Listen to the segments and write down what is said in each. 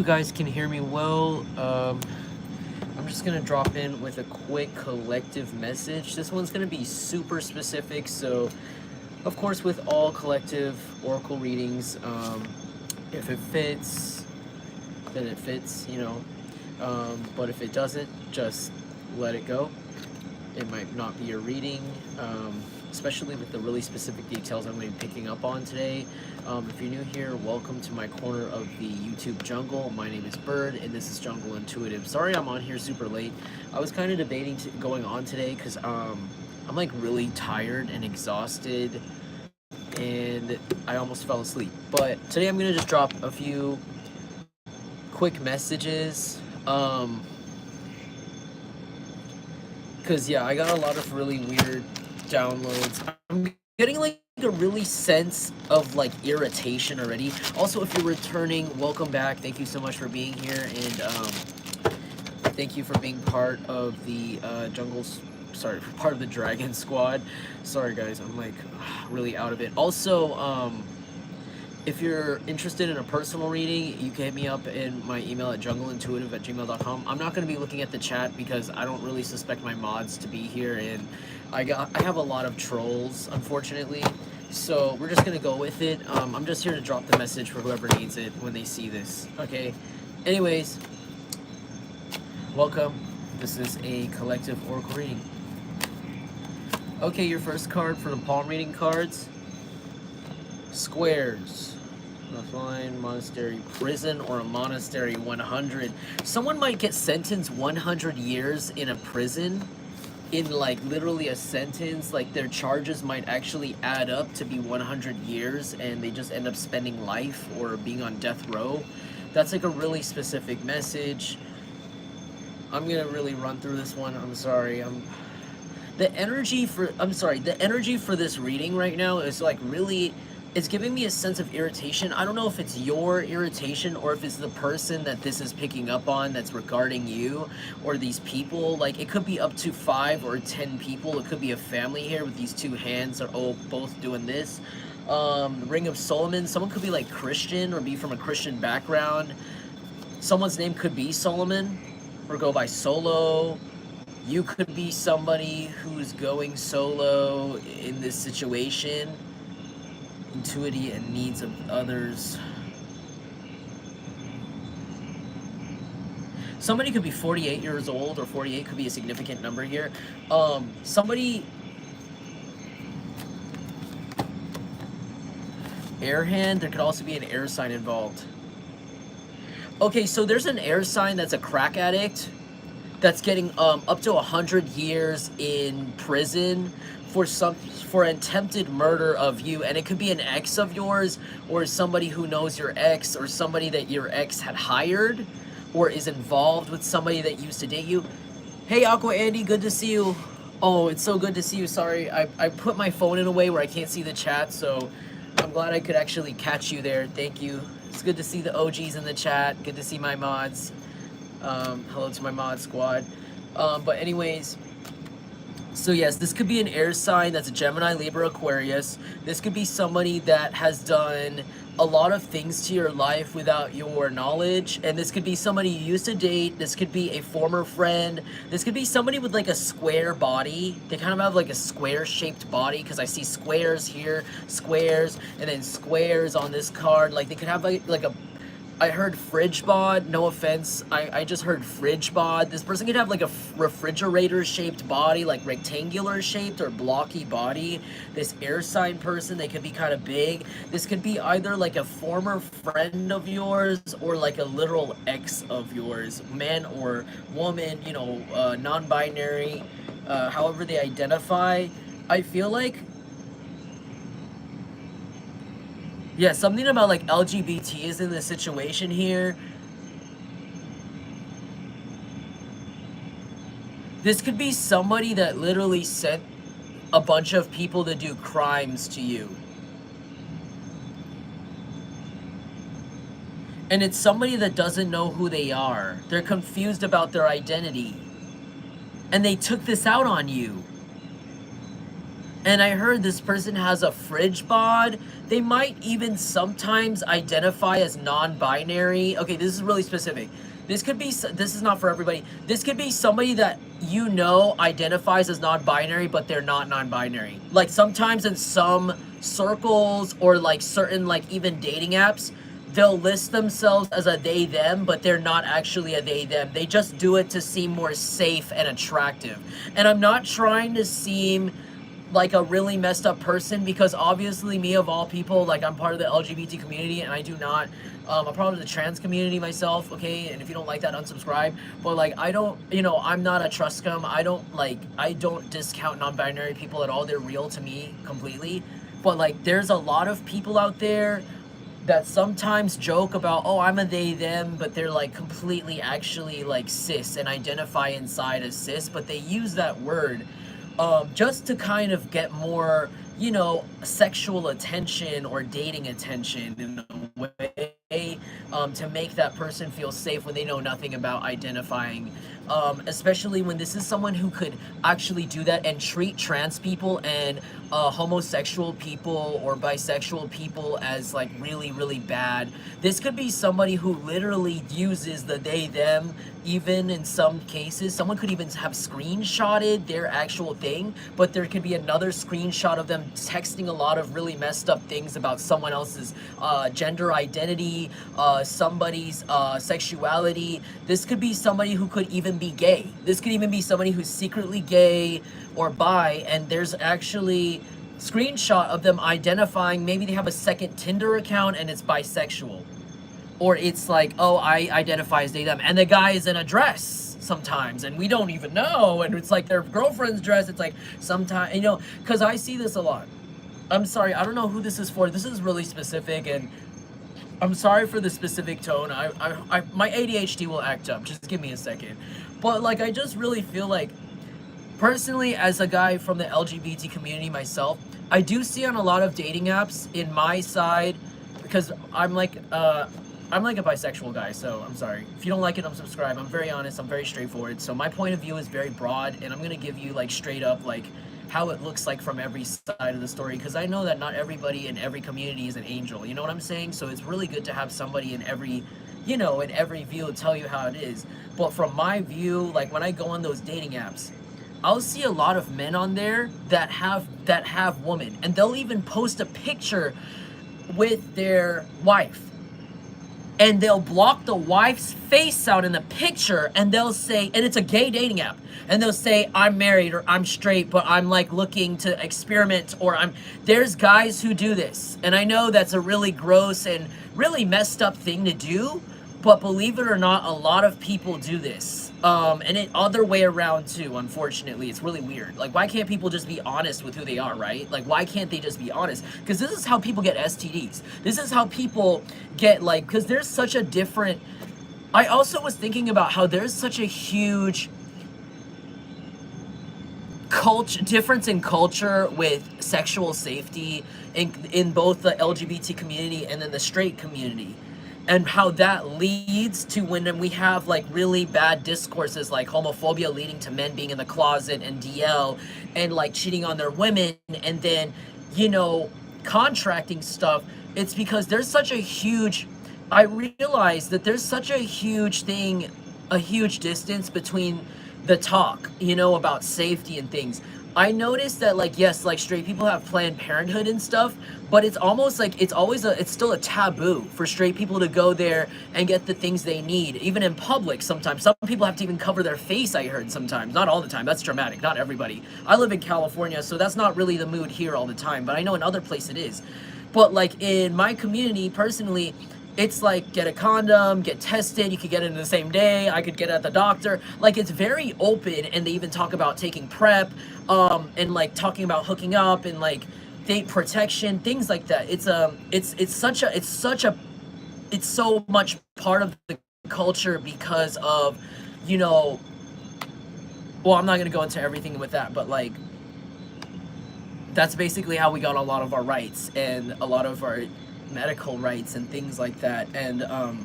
You guys can hear me well. I'm just gonna drop in with a quick collective message. This one's gonna be super specific, so of course, with all collective oracle readings, if it fits, then it fits, but if it doesn't, just let it go. It might not be a reading, especially with the really specific details I'm going to be picking up on today. If you're new here, welcome to my corner of the YouTube jungle. My name is Bird, and this is Jungle Intuitive. Sorry I'm on here super late. I was kind of debating going on today because I'm like really tired and exhausted, and I almost fell asleep. But today I'm going to just drop a few quick messages. Because yeah, I got a lot of really weird downloads. I'm getting like a really sense of like irritation already. Also, if you're returning, welcome back. Thank you so much for being here, and thank you for being part of the part of the Dragon Squad. Sorry guys, I'm like really out of it. Also, if you're interested in a personal reading, you can hit me up in my email at jungleintuitive@gmail.com. I'm not going to be looking at the chat because I don't really suspect my mods to be here, and I have a lot of trolls, unfortunately. So we're just going to go with it. I'm just here to drop the message for whoever needs it when they see this. Okay. Anyways, welcome. This is a collective oracle reading. Okay, your first card for the palm reading cards. Squares. A fine monastery, prison, or a monastery 100. Someone might get sentenced 100 years in a prison, in like literally a sentence. Like their charges might actually add up to be 100 years, and they just end up spending life or being on death row. That's like a really specific message. I'm gonna really run through this one. I'm sorry. The energy for this reading right now is like really, it's giving me a sense of irritation. I don't know if it's your irritation or if it's the person that this is picking up on that's regarding you or these people. Like it could be up to 5 or 10 people. It could be a family here with these two hands are all both doing this. Ring of Solomon. Someone could be like Christian or be from a Christian background. Someone's name could be Solomon or go by Solo. You could be somebody who's going solo in this situation. Intuity and needs of others. Somebody could be 48 years old, or 48 could be a significant number here. Somebody... Air hand, there could also be an air sign involved. Okay, so there's an air sign that's a crack addict that's getting up to 100 years in prison for attempted murder of you, and it could be an ex of yours or somebody who knows your ex or somebody that your ex had hired or is involved with somebody that used to date you. Hey Aqua Andy, good to see you. Oh, it's so good to see you. Sorry, I put my phone in a way where I can't see the chat, so I'm glad I could actually catch you there. Thank you. It's good to see the OGs in the chat. Good to see my mods. Hello to my mod squad. But anyways, so yes, this could be an air sign that's a Gemini, Libra, Aquarius. This could be somebody that has done a lot of things to your life without your knowledge. And this could be somebody you used to date. This could be a former friend. This could be somebody with like a square body. They kind of have like a square shaped body because I see squares here, squares, and then squares on this card. Like they could have like a... I heard fridge bod, no offense, I just heard fridge bod. This person could have like a refrigerator shaped body, like rectangular shaped or blocky body. This air sign person, they could be kind of big. This could be either like a former friend of yours or like a literal ex of yours, man or woman, you know, non-binary, however they identify. I feel like, yeah, something about like LGBT is in the situation here. This could be somebody that literally sent a bunch of people to do crimes to you. And it's somebody that doesn't know who they are. They're confused about their identity. And they took this out on you. And I heard this person has a fridge bod. They might even sometimes identify as non-binary. Okay, this is really specific. This could be, this is not for everybody. This could be somebody that you know identifies as non-binary, but they're not non-binary. Like sometimes in some circles or like certain like even dating apps, they'll list themselves as a they them, but they're not actually a they them. They just do it to seem more safe and attractive. And I'm not trying to seem like a really messed up person, because obviously me of all people, like I'm part of the LGBT community and I do not, I'm part of the trans community myself, okay, and if you don't like that, unsubscribe. But like I don't, you know, I'm not a truscum. I don't discount non-binary people at all. They're real to me completely. But like there's a lot of people out there that sometimes joke about, oh, I'm a they them, but they're like completely actually like cis and identify inside as cis, but they use that word just to kind of get more, you know, sexual attention or dating attention in a way, to make that person feel safe when they know nothing about identifying. Especially when this is someone who could actually do that and treat trans people and homosexual people or bisexual people as like really, really bad. This could be somebody who literally uses the they, them, even in some cases. Someone could even have screenshotted their actual thing, but there could be another screenshot of them texting a lot of really messed up things about someone else's gender identity, somebody's sexuality. This could be somebody who could even be gay. This could even be somebody who's secretly gay or bi, and there's actually screenshot of them identifying, maybe they have a second Tinder account and it's bisexual. Or it's like, oh, I identify as they, them. And the guy is in a dress sometimes, and we don't even know. And it's like their girlfriend's dress. It's like sometimes, you know, because I see this a lot. I'm sorry, I don't know who this is for. This is really specific, and I'm sorry for the specific tone. My ADHD will act up. Just give me a second. But like, I just really feel like, personally, as a guy from the LGBT community myself, I do see on a lot of dating apps in my side, because I'm like a bisexual guy, so I'm sorry. If you don't like it, unsubscribe. I'm very honest, I'm very straightforward. So my point of view is very broad, and I'm gonna give you like straight up like how it looks like from every side of the story, because I know that not everybody in every community is an angel, you know what I'm saying? So it's really good to have somebody in every, you know, in every view to tell you how it is. But from my view, like when I go on those dating apps, I'll see a lot of men on there that have women, and they'll even post a picture with their wife, and they'll block the wife's face out in the picture, and they'll say, and it's a gay dating app, and they'll say, I'm married or I'm straight, but I'm like looking to experiment, or there's guys who do this. And I know that's a really gross and really messed up thing to do, but believe it or not, a lot of people do this. And it other way around too, unfortunately. It's really weird. Like, why can't people just be honest with who they are, right? Like, why can't they just be honest? Because this is how people get STDs. This is how people get, like, because there's such a different... I also was thinking about how there's such a huge difference in culture with sexual safety in both the LGBT community and then the straight community. And how that leads to when we have like really bad discourses like homophobia leading to men being in the closet and DL and like cheating on their women, and then, you know, contracting stuff. It's because there's such a huge, I realize that there's such a huge thing, a huge distance between the talk, you know, about safety and things. I noticed that, like, yes, like straight people have Planned Parenthood and stuff, but it's almost like it's still a taboo for straight people to go there and get the things they need, even in public sometimes. Some people have to even cover their face, I heard sometimes. Not all the time, that's dramatic, not everybody. I live in California, so that's not really the mood here all the time, but I know in other places it is. But like in my community, personally, it's like, get a condom, get tested, you could get it in the same day, I could get it at the doctor. Like, it's very open, and they even talk about taking PrEP, and like talking about hooking up and like date protection, things like that. It's so much part of the culture because of, you know, well, I'm not gonna go into everything with that, but like, that's basically how we got a lot of our rights and a lot of our medical rights and things like that. And I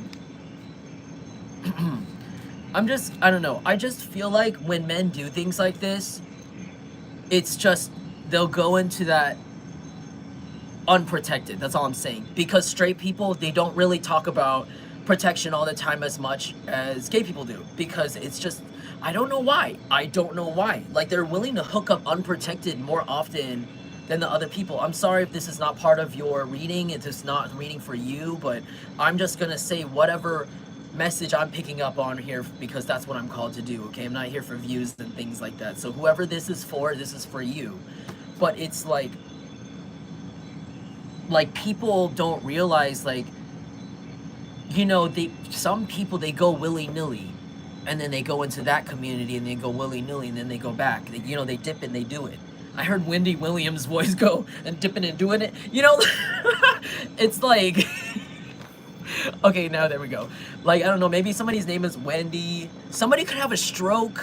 don't know, I just feel like when men do things like this, it's just they'll go into that unprotected. That's all I'm saying. Because straight people, they don't really talk about protection all the time as much as gay people do. Because it's just, I don't know why. I don't know why. Like, they're willing to hook up unprotected more often than the other people. I'm sorry if this is not part of your reading. It's just not reading for you. But I'm just going to say whatever message I'm picking up on here because that's what I'm called to do, okay? I'm not here for views and things like that. So whoever this is for you. But it's like people don't realize, like, you know, some people, they go willy-nilly and then they go into that community and they go willy-nilly and then they go back. You know, they dip and they do it. I heard Wendy Williams' voice go and dipping and doing it. You know, it's like, okay, now there we go. Like, I don't know, maybe somebody's name is Wendy. Somebody could have a stroke.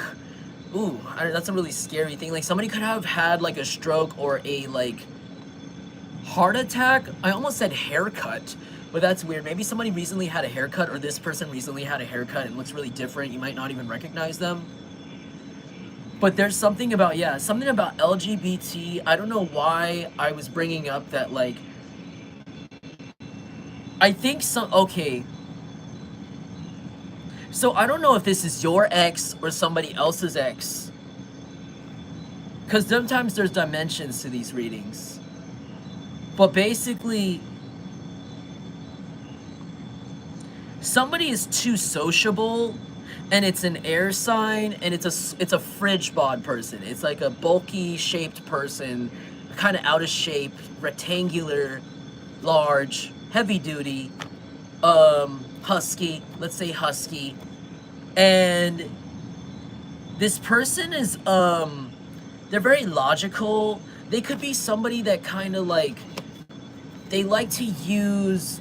Ooh, that's a really scary thing. Like, somebody could have had, like, a stroke or a, like, heart attack. I almost said haircut, but that's weird. Maybe somebody recently had a haircut, or this person recently had a haircut and looks really different. You might not even recognize them. But there's something about, yeah, something about LGBT. I don't know why I was bringing up that, like, I think okay. So I don't know if this is your ex or somebody else's ex. Because sometimes there's dimensions to these readings. But basically, somebody is too sociable, and it's an air sign, and it's a fridge bod person. It's like a bulky shaped person, kind of out of shape, rectangular, large, heavy duty, husky, let's say husky. And this person is, they're very logical. They could be somebody that kind of like, they like to use,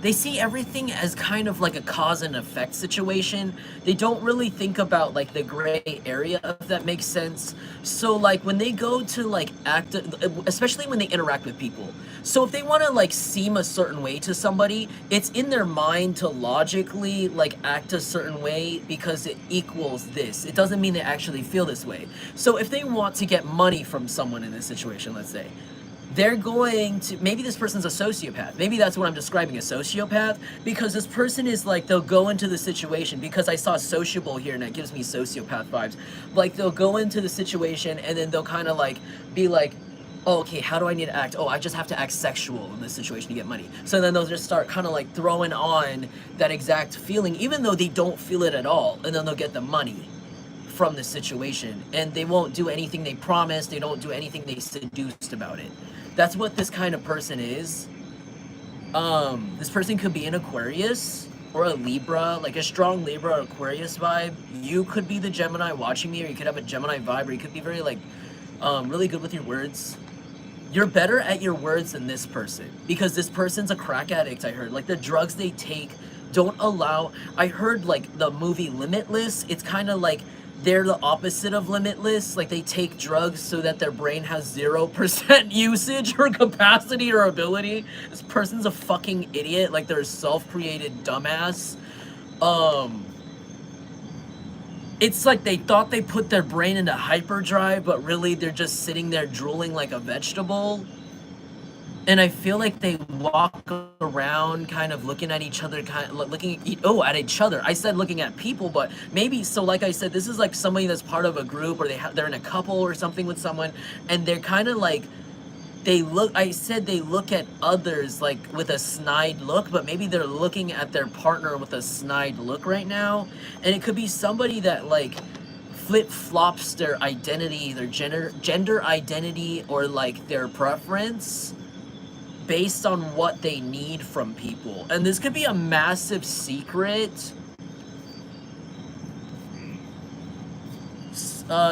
they see everything as kind of like a cause and effect situation. They don't really think about like the gray area, if that makes sense. So like when they go to like act, especially when they interact with people. So if they want to like seem a certain way to somebody, it's in their mind to logically like act a certain way because it equals this. It doesn't mean they actually feel this way. So if they want to get money from someone in this situation, let's say, they're going to, maybe this person's a sociopath. Maybe that's what I'm describing, a sociopath, because this person is like, they'll go into the situation, because I saw sociable here and that gives me sociopath vibes. Like they'll go into the situation and then they'll kind of like be like, oh, okay, how do I need to act? Oh, I just have to act sexual in this situation to get money. So then they'll just start kind of like throwing on that exact feeling, even though they don't feel it at all. And then they'll get the money from the situation. And they won't do anything they promised. They don't do anything they seduced about it. That's what this kind of person is. This person could be an Aquarius or a Libra, like a strong Libra or Aquarius vibe. You could be the Gemini watching me, or you could have a Gemini vibe, or you could be very like, really good with your words. You're better at your words than this person, because this person's a crack addict, I heard. Like the drugs they take don't allow, I heard like the movie Limitless, it's kind of like they're the opposite of Limitless. Like they take drugs so that their brain has 0% usage or capacity or ability. This person's a fucking idiot. Like they're a self-created dumbass. It's like they thought they put their brain into hyperdrive, but really they're just sitting there drooling like a vegetable. And I feel like they walk around kind of looking at each other, kind of looking at each other. I said looking at people, but maybe, so like I said, this is like somebody that's part of a group, or they're in a couple or something with someone, and they're kind of like, I said they look at others like with a snide look, but maybe they're looking at their partner with a snide look right now. And it could be somebody that like flip-flops their identity, their gender identity, or like their preference based on what they need from people. And this could be a massive secret.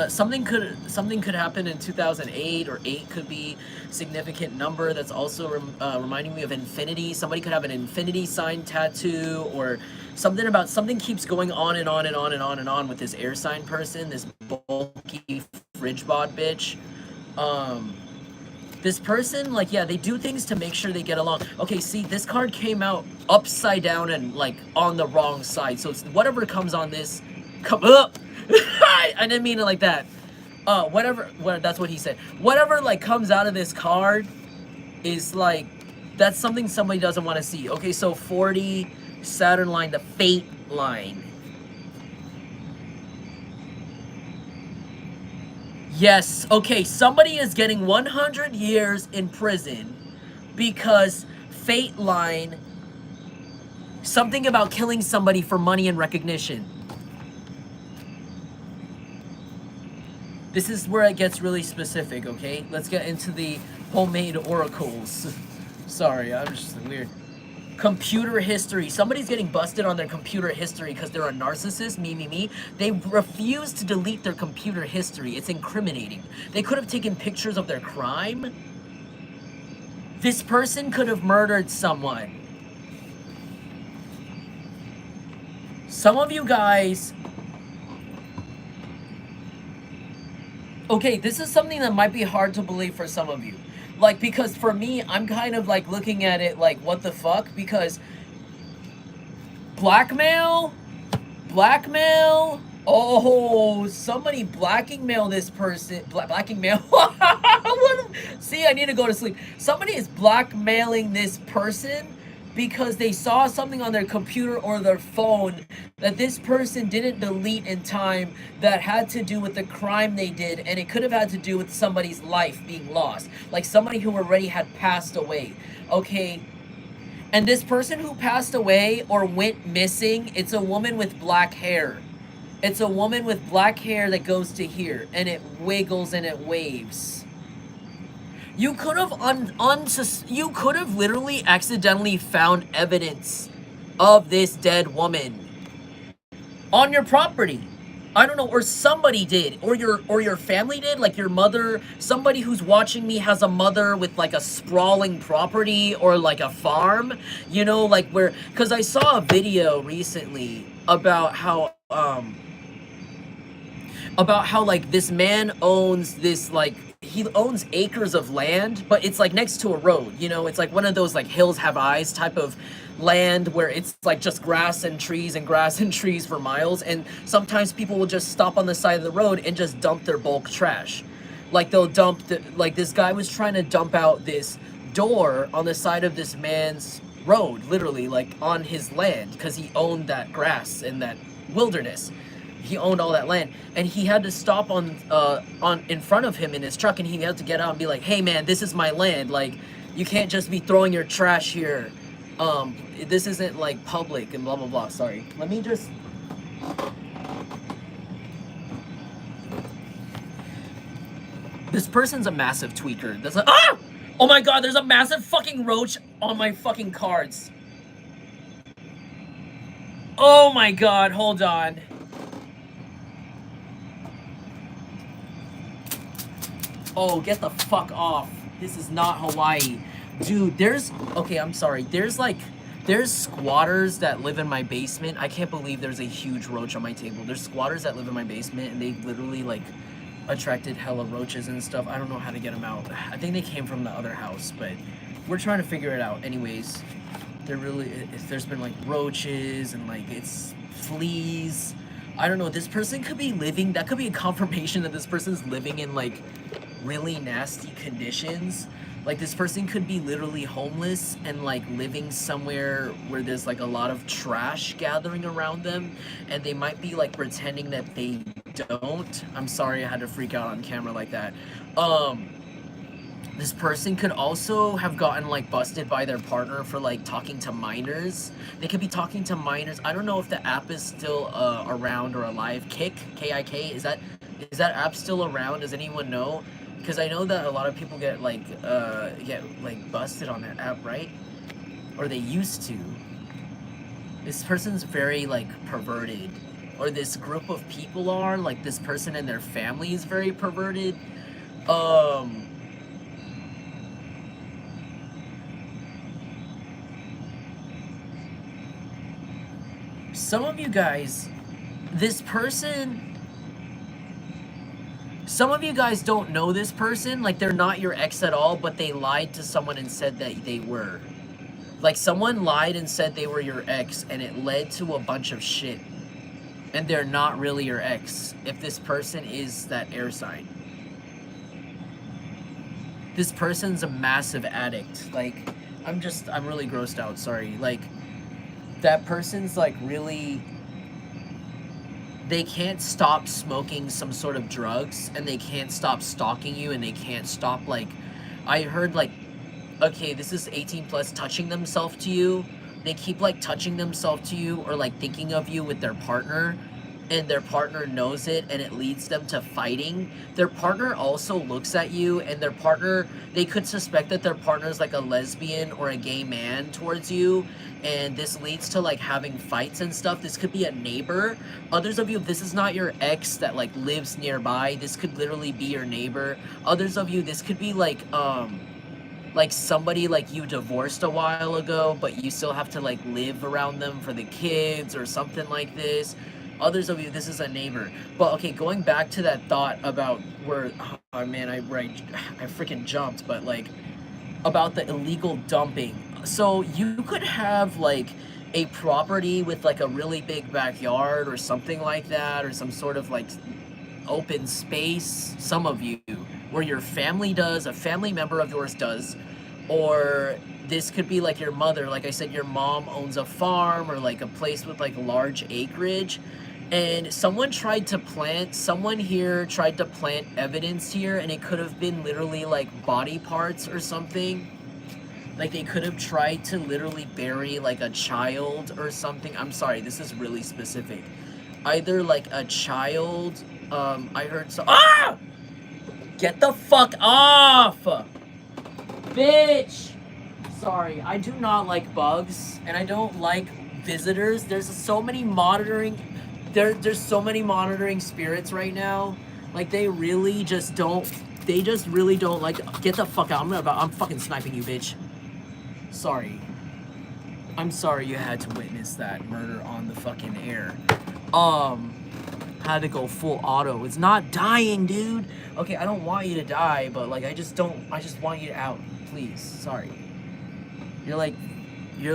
Something could happen in 2008, or 8 could be a significant number. That's also reminding me of infinity. Somebody could have an infinity sign tattoo, or something keeps going on and on and on and on and on with this air sign person, this bulky fridge bod bitch. This person, like, yeah, they do things to make sure they get along. Okay, see, this card came out upside down and, like, on the wrong side. So it's whatever comes on this, come up. I didn't mean it like that. Whatever, that's what he said. Whatever, like, comes out of this card is, like, that's something somebody doesn't want to see. Okay, so 40, Saturn line, the fate line. Yes, okay, somebody is getting 100 years in prison because fate line, something about killing somebody for money and recognition. This is where it gets really specific, okay? Let's get into the homemade oracles. Sorry, I'm just weird. Computer history. Somebody's getting busted on their computer history because they're a narcissist, me. They refuse to delete their computer history. It's incriminating. They could have taken pictures of their crime. This person could have murdered someone. Some of you guys... Okay, this is something that might be hard to believe for some of you. Like, because for me, I'm kind of, like, looking at it like, what the fuck? Because blackmail? Oh, somebody blackmail this person. Blackmail? See, I need to go to sleep. Somebody is blackmailing this person because they saw something on their computer or their phone that this person didn't delete in time that had to do with the crime they did, and it could have had to do with somebody's life being lost, like somebody who already had passed away, okay? And this person who passed away or went missing, it's a woman with black hair. It's a woman with black hair that goes to here, and it wiggles and it waves. You could have you could have literally accidentally found evidence of this dead woman on your property. I don't know, or somebody did, or your family did, like your mother. Somebody who's watching me has a mother with like a sprawling property or like a farm, you know, like where, because I saw a video recently about how like this man owns this, like, he owns acres of land, but it's like next to a road, you know, it's like one of those like hills have eyes type of land where it's like just grass and trees for miles, and sometimes people will just stop on the side of the road and just dump their bulk trash. Like they'll dump like this guy was trying to dump out this door on the side of this man's road, literally like on his land, because he owned that grass and that wilderness. He owned all that land, and he had to stop on in front of him in his truck, and he had to get out and be like, hey man, this is my land, like you can't just be throwing your trash here, this isn't like public and blah blah blah. Sorry, let me just, this person's a massive tweaker. That's like, ah! Oh my god, there's a massive fucking roach on my fucking cards. Oh my god, hold on. Oh, get the fuck off. This is not Hawaii. Dude, okay, I'm sorry. There's squatters that live in my basement. I can't believe there's a huge roach on my table. There's squatters that live in my basement, and they literally, like, attracted hella roaches and stuff. I don't know how to get them out. I think they came from the other house, but we're trying to figure it out. Anyways, there's been, like, roaches and, like, it's fleas. I don't know. This person could be living, that could be a confirmation that this person's living in, like, really nasty conditions. Like this person could be literally homeless and like living somewhere where there's like a lot of trash gathering around them, and they might be like pretending that they don't. I'm sorry I had to freak out on camera like that. This person could also have gotten like busted by their partner for like talking to minors. They could be talking to minors. I don't know if the app is still around or alive. K-I-K, is that app still around? Does anyone know? Because I know that a lot of people get busted on that app, right? Or they used to. This person's very like perverted, or this group of people are, like this person and their family is very perverted. Some of you guys, some of you guys don't know this person, like they're not your ex at all, but they lied to someone and said that they were. Like someone lied and said they were your ex, and it led to a bunch of shit. And they're not really your ex, if this person is that air sign. This person's a massive addict. Like, I'm really grossed out, sorry. Like, that person's like really, they can't stop smoking some sort of drugs, and they can't stop stalking you, and they can't stop, like, I heard, like, okay, this is 18 plus, touching themselves to you. They keep, like, touching themselves to you, or, like, thinking of you with their partner, and their partner knows it, and it leads them to fighting. Their partner also looks at you, and their partner, they could suspect that their partner is like a lesbian or a gay man towards you, and this leads to like having fights and stuff. This could be a neighbor. Others of you, if this is not your ex that like lives nearby, this could literally be your neighbor. Others of you, this could be like somebody like you divorced a while ago, but you still have to like live around them for the kids or something like this. Others of you, this is a neighbor. But okay, going back to that thought about where, oh man, I freaking jumped, but like about the illegal dumping. So you could have like a property with like a really big backyard or something like that, or some sort of like open space, some of you, where your family does, a family member of yours does, or this could be like your mother, like I said, your mom owns a farm or like a place with like large acreage, and someone here tried to plant evidence here, and it could have been literally like body parts or something. Like they could have tried to literally bury like a child or something. I'm sorry, this is really specific. Either like a child, I heard so— ah! Get the fuck off! Bitch! Sorry, I do not like bugs, and I don't like visitors. There's so many monitoring, there's so many monitoring spirits right now. Like, they really just don't like— get the fuck out. I'm fucking sniping you, bitch. Sorry. I'm sorry you had to witness that murder on the fucking air. Had to go full auto. It's not dying, dude. Okay, I don't want you to die, but like, I just want you out, please. Sorry. You're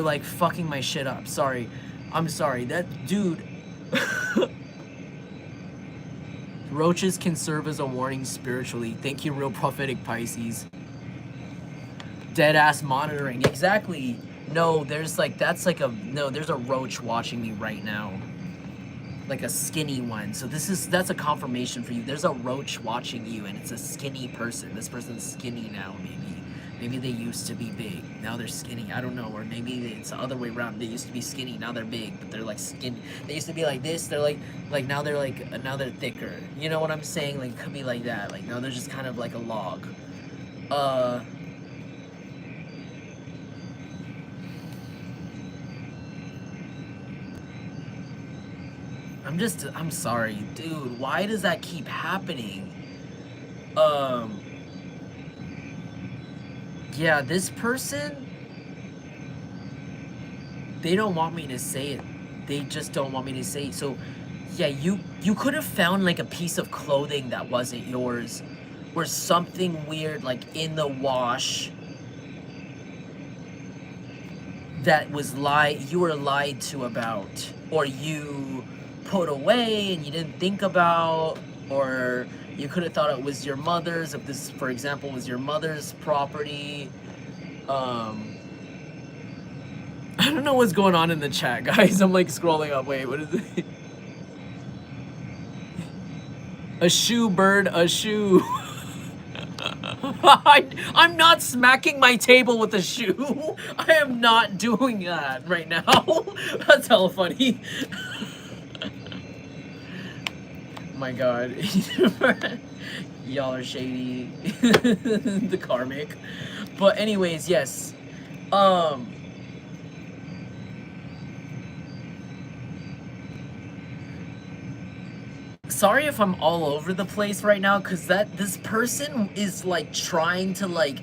like fucking my shit up. Sorry. I'm sorry. That dude. Roaches can serve as a warning spiritually. Thank you, real prophetic Pisces. Dead ass monitoring. Exactly. No, there's there's a roach watching me right now. Like a skinny one. So that's a confirmation for you. There's a roach watching you, and it's a skinny person. This person's skinny now, maybe. Maybe they used to be big. Now they're skinny. I don't know. Or maybe it's the other way around. They used to be skinny. Now they're big, but they're like skinny. They used to be like this. They're now they're thicker. You know what I'm saying? Like, it could be like that. Like, now they're just kind of like a log. I'm sorry, dude. Why does that keep happening? Yeah, this person, they don't want me to say it. They just don't want me to say it. So, yeah, you could have found like a piece of clothing that wasn't yours, or something weird like in the wash that was you were lied to about, or you put away and you didn't think about, or you could have thought it was your mother's, if this, for example, was your mother's property. I don't know what's going on in the chat, guys. I'm like scrolling up. Wait, what is it? A shoe, bird, a shoe. I'm not smacking my table with a shoe. I am not doing that right now. That's hella funny. My god. Y'all are shady. The karmic. But anyways, yes. Sorry if I'm all over the place right now, because this person is like trying to I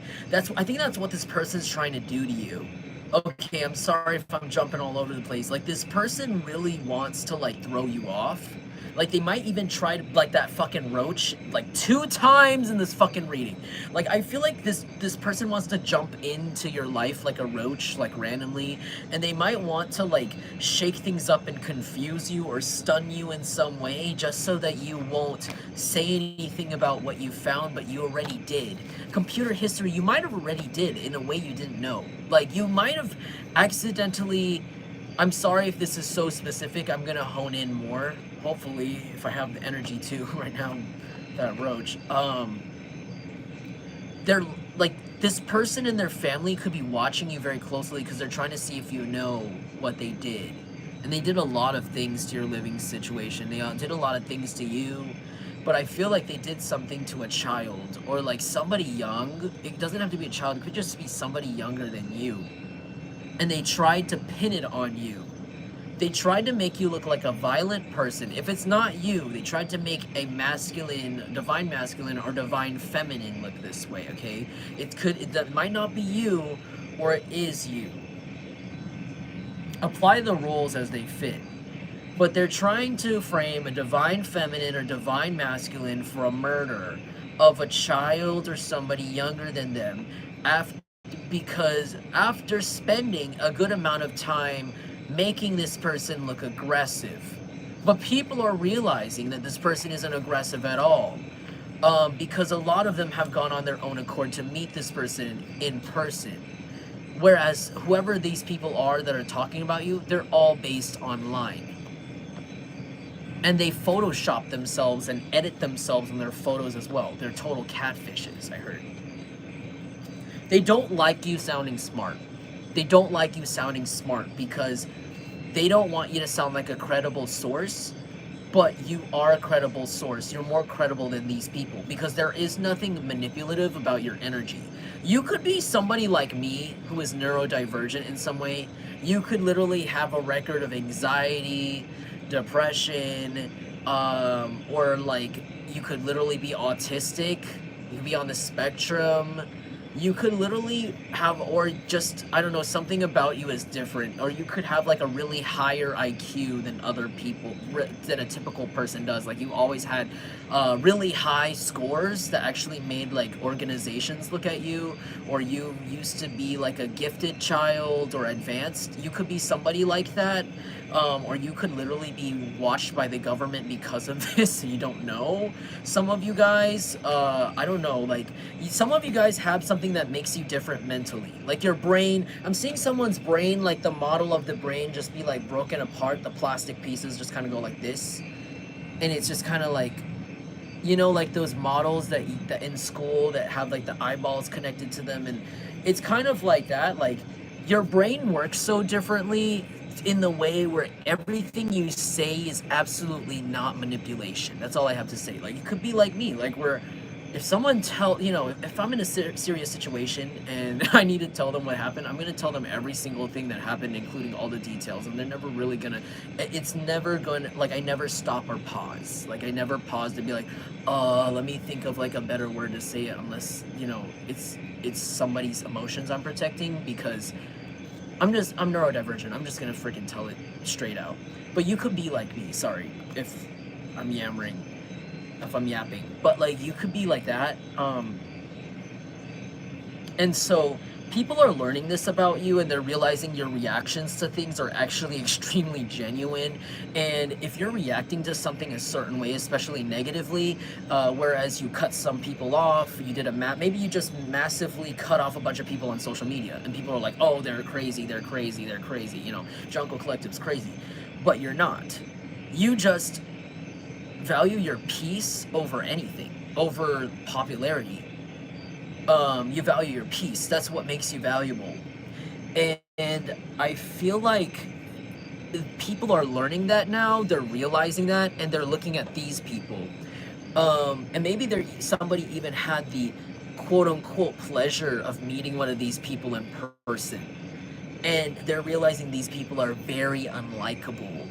think that's what this person's trying to do to you. Okay, I'm sorry if I'm jumping all over the place. Like, this person really wants to like throw you off. Like, they might even try to, like, that fucking roach, like, 2 times in this fucking reading. Like, I feel like this person wants to jump into your life like a roach, like, randomly, and they might want to, like, shake things up and confuse you or stun you in some way just so that you won't say anything about what you found, but you already did. Computer history, you might have already did in a way you didn't know. Like, you might have accidentally... I'm sorry if this is so specific. I'm gonna hone in more. Hopefully, if I have the energy to right now, that roach. They're like, this person and their family could be watching you very closely because they're trying to see if you know what they did. And they did a lot of things to your living situation. They did a lot of things to you. But I feel like they did something to a child or like somebody young. It doesn't have to be a child. It could just be somebody younger than you. And they tried to pin it on you. They tried to make you look like a violent person. If it's not you, they tried to make a masculine, divine masculine or divine feminine look this way, okay? That might not be you, or it is you. Apply the roles as they fit. But they're trying to frame a divine feminine or divine masculine for a murder of a child or somebody younger than them because after spending a good amount of time making this person look aggressive. But people are realizing that this person isn't aggressive at all. Because a lot of them have gone on their own accord to meet this person in person. Whereas whoever these people are that are talking about you, they're all based online. And they Photoshop themselves and edit themselves in their photos as well. They're total catfishes, I heard. They don't like you sounding smart. They don't like you sounding smart because they don't want you to sound like a credible source, but you are a credible source. You're more credible than these people because there is nothing manipulative about your energy. You could be somebody like me who is neurodivergent in some way. You could literally have a record of anxiety, depression, or like you could literally be autistic. You could be on the spectrum. You could literally have, or just, I don't know, something about you is different. Or you could have like a really higher IQ than other people, than a typical person does. Like you always had really high scores that actually made like organizations look at you. Or you used to be like a gifted child or advanced. You could be somebody like that. Or you could literally be watched by the government because of this, so you don't know. Some of you guys, I don't know, like, some of you guys have something that makes you different mentally. Like your brain, I'm seeing someone's brain, like the model of the brain just be like broken apart, the plastic pieces just kind of go like this. And it's just kind of like, you know, like those models that in school that have like the eyeballs connected to them. And it's kind of like that, like your brain works so differently in the way where everything you say is absolutely not manipulation. That's all I have to say. Like, it could be like me, like where if someone you know, if I'm in a serious situation and I need to tell them what happened, I'm going to tell them every single thing that happened, including all the details, and they're never really going to, it's never going to, like, I never stop or pause. Like, I never pause to be like, let me think of, like, a better word to say it, unless, you know, it's somebody's emotions I'm protecting, because I'm neurodivergent. I'm just gonna freaking tell it straight out. But you could be like me, sorry if I'm yammering, if I'm yapping. But like, you could be like that. And so people are learning this about you, and they're realizing your reactions to things are actually extremely genuine. And if you're reacting to something a certain way, especially negatively, whereas you cut some people off, you did maybe you just massively cut off a bunch of people on social media, and people are like, oh, they're crazy, they're crazy, they're crazy, you know, Jungle Collective's crazy. But you're not. You just value your peace over anything, over popularity. You value your peace. That's what makes you valuable. And I feel like people are learning that now. They're realizing that, and they're looking at these people. And maybe somebody even had the quote-unquote pleasure of meeting one of these people in person. And they're realizing these people are very unlikable.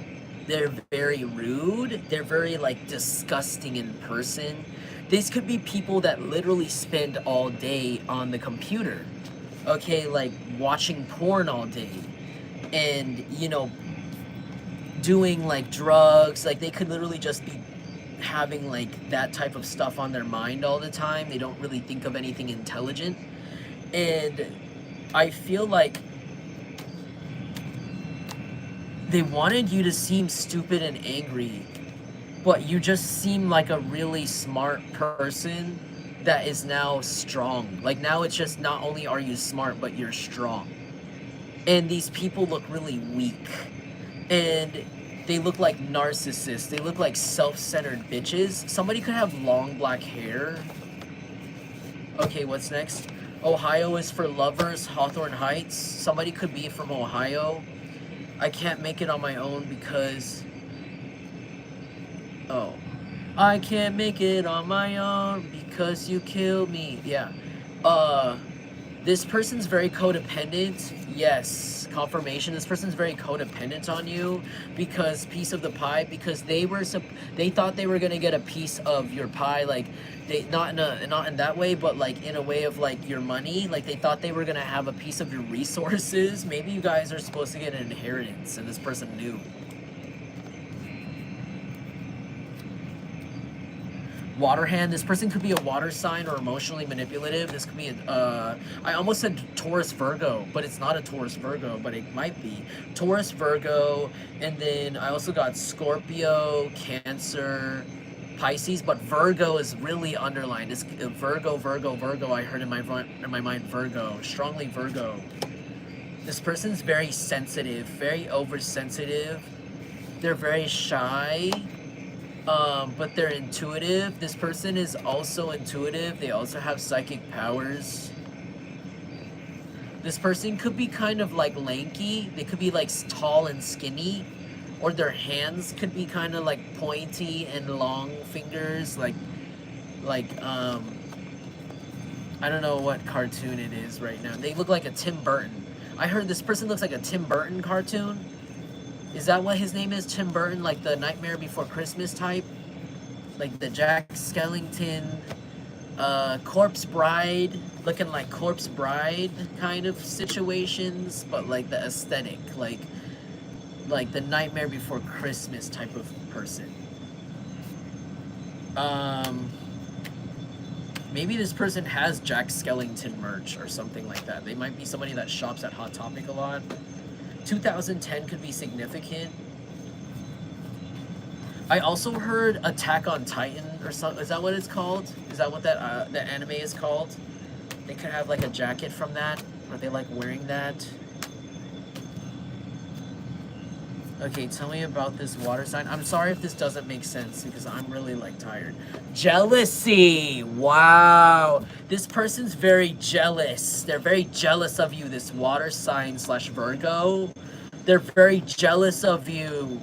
They're very rude. They're very, like, disgusting in person. These could be people that literally spend all day on the computer, okay, like watching porn all day, and, you know, doing like drugs. Like they could literally just be having like that type of stuff on their mind all the time. They don't really think of anything intelligent. And I feel like they wanted you to seem stupid and angry, but you just seem like a really smart person that is now strong. Like now it's just not only are you smart, but you're strong. And these people look really weak. And they look like narcissists. They look like self-centered bitches. Somebody could have long black hair. Okay, what's next? Ohio is for lovers, Hawthorne Heights. Somebody could be from Ohio. I can't make it on my own because... Oh. I can't make it on my own because you killed me. Yeah. This person's very codependent. Yes. Confirmation. This person's very codependent on you because piece of the pie, because they thought they were gonna get a piece of your pie, like they not in that way, but like in a way of like your money. Like they thought they were gonna have a piece of your resources. Maybe you guys are supposed to get an inheritance, and this person knew. Water hand. This person could be a water sign or emotionally manipulative. This could be a, I almost said Taurus Virgo, but it's not a Taurus Virgo, but it might be. Taurus Virgo, and then I also got Scorpio, Cancer, Pisces, but Virgo is really underlined. It's Virgo, I heard in my mind Virgo, strongly Virgo. This person's very sensitive, very oversensitive. They're very shy. But they're intuitive. This person is also intuitive. They also have psychic powers. This person could be kind of like lanky. They could be like tall and skinny. Or their hands could be kind of like pointy and long fingers. Like, I don't know what cartoon it is right now. They look like a Tim Burton. I heard this person looks like a Tim Burton cartoon. Is that what his name is? Tim Burton, like the Nightmare Before Christmas type? Like the Jack Skellington, Corpse Bride, looking like Corpse Bride kind of situations, but like the aesthetic, like the Nightmare Before Christmas type of person. Maybe this person has Jack Skellington merch or something like that. They might be somebody that shops at Hot Topic a lot. 2010 could be significant. I also heard Attack on Titan or something. Is that what it's called? Is that what that the anime is called? They could have like a jacket from that. Are they like wearing that? Okay, tell me about this water sign. I'm sorry if this doesn't make sense because I'm really like tired. Jealousy. Wow. This person's very jealous. They're very jealous of you, this water sign / Virgo. They're very jealous of you.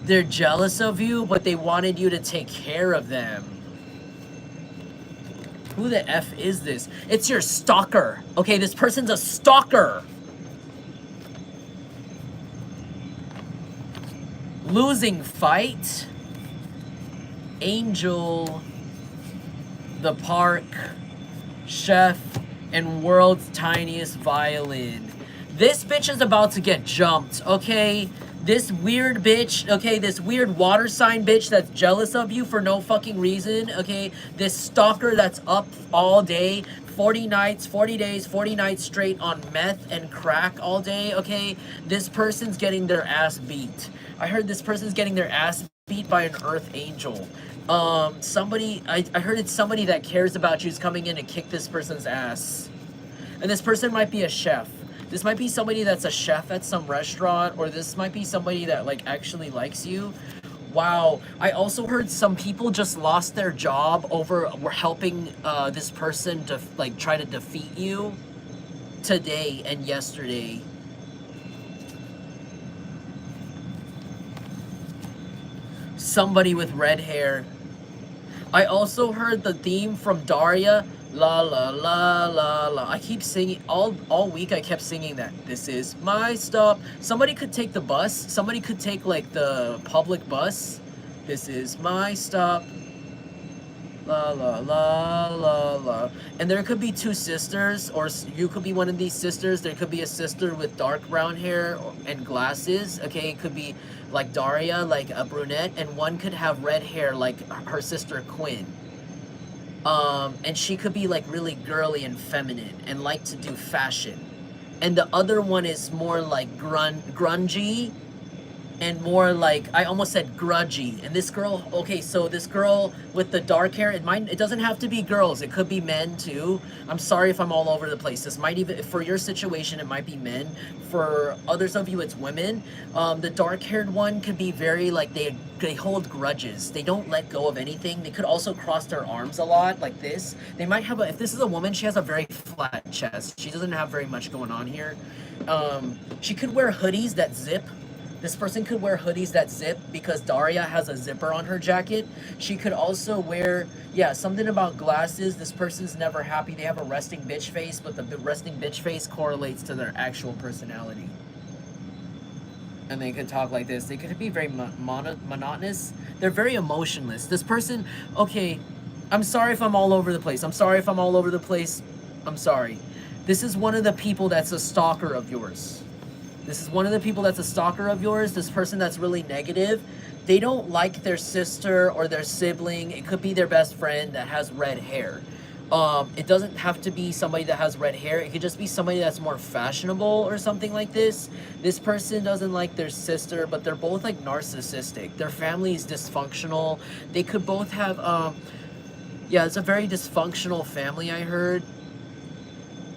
They're jealous of you, but they wanted you to take care of them. Who the F is this? It's your stalker. Okay, this person's a stalker. Losing fight. Angel. The park. Chef. And world's tiniest violin. This bitch is about to get jumped, okay? This weird bitch, okay? This weird water sign bitch that's jealous of you for no fucking reason, okay? This stalker that's up all day, 40 nights, 40 days, 40 nights straight on meth and crack all day, okay? This person's getting their ass beat. I heard this person's getting their ass beat by an earth angel. Somebody, I heard it's somebody that cares about you is coming in to kick this person's ass. And this person might be a chef. This might be somebody that's a chef at some restaurant, or this might be somebody that like actually likes you. Wow. I also heard some people just lost their job over were helping this person to like try to defeat you today and yesterday. Somebody with red hair. I also heard the theme from Daria. La la la la la. I keep singing all week. I kept singing that. This is my stop. Somebody could take the bus. Somebody could take like the public bus. This is my stop. La la la la la. And there could be two sisters, or you could be one of these sisters. There could be a sister with dark brown hair and glasses. Okay, it could be like Daria, like a brunette, and one could have red hair, like her sister Quinn. And she could be like really girly and feminine and like to do fashion. And the other one is more like grungy and more like, I almost said grudgy. And this girl, okay, so this girl with the dark hair, it doesn't have to be girls, it could be men too. I'm sorry if I'm all over the place. This might even, for your situation, it might be men. For others of you, it's women. The dark haired one could be very like, they hold grudges. They don't let go of anything. They could also cross their arms a lot like this. They might have if this is a woman, she has a very flat chest. She doesn't have very much going on here. She could wear hoodies that zip. This person could wear hoodies that zip because Daria has a zipper on her jacket. She could also wear, yeah, something about glasses. This person's never happy. They have a resting bitch face, but the resting bitch face correlates to their actual personality. And they could talk like this. They could be very monotonous. They're very emotionless. This person, okay, I'm sorry if I'm all over the place. I'm sorry if I'm all over the place. I'm sorry. This is one of the people that's a stalker of yours. This is one of the people that's a stalker of yours. This person that's really negative. They don't like their sister or their sibling. It could be their best friend that has red hair. It doesn't have to be somebody that has red hair. It could just be somebody that's more fashionable or something like this. This person doesn't like their sister, but they're both like narcissistic. Their family is dysfunctional. They could both have, yeah, it's a very dysfunctional family, I heard.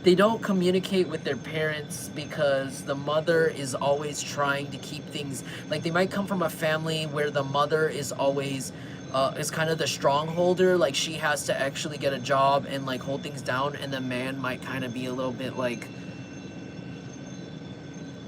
They don't communicate with their parents because the mother is always trying to keep things, like they might come from a family where the mother is always is kind of the strongholder, like she has to actually get a job and like hold things down, and the man might kind of be a little bit like,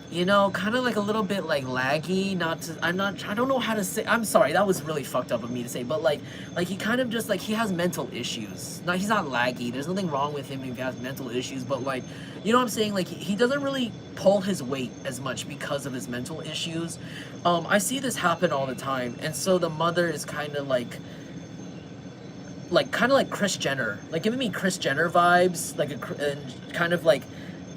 you know, kind of like a little bit like laggy. I don't know how to say, I'm sorry, that was really fucked up of me to say, but like he kind of just like, he has mental issues. He's not laggy, there's nothing wrong with him if he has mental issues, but like, you know what I'm saying, like he doesn't really pull his weight as much because of his mental issues. I see this happen all the time, and so the mother is kind of like Kris Jenner, like giving me Kris Jenner vibes, like and kind of like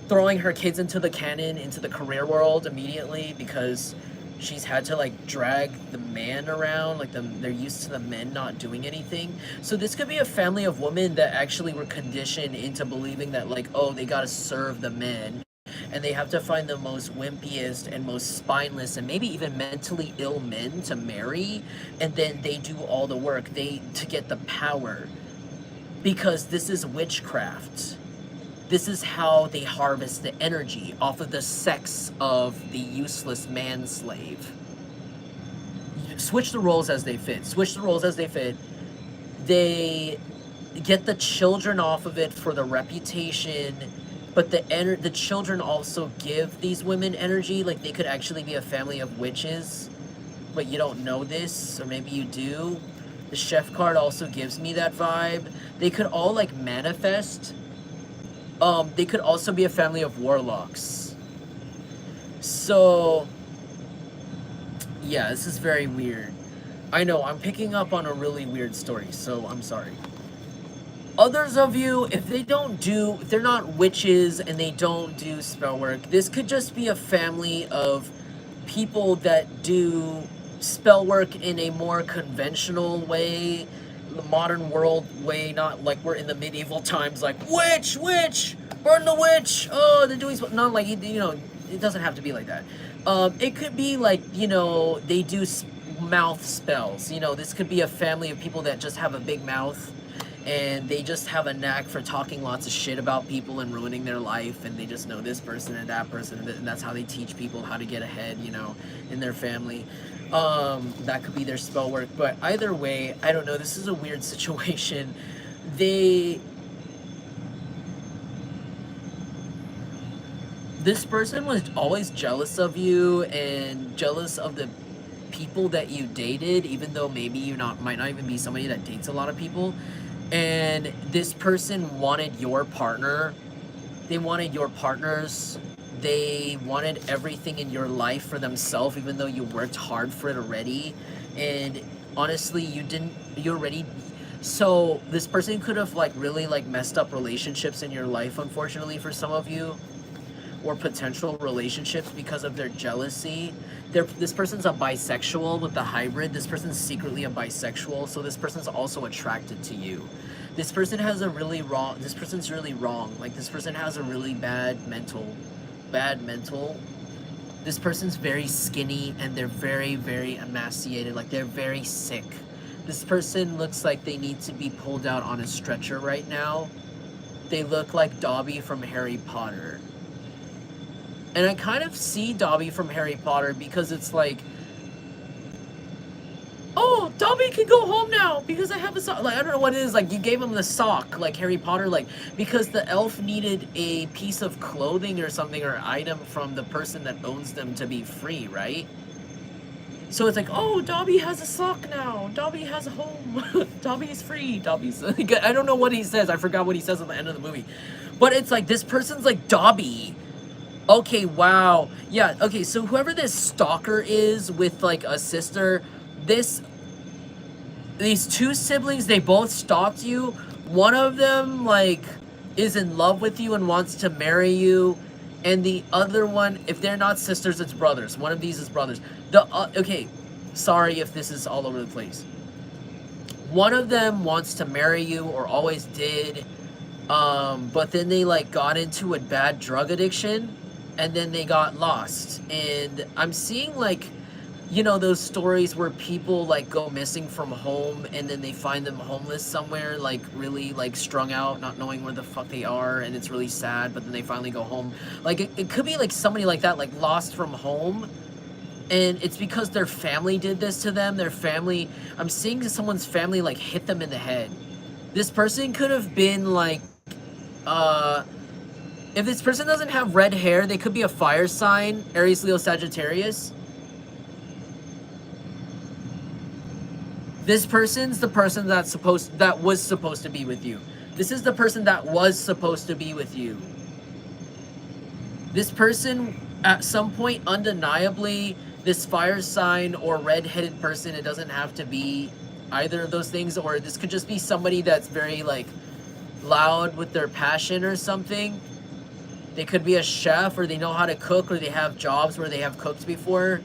throwing her kids into the canon, into the career world immediately, because she's had to like drag the man around, like they're used to the men not doing anything. So this could be a family of women that actually were conditioned into believing that like, oh, they gotta serve the men, and they have to find the most wimpiest and most spineless and maybe even mentally ill men to marry, and then they do all the work to get the power, because this is witchcraft. This is how they harvest the energy off of the sex of the useless man-slave. Switch the roles as they fit. Switch the roles as they fit. They get the children off of it for the reputation, but the children also give these women energy. Like they could actually be a family of witches, but you don't know this, or maybe you do. The chef card also gives me that vibe. They could all like manifest. They could also be a family of warlocks. So, yeah, this is very weird. I know, I'm picking up on a really weird story, so I'm sorry. Others of you, if they're not witches and they don't do spell work, this could just be a family of people that do spell work in a more conventional way, the modern world way, not like we're in the medieval times, like witch, burn the witch. Oh, they're doing not like, you know, it doesn't have to be like that. It could be like, you know, they do mouth spells. You know, this could be a family of people that just have a big mouth, and they just have a knack for talking lots of shit about people and ruining their life, and they just know this person and that person, and that's how they teach people how to get ahead, you know, in their family. That could be their spell work, but either way, I don't know, this is a weird situation. This person was always jealous of you and jealous of the people that you dated, even though maybe you might not even be somebody that dates a lot of people. And this person wanted your partner. They wanted your partners. They wanted everything in your life for themselves, even though you worked hard for it already. And honestly, So this person could have like really like messed up relationships in your life, unfortunately, for some of you, or potential relationships because of their jealousy. This person's a bisexual with the hybrid. This person's secretly a bisexual, so this person's also attracted to you. This person has a really wrong, this person's really wrong. Like, this person has a really bad mental. This person's very skinny and they're very, very emaciated. Like, they're very sick. This person looks like they need to be pulled out on a stretcher right now. They look like Dobby from Harry Potter. And I kind of see Dobby from Harry Potter because it's like, oh, Dobby can go home now because I have a sock. Like, I don't know what it is. Like, you gave him the sock, like Harry Potter, like, because the elf needed a piece of clothing or something or item from the person that owns them to be free, right? So it's like, oh, Dobby has a sock now. Dobby has a home. Dobby's free. Dobby's... I don't know what he says. I forgot what he says at the end of the movie. But it's like, this person's like Dobby. Okay, wow. Yeah, okay, so whoever this stalker is with, like, a sister, these two siblings, they both stalked you. One of them, like, is in love with you and wants to marry you. And the other one, if they're not sisters, it's brothers. One of these is brothers. Okay, sorry if this is all over the place. One of them wants to marry you, or always did. But then they, like, got into a bad drug addiction. And then they got lost. And I'm seeing, like, you know, those stories where people, like, go missing from home and then they find them homeless somewhere, like, really, like, strung out, not knowing where the fuck they are, and it's really sad, but then they finally go home. Like, it could be, like, somebody like that, like, lost from home, and it's because their family did this to them. Their family, I'm seeing someone's family, like, hit them in the head. This person could have been, like, if this person doesn't have red hair, they could be a fire sign, Aries, Leo, Sagittarius. This person's the person that was supposed to be with you. This is the person that was supposed to be with you. This person, at some point, undeniably, this fire sign or red-headed person, it doesn't have to be either of those things, or this could just be somebody that's very, like, loud with their passion or something. They could be a chef, or they know how to cook, or they have jobs where they have cooked before.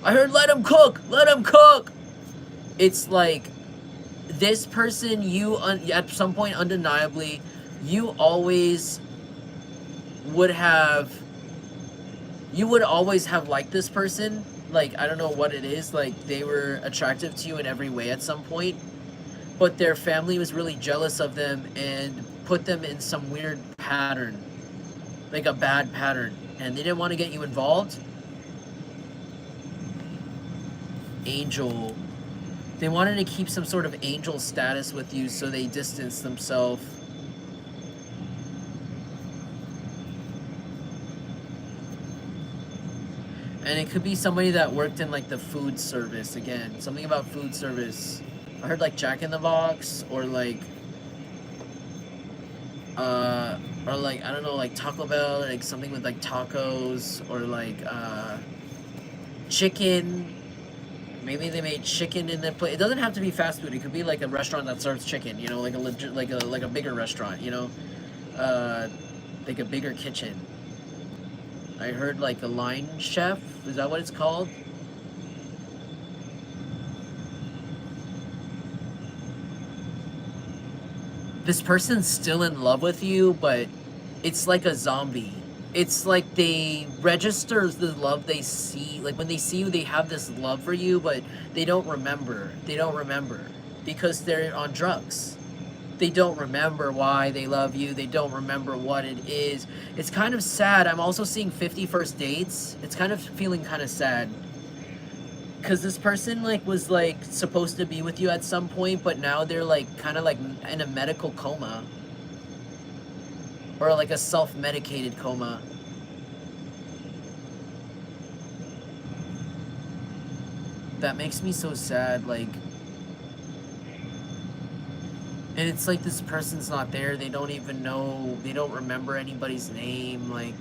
I heard, let him cook! Let him cook! It's like, this person, at some point, undeniably, you would always have liked this person. Like, I don't know what it is. Like, they were attractive to you in every way at some point. But their family was really jealous of them and put them in some weird pattern, like a bad pattern, and they didn't want to get you involved. Angel. They wanted to keep some sort of angel status with you, so they distanced themselves. And it could be somebody that worked in, like, the food service. Again, something about food service. I heard, like, Jack in the Box, or like I don't know, like Taco Bell, like something with like tacos, or like chicken. Maybe they made chicken in the place. It doesn't have to be fast food. It could be like a restaurant that serves chicken, you know, like a legit, like a bigger restaurant, you know, like a bigger kitchen. I heard like a line chef. Is that what it's called? This person's still in love with you, but it's like a zombie. It's like they register the love they see. Like, when they see you, they have this love for you, but they don't remember. They don't remember because they're on drugs. They don't remember why they love you. They don't remember what it is. It's kind of sad. I'm also seeing 50 first dates. It's kind of feeling kind of sad. Because this person, like, was, like, supposed to be with you at some point, but now they're, like, kind of, like, in a medical coma. Or, like, a self-medicated coma. That makes me so sad, like... And it's like this person's not there. They don't even know. They don't remember anybody's name. Like,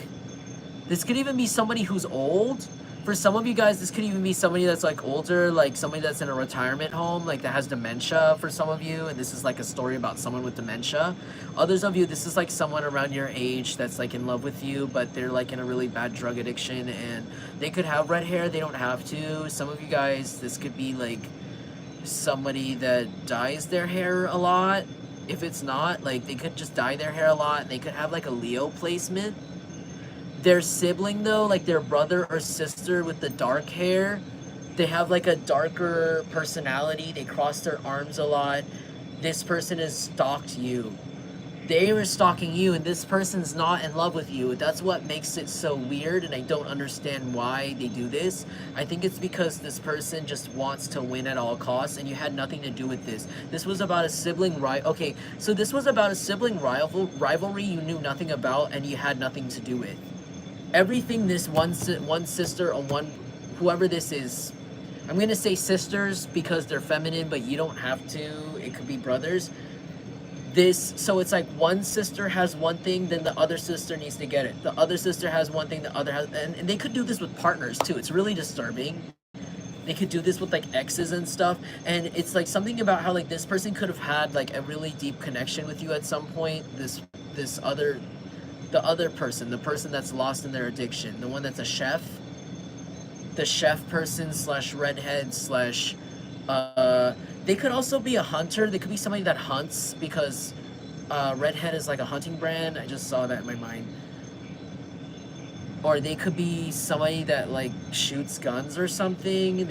this could even be somebody who's old. For some of you guys, this could even be somebody that's like older, like somebody that's in a retirement home, like that has dementia for some of you, and this is like a story about someone with dementia. Others of you, this is like someone around your age that's like in love with you, but they're like in a really bad drug addiction, and they could have red hair, they don't have to. Some of you guys, this could be like somebody that dyes their hair a lot. If it's not, like they could just dye their hair a lot, and they could have like a Leo placement. Their sibling though, like their brother or sister with the dark hair, they have like a darker personality, they cross their arms a lot. This person has stalked you. They were stalking you, and this person's not in love with you. That's what makes it so weird, and I don't understand why they do this. I think it's because this person just wants to win at all costs, and you had nothing to do with this. This was about a sibling okay, so this was about a sibling rivalry you knew nothing about, and you had nothing to do with. Everything this one sister or whoever this is, I'm gonna say sisters because they're feminine, but you don't have to. It could be brothers. So it's like one sister has one thing, then the other sister needs to get it. The other sister has one thing, the other has, and they could do this with partners too. It's really disturbing. They could do this with like exes and stuff, and it's like something about how like this person could have had like a really deep connection with you at some point. The other person, the person that's lost in their addiction, the one that's a chef, the chef person / redhead / they could also be a hunter. They could be somebody that hunts because redhead is like a hunting brand. I just saw that in my mind. Or they could be somebody that like shoots guns or something.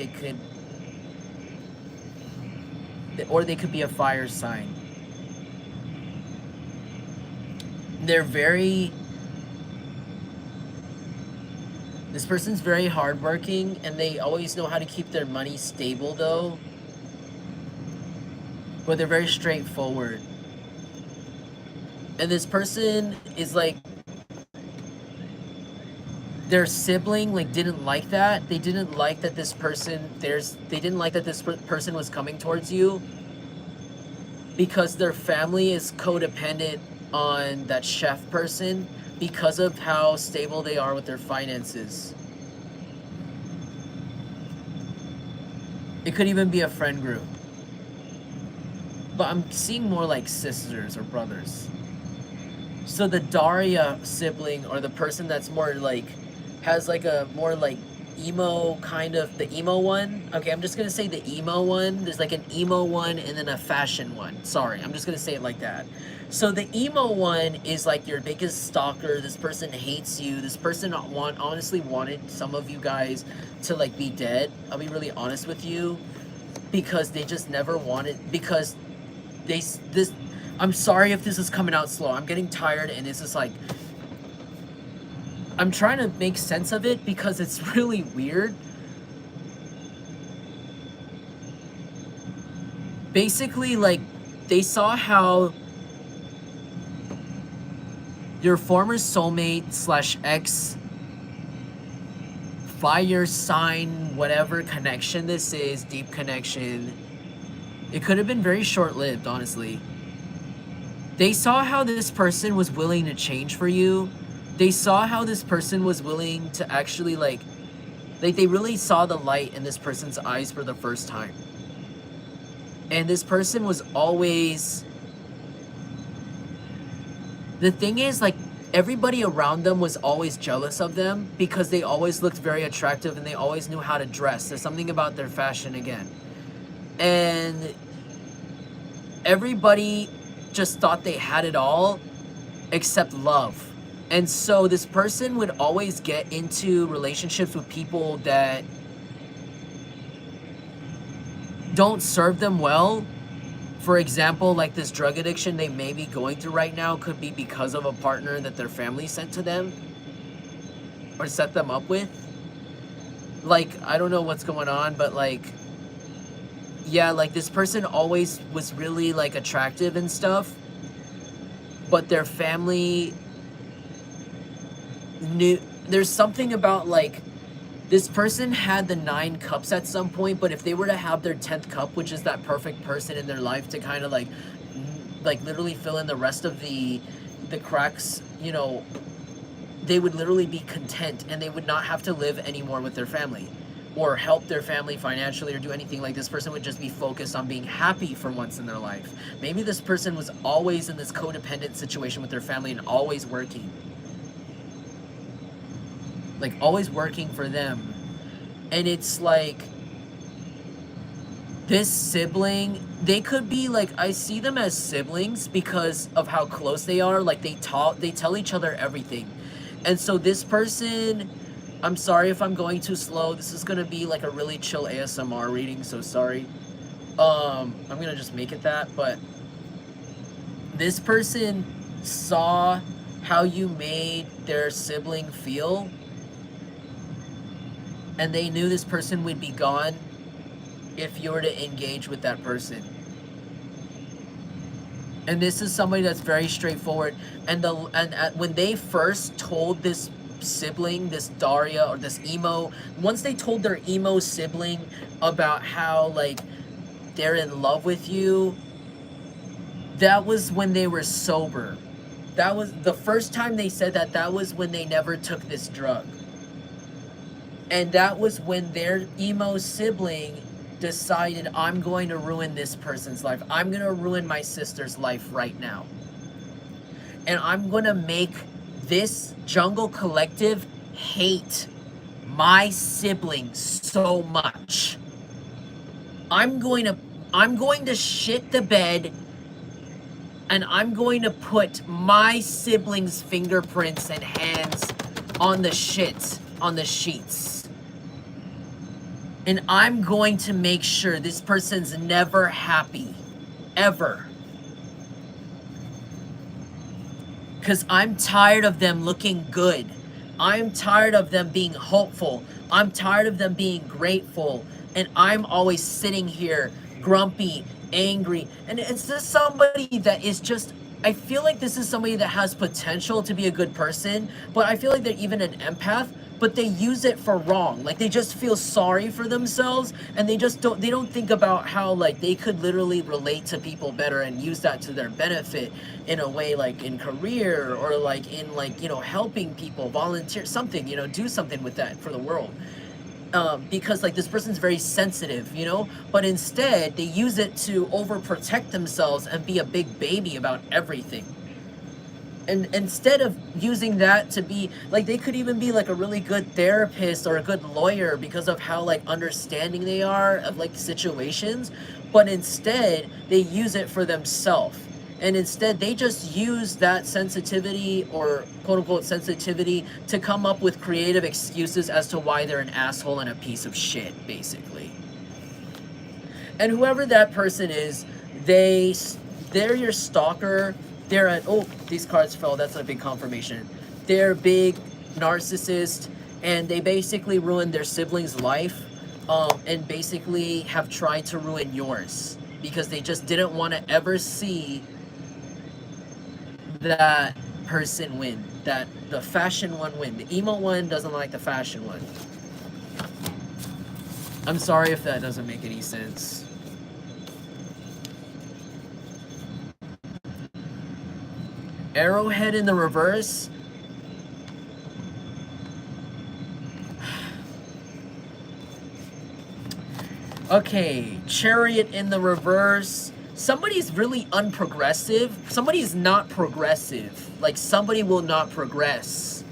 Or they could be a fire sign. This person's very hardworking, and they always know how to keep their money stable though. But they're very straightforward. And this person is like, their sibling like didn't like that. They didn't like that this person person was coming towards you because their family is codependent on that chef person because of how stable they are with their finances. It could even be a friend group. But I'm seeing more like sisters or brothers. So the Daria sibling, or the person that's more like, has like a more like emo kind of, the emo one. Okay, I'm just gonna say the emo one. There's like an emo one and then a fashion one. Sorry, I'm just gonna say it like that. So the emo one is like your biggest stalker. This person hates you. This person honestly wanted some of you guys to like be dead. I'll be really honest with you, because they just never wanted, because I'm sorry if this is coming out slow. I'm getting tired, and it's just like, I'm trying to make sense of it because it's really weird. Basically, like, they saw how your former soulmate / ex, fire sign, whatever connection this is, deep connection, it could have been very short-lived, honestly. They saw how this person was willing to change for you. They saw how this person was willing to actually like they really saw the light in this person's eyes for the first time. And this person was always, the thing is, like, everybody around them was always jealous of them because they always looked very attractive and they always knew how to dress. There's something about their fashion again. And everybody just thought they had it all except love. And so this person would always get into relationships with people that don't serve them well. For example, like this drug addiction they may be going through right now could be because of a partner that their family sent to them or set them up with. Like, I don't know what's going on, but like, yeah, like this person always was really like attractive and stuff, but their family knew, there's something about like, this person had the 9 cups at some point, but if they were to have their 10th cup, which is that perfect person in their life to kind of like literally fill in the rest of the cracks, you know, they would literally be content and they would not have to live anymore with their family or help their family financially or do anything. Like, this person would just be focused on being happy for once in their life. Maybe this person was always in this codependent situation with their family and always working. Like, always working for them. And it's like, this sibling, they could be like, I see them as siblings because of how close they are. Like, they tell each other everything. And so this person, I'm sorry if I'm going too slow. This is gonna be like a really chill ASMR reading, so sorry. I'm gonna just make it that. But this person saw how you made their sibling feel, and they knew this person would be gone if you were to engage with that person. And this is somebody that's very straightforward. And when they first told this sibling, this Daria or this emo, once they told their emo sibling about how like they're in love with you, that was when they were sober. That was the first time they said that. That was when they never took this drug. And that was when their emo sibling decided, I'm going to ruin this person's life. I'm going to ruin my sister's life right now. And I'm going to make this jungle collective hate my sibling so much. I'm going to shit the bed, and I'm going to put my sibling's fingerprints and hands on the shit, on the sheets. And I'm going to make sure this person's never happy. Ever. Because I'm tired of them looking good. I'm tired of them being hopeful. I'm tired of them being grateful. And I'm always sitting here grumpy, angry. And it's just somebody that is just, I feel like this is somebody that has potential to be a good person, but I feel like they're even an empath, but they use it for wrong. Like, they just feel sorry for themselves, and they don't think about how like they could literally relate to people better and use that to their benefit in a way, like in career or like in like, you know, helping people, volunteer, something, you know, do something with that for the world. Because like this person's very sensitive, you know, but instead they use it to overprotect themselves and be a big baby about everything. And instead of using that to be like, they could even be like a really good therapist or a good lawyer because of how like understanding they are of like situations, but instead they use it for themselves. And instead they just use that sensitivity, or quote unquote sensitivity, to come up with creative excuses as to why they're an asshole and a piece of shit, basically. And whoever that person is, they're your stalker. They're an, oh, these cards fell, that's a big confirmation. They're big narcissist, and they basically ruined their sibling's life, and basically have tried to ruin yours because they just didn't want to ever see that person win, that the fashion one win. The emo one doesn't like the fashion one. I'm sorry if that doesn't make any sense. Arrowhead in the reverse. Okay, Chariot in the reverse. Somebody's really unprogressive. Somebody's not progressive. Like, somebody will not progress.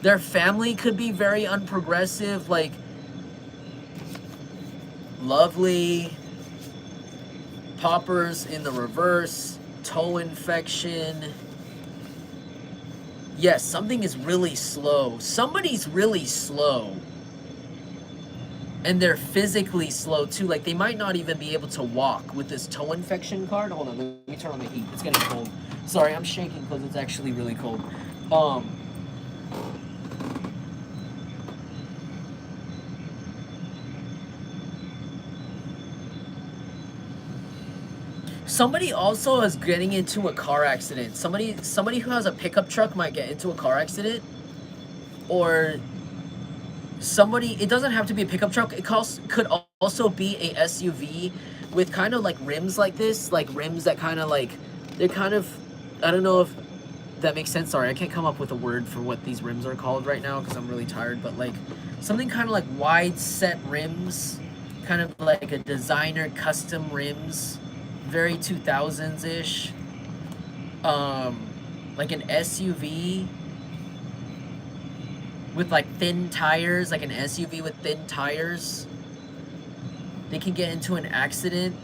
Their family could be very unprogressive. Like, Lovely. Poppers in the reverse. Toe infection. Yes, something is really slow. Somebody's really slow. And they're physically slow too. Like, they might not even be able to walk with this toe infection card. Hold on, let me turn on the heat. It's getting cold. Sorry, I'm shaking because it's actually really cold. Somebody also is getting into a car accident. Somebody who has a pickup truck might get into a car accident. Or somebody, it doesn't have to be a pickup truck. It could also be a SUV with kind of like rims like this. Like rims that kind of like, they're kind of, I don't know if that makes sense. Sorry, I can't come up with a word for what these rims are called right now because I'm really tired, but like something kind of like wide set rims, kind of like a designer custom rims, very 2000s-ish. Like an SUV with like thin tires, like an SUV with thin tires. They can get into an accident.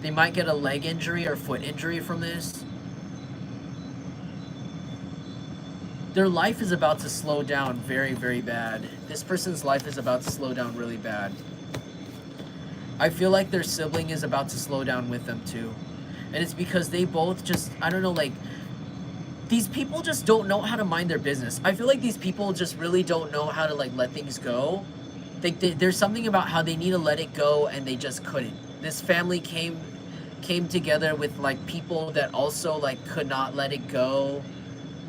They might get a leg injury or foot injury from this. Their life is about to slow down very, very bad. This person's life is about to slow down really bad. I feel like their sibling is about to slow down with them too. And it's because they both just, I don't know, like, these people just don't know how to mind their business. I feel like these people just really don't know how to, like, let things go. There's something about how they need to let it go, and they just couldn't. This family came together with, like, people that also, like, could not let it go.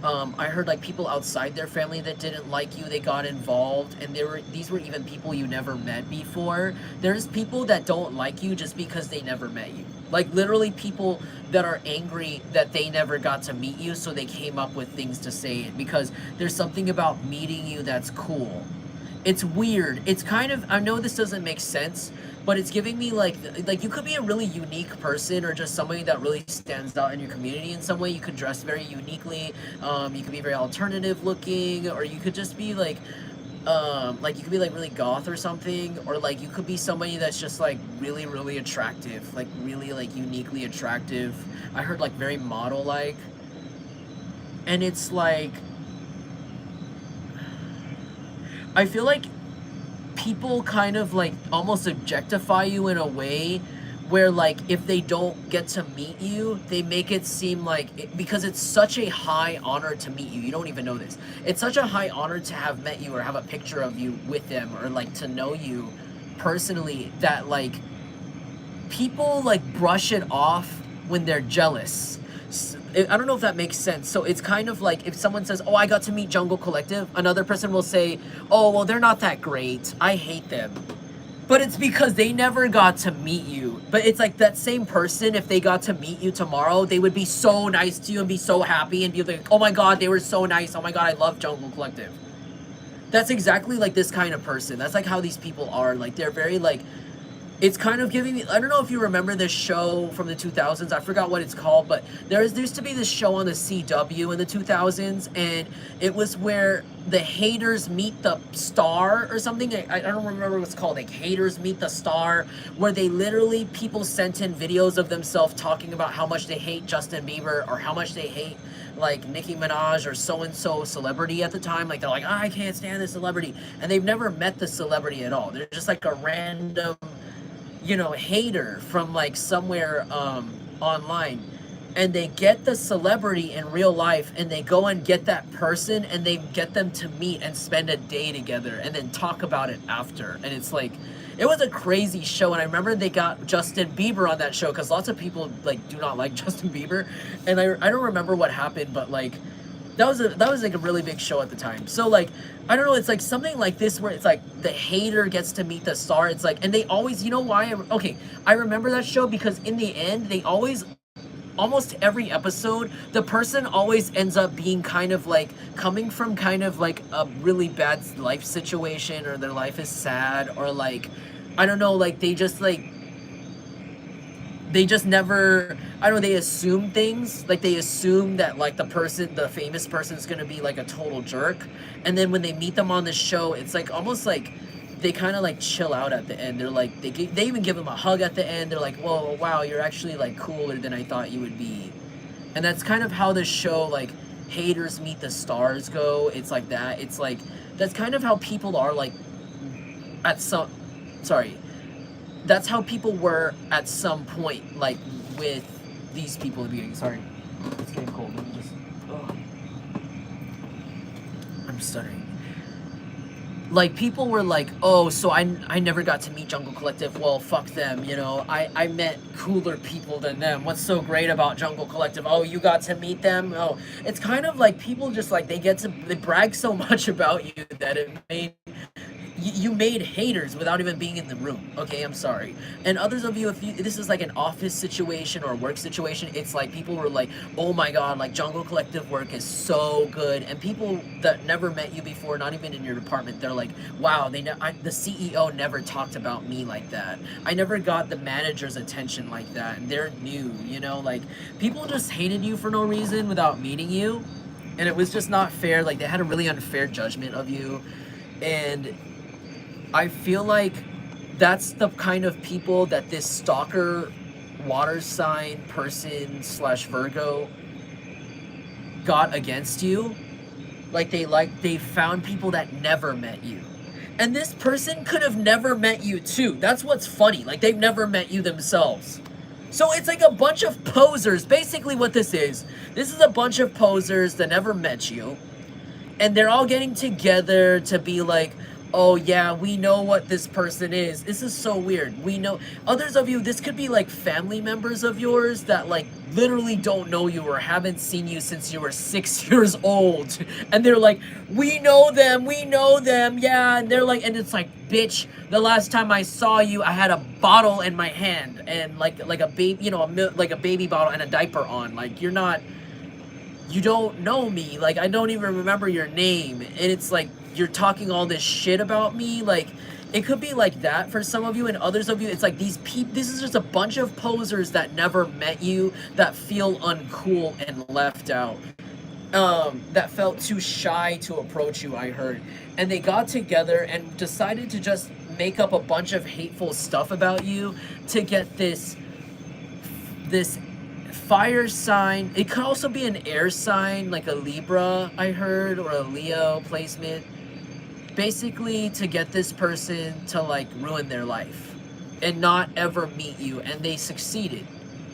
I heard, like, people outside their family that didn't like you, they got involved, and these were even people you never met before. There's people that don't like you just because they never met you. Like, literally people that are angry that they never got to meet you, so they came up with things to say, because there's something about meeting you that's cool. It's weird. It's kind of, I know this doesn't make sense, but it's giving me like you could be a really unique person, or just somebody that really stands out in your community in some way. You could dress very uniquely. You could be very alternative looking, or you could just be like you could be like really goth or something, or like you could be somebody that's just like really, really attractive, like really like uniquely attractive. I heard like very model-like, and it's like, I feel like people kind of like almost objectify you in a way where, like, if they don't get to meet you, they make it seem like, because it's such a high honor to meet you. You don't even know this. It's such a high honor to have met you or have a picture of you with them, or like to know you personally, that like people like brush it off when they're jealous. I don't know if that makes sense. So it's kind of like if someone says, oh, I got to meet Jungle Collective, another person will say, oh, well, they're not that great, I hate them. But it's because they never got to meet you. But it's like that same person, if they got to meet you tomorrow, they would be so nice to you and be so happy and be like, oh my god, they were so nice, oh my god, I love Jungle Collective. That's exactly like this kind of person. That's like how these people are. Like, they're very like, it's kind of giving me, I don't know if you remember this show from the 2000s, I forgot what it's called, but there used to be this show on the CW in the 2000s, and it was where the haters meet the star or something. I don't remember what it's called, like Haters Meet the Star, where they literally, people sent in videos of themselves talking about how much they hate Justin Bieber, or how much they hate like Nicki Minaj or so-and-so celebrity at the time. Like, they're like, oh, I can't stand this celebrity, and they've never met the celebrity at all. They're just like a random, you know, hater from like somewhere online, and they get the celebrity in real life, and they go and get that person, and they get them to meet and spend a day together and then talk about it after. And it's like, it was a crazy show. And I remember they got Justin Bieber on that show, because lots of people like do not like Justin Bieber, and I don't remember what happened, but like that was like a really big show at the time. So like, I don't know, it's like something like this where it's like the hater gets to meet the star. It's like, and they always, you know why? Okay, I remember that show because in the end, they always, almost every episode, the person always ends up being kind of like coming from kind of like a really bad life situation, or their life is sad, or like, I don't know, like they just never, I don't know, they assume things. Like, they assume that, like, the famous person's gonna be, like, a total jerk. And then when they meet them on the show, it's, like, almost like they kind of, like, chill out at the end. They're, like, they even give them a hug at the end. They're like, whoa, wow, you're actually, like, cooler than I thought you would be. And that's kind of how the show, like, Haters Meet the Stars go. It's like that. It's, like, that's kind of how people are, like, that's how people were at some point, like, with these people in the beginning. Sorry, it's getting cold. Let me just, I'm stuttering. Like, people were like, oh, so I never got to meet Jungle Collective. Well, fuck them, you know. I met cooler people than them. What's so great about Jungle Collective? Oh, you got to meet them? Oh, it's kind of like people just, like, they brag so much about you that it made you made haters without even being in the room. Okay, I'm sorry. And others of you, if this is like an office situation or a work situation, it's like people were like, oh my god, like Jungle Collective work is so good. And people that never met you before, not even in your department, they're like, wow, the CEO never talked about me like that. I never got the manager's attention like that. And they're new, you know, like people just hated you for no reason without meeting you. And it was just not fair. Like they had a really unfair judgment of you. And I feel like that's the kind of people that this stalker water sign person / Virgo got against you. Like they found people that never met you. And this person could have never met you too. That's what's funny. Like they've never met you themselves. So it's like a bunch of posers. Basically what this is a bunch of posers that never met you. And they're all getting together to be like, oh yeah, we know what this person is. This is so weird. We know. Others of you, this could be like family members of yours that like literally don't know you or haven't seen you since you were 6 years old. And they're like, we know them, yeah. And they're like, and it's like, bitch, the last time I saw you, I had a bottle in my hand and like a baby, you know, like a baby bottle and a diaper on. Like you don't know me. Like I don't even remember your name. And it's like, you're talking all this shit about me. Like it could be like that for some of you, and others of you it's like these people, this is just a bunch of posers that never met you, that feel uncool and left out, that felt too shy to approach you, I heard. And they got together and decided to just make up a bunch of hateful stuff about you to get this fire sign. It could also be an air sign, like a Libra, I heard, or a Leo placement. Basically to get this person to like ruin their life and not ever meet you. And they succeeded.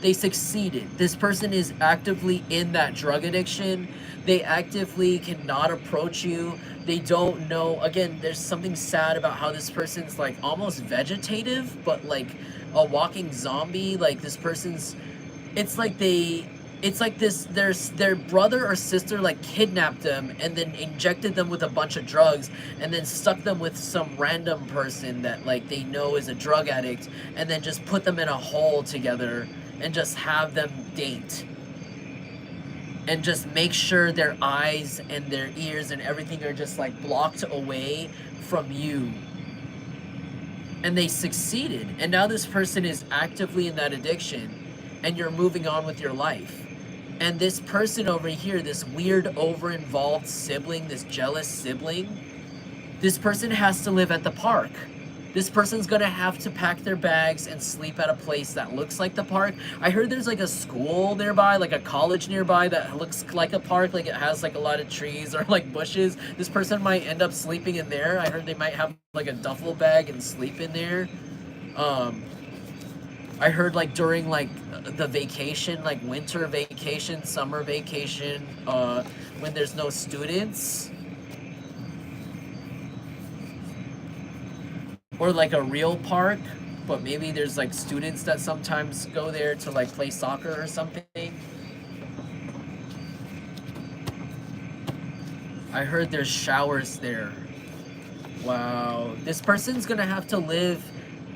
This person is actively in that drug addiction. They actively cannot approach you. They don't know. Again, there's something sad about how this person's like almost vegetative, but like a walking zombie. Like this person's, it's like their brother or sister like kidnapped them and then injected them with a bunch of drugs and then stuck them with some random person that like they know is a drug addict, and then just put them in a hole together and just have them date and just make sure their eyes and their ears and everything are just like blocked away from you. And they succeeded, and now this person is actively in that addiction and you're moving on with your life. And this person over here, this weird over-involved sibling, this jealous sibling, this person has to live at the park. This person's gonna have to pack their bags and sleep at a place that looks like the park. I heard there's like a school nearby, like a college nearby that looks like a park, like it has like a lot of trees or like bushes. This person might end up sleeping in there. I heard they might have like a duffel bag and sleep in there. I heard like during like the vacation, like winter vacation, summer vacation, when there's no students, or like a real park, but maybe there's like students that sometimes go there to like play soccer or something. I heard there's showers there. Wow, this person's gonna have to live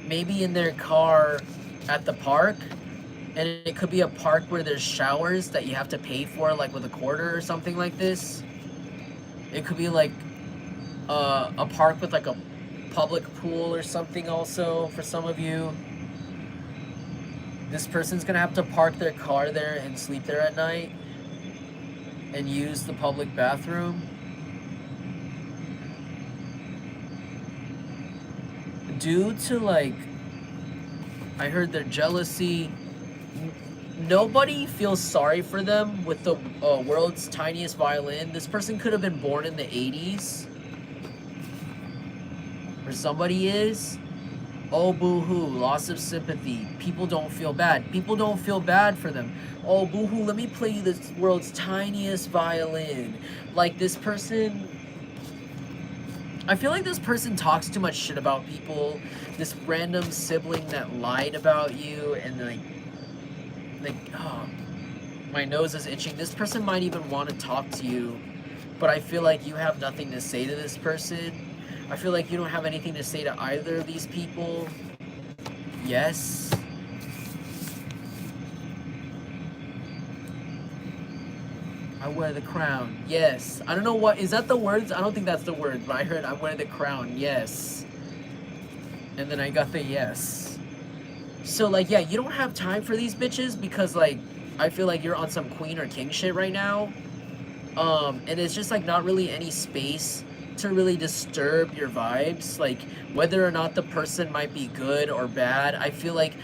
maybe in their car at the park, and it could be a park where there's showers that you have to pay for, like with a quarter or something like this. It could be like a park with like a public pool or something also for some of you. This person's gonna have to park their car there and sleep there at night and use the public bathroom. Due to like, I heard their jealousy, nobody feels sorry for them with the world's tiniest violin. This person could have been born in the 80s. Or somebody is. Oh, boo-hoo, loss of sympathy. People don't feel bad. People don't feel bad for them. Oh, boo-hoo, let me play you this world's tiniest violin. Like this person, I feel like this person talks too much shit about people. This random sibling that lied about you and like, oh, my nose is itching. This person might even want to talk to you but I feel like you have nothing to say to this person. I feel like you don't have anything to say to either of these people. Yes. I wear the crown. Yes. I don't know what, is that the words? I don't think that's the word, but I heard I wear the crown. Yes. And then I got the yes. So, like, yeah, you don't have time for these bitches because, like, I feel like you're on some queen or king shit right now. And it's just, like, not really any space to really disturb your vibes. Like, whether or not the person might be good or bad, I feel like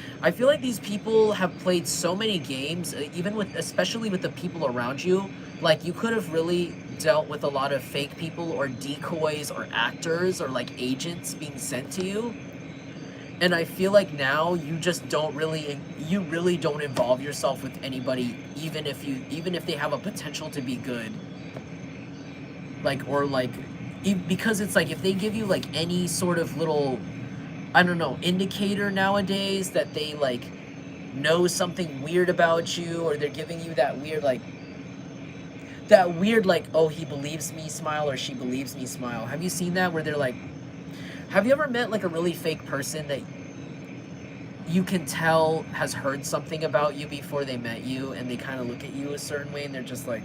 these people have played so many games, even with, especially with the people around you. Like, you could have really dealt with a lot of fake people or decoys or actors or, like, agents being sent to you. And I feel like now you just don't really, you really don't involve yourself with anybody, even if they have a potential to be good. Like, or like, because it's like, if they give you like any sort of little, I don't know, indicator nowadays that they like know something weird about you, or they're giving you that weird like, oh, he believes me smile, or she believes me smile. Have you seen that where they're like, have you ever met like a really fake person that you can tell has heard something about you before they met you, and they kind of look at you a certain way and they're just like,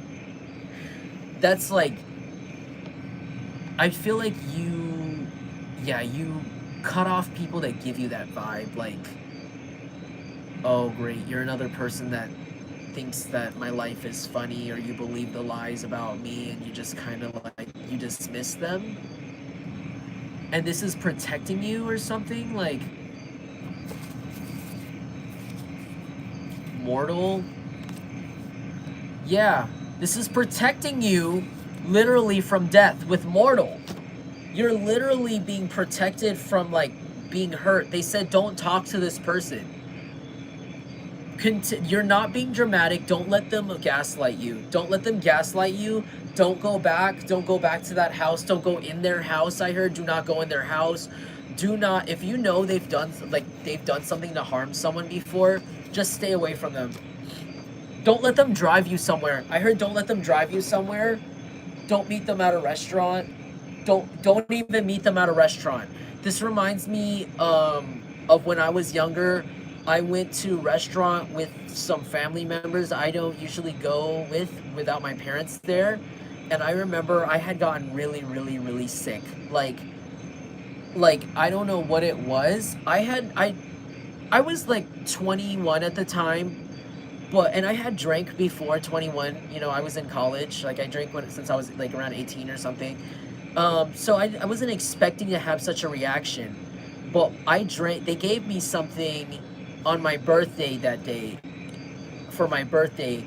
that's like, I feel like you cut off people that give you that vibe, like, oh great, you're another person that thinks that my life is funny, or you believe the lies about me, and you just kind of like, you dismiss them. And this is protecting you or something, like, mortal. Yeah, this is protecting you literally from death with mortal. You're literally being protected from like being hurt. They said don't talk to this person. You're not being dramatic. Don't let them gaslight you. Don't let them gaslight you. Don't go back. Don't go back to that house. Don't go in their house. I heard do not go in their house. Do not, if you know they've done something to harm someone before, just stay away from them. Don't let them drive you somewhere. I heard don't let them drive you somewhere. Don't meet them at a restaurant. Don't even meet them at a restaurant. This reminds me of when I was younger. I went to a restaurant with some family members I don't usually go without my parents there. And I remember I had gotten really, really, really sick. Like I don't know what it was. I was like 21 at the time, and I had drank before 21. You know, I was in college. Like I drank since I was like around 18 or something. So I wasn't expecting to have such a reaction, but I drank. They gave me something on my birthday that day, for my birthday,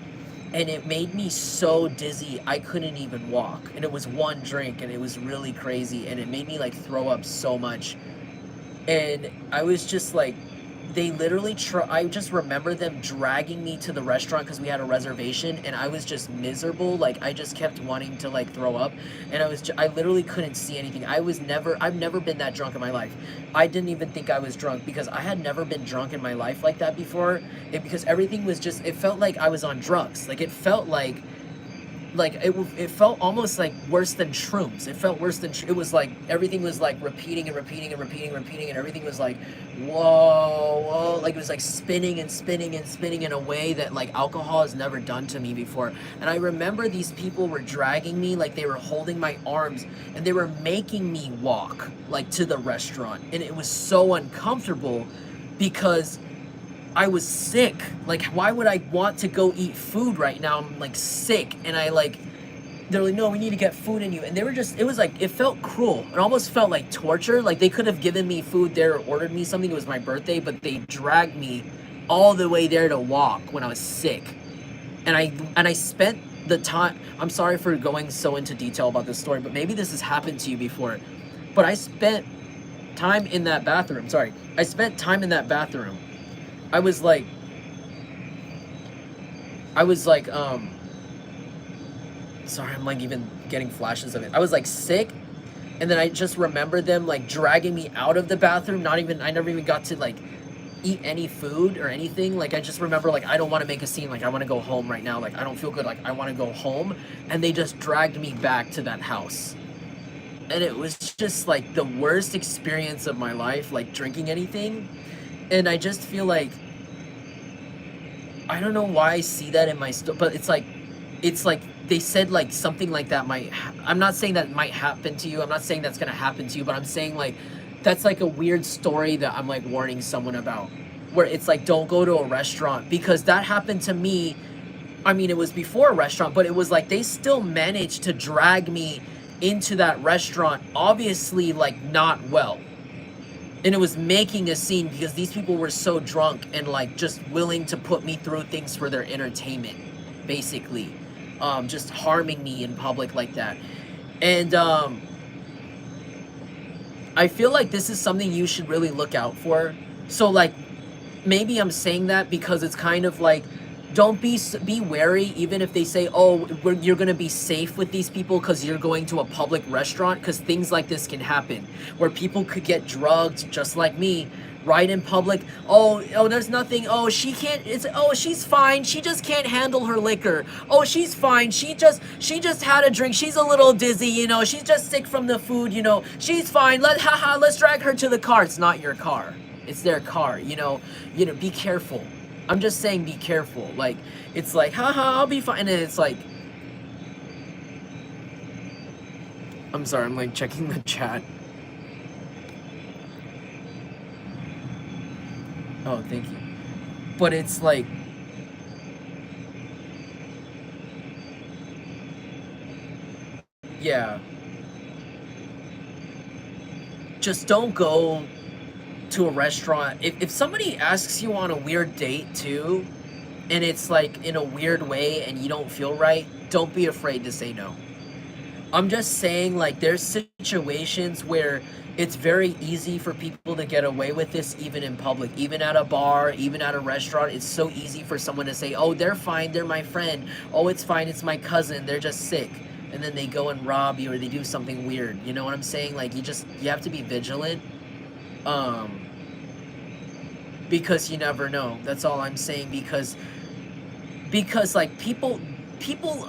and it made me so dizzy I couldn't even walk. And it was one drink, and it was really crazy, and it made me like throw up so much. And I was just like, they literally I just remember them dragging me to the restaurant because we had a reservation, and I was just miserable. Like I just kept wanting to like throw up, and I literally couldn't see anything. I've never been that drunk in my life. I didn't even think I was drunk because I had never been drunk in my life like that before. Because everything was just, it felt like I was on drugs. Like it felt like it felt almost like worse than shrooms. It felt worse than, it was like everything was like repeating and repeating and repeating and repeating, and everything was like whoa, like it was like spinning and spinning and spinning in a way that like alcohol has never done to me before. And I remember these people were dragging me, like they were holding my arms, and they were making me walk like to the restaurant, and it was so uncomfortable because I was sick. Like, why would I want to go eat food right now? I'm like sick, and they're like, no, we need to get food in you. And they were just, it was like, it felt cruel. It almost felt like torture. Like they could have given me food there or ordered me something. It was my birthday, but they dragged me all the way there to walk when I was sick. And I spent the time, I'm sorry for going so into detail about this story, but maybe this has happened to you before. But I spent time in that bathroom. Sorry. I spent time in that bathroom. I was like, sorry, I'm like even getting flashes of it. I was like sick, and then I just remember them like dragging me out of the bathroom. I never even got to like eat any food or anything. Like, I just remember, like, I don't want to make a scene, like, I want to go home right now, like, I don't feel good, like, I want to go home, and they just dragged me back to that house. And it was just, like, the worst experience of my life, like, drinking anything. And I just feel like, I don't know why I see that in my but it's like they said, like, something like that might I'm not saying that might happen to you, I'm not saying that's gonna happen to you, but I'm saying, like, that's like a weird story that I'm, like, warning someone about, where it's like, don't go to a restaurant, because that happened to me. I mean, it was before a restaurant, but it was like they still managed to drag me into that restaurant, obviously, like, not well. And it was making a scene because these people were so drunk and, like, just willing to put me through things for their entertainment, basically. Just harming me in public like that. And I feel like this is something you should really look out for. So, like, maybe I'm saying that because it's kind of like, don't be wary, even if they say, oh, you're going to be safe with these people because you're going to a public restaurant, because things like this can happen where people could get drugged just like me right in public. Oh, there's nothing. Oh, she can't. Oh, she's fine. She just can't handle her liquor. Oh, she's fine. She just had a drink. She's a little dizzy, you know. She's just sick from the food, you know. She's fine. Let's drag her to the car. It's not your car. It's their car, you know. Be careful. I'm just saying, be careful. Like, it's like, haha, I'll be fine. And it's like, I'm sorry, I'm, like, checking the chat. Oh, thank you. But it's like, yeah. Just don't go to a restaurant. If somebody asks you on a weird date too, and it's like in a weird way and you don't feel right, don't be afraid to say no. I'm just saying, like, there's situations where it's very easy for people to get away with this, even in public, even at a bar, even at a restaurant. It's so easy for someone to say, oh, they're fine, they're my friend. Oh, it's fine, it's my cousin, they're just sick. And then they go and rob you or they do something weird. You know what I'm saying? Like, you have to be vigilant. Because you never know. That's all I'm saying. Because like, people,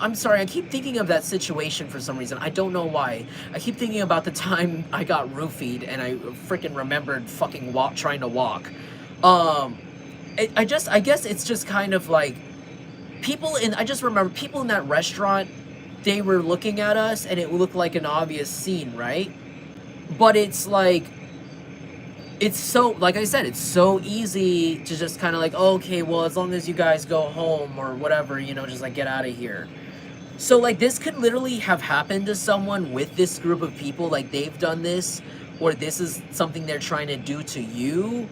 I'm sorry, I keep thinking of that situation for some reason. I don't know why. I keep thinking about the time I got roofied and I freaking remembered fucking trying to walk. I guess it's just kind of like, I just remember people in that restaurant, they were looking at us and it looked like an obvious scene, right? But it's like, it's so, like I said, it's so easy to just kind of like, oh, okay, well, as long as you guys go home or whatever, you know, just like get out of here. So, like, this could literally have happened to someone with this group of people, like they've done this, or this is something they're trying to do to you.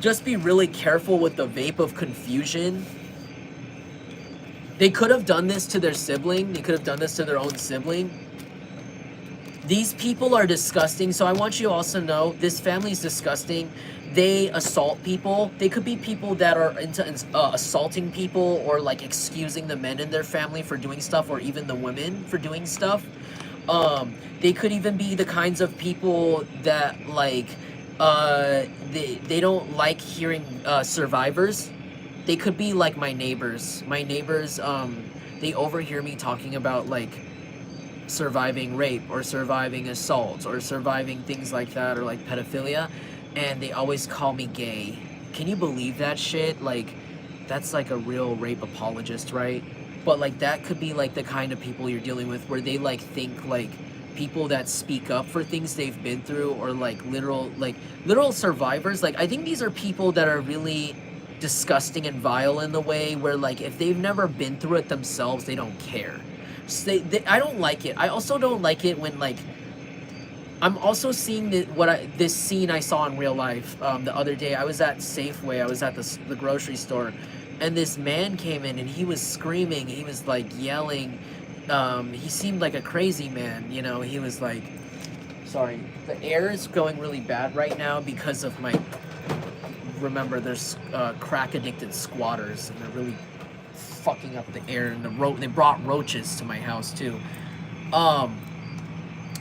Just be really careful with the vape of confusion. They could have done this to their sibling. They could have done this to their own sibling. These people are disgusting, so I want you to also know this family is disgusting. They assault people. They could be people that are into assaulting people, or like excusing the men in their family for doing stuff, or even the women for doing stuff. They could even be the kinds of people that, like, they don't like hearing survivors. They could be like my neighbors. My neighbors, they overhear me talking about, like, surviving rape or surviving assault or surviving things like that, or like pedophilia, and they always call me gay. Can you believe that shit? Like, that's like a real rape apologist, right? But like, that could be like the kind of people you're dealing with, where they like think like people that speak up for things they've been through, or like literal survivors. Like, I think these are people that are really disgusting and vile in the way where, like, if they've never been through it themselves, they don't care. So I don't like it. I also don't like it when, like, I'm also seeing this scene I saw in real life the other day. I was at Safeway. I was at the grocery store, and this man came in and he was screaming. He was like yelling. He seemed like a crazy man. You know, he was like, sorry, the air is going really bad right now because of my. Remember, there's crack addicted squatters, and they're really fucking up the air, and they brought roaches to my house too.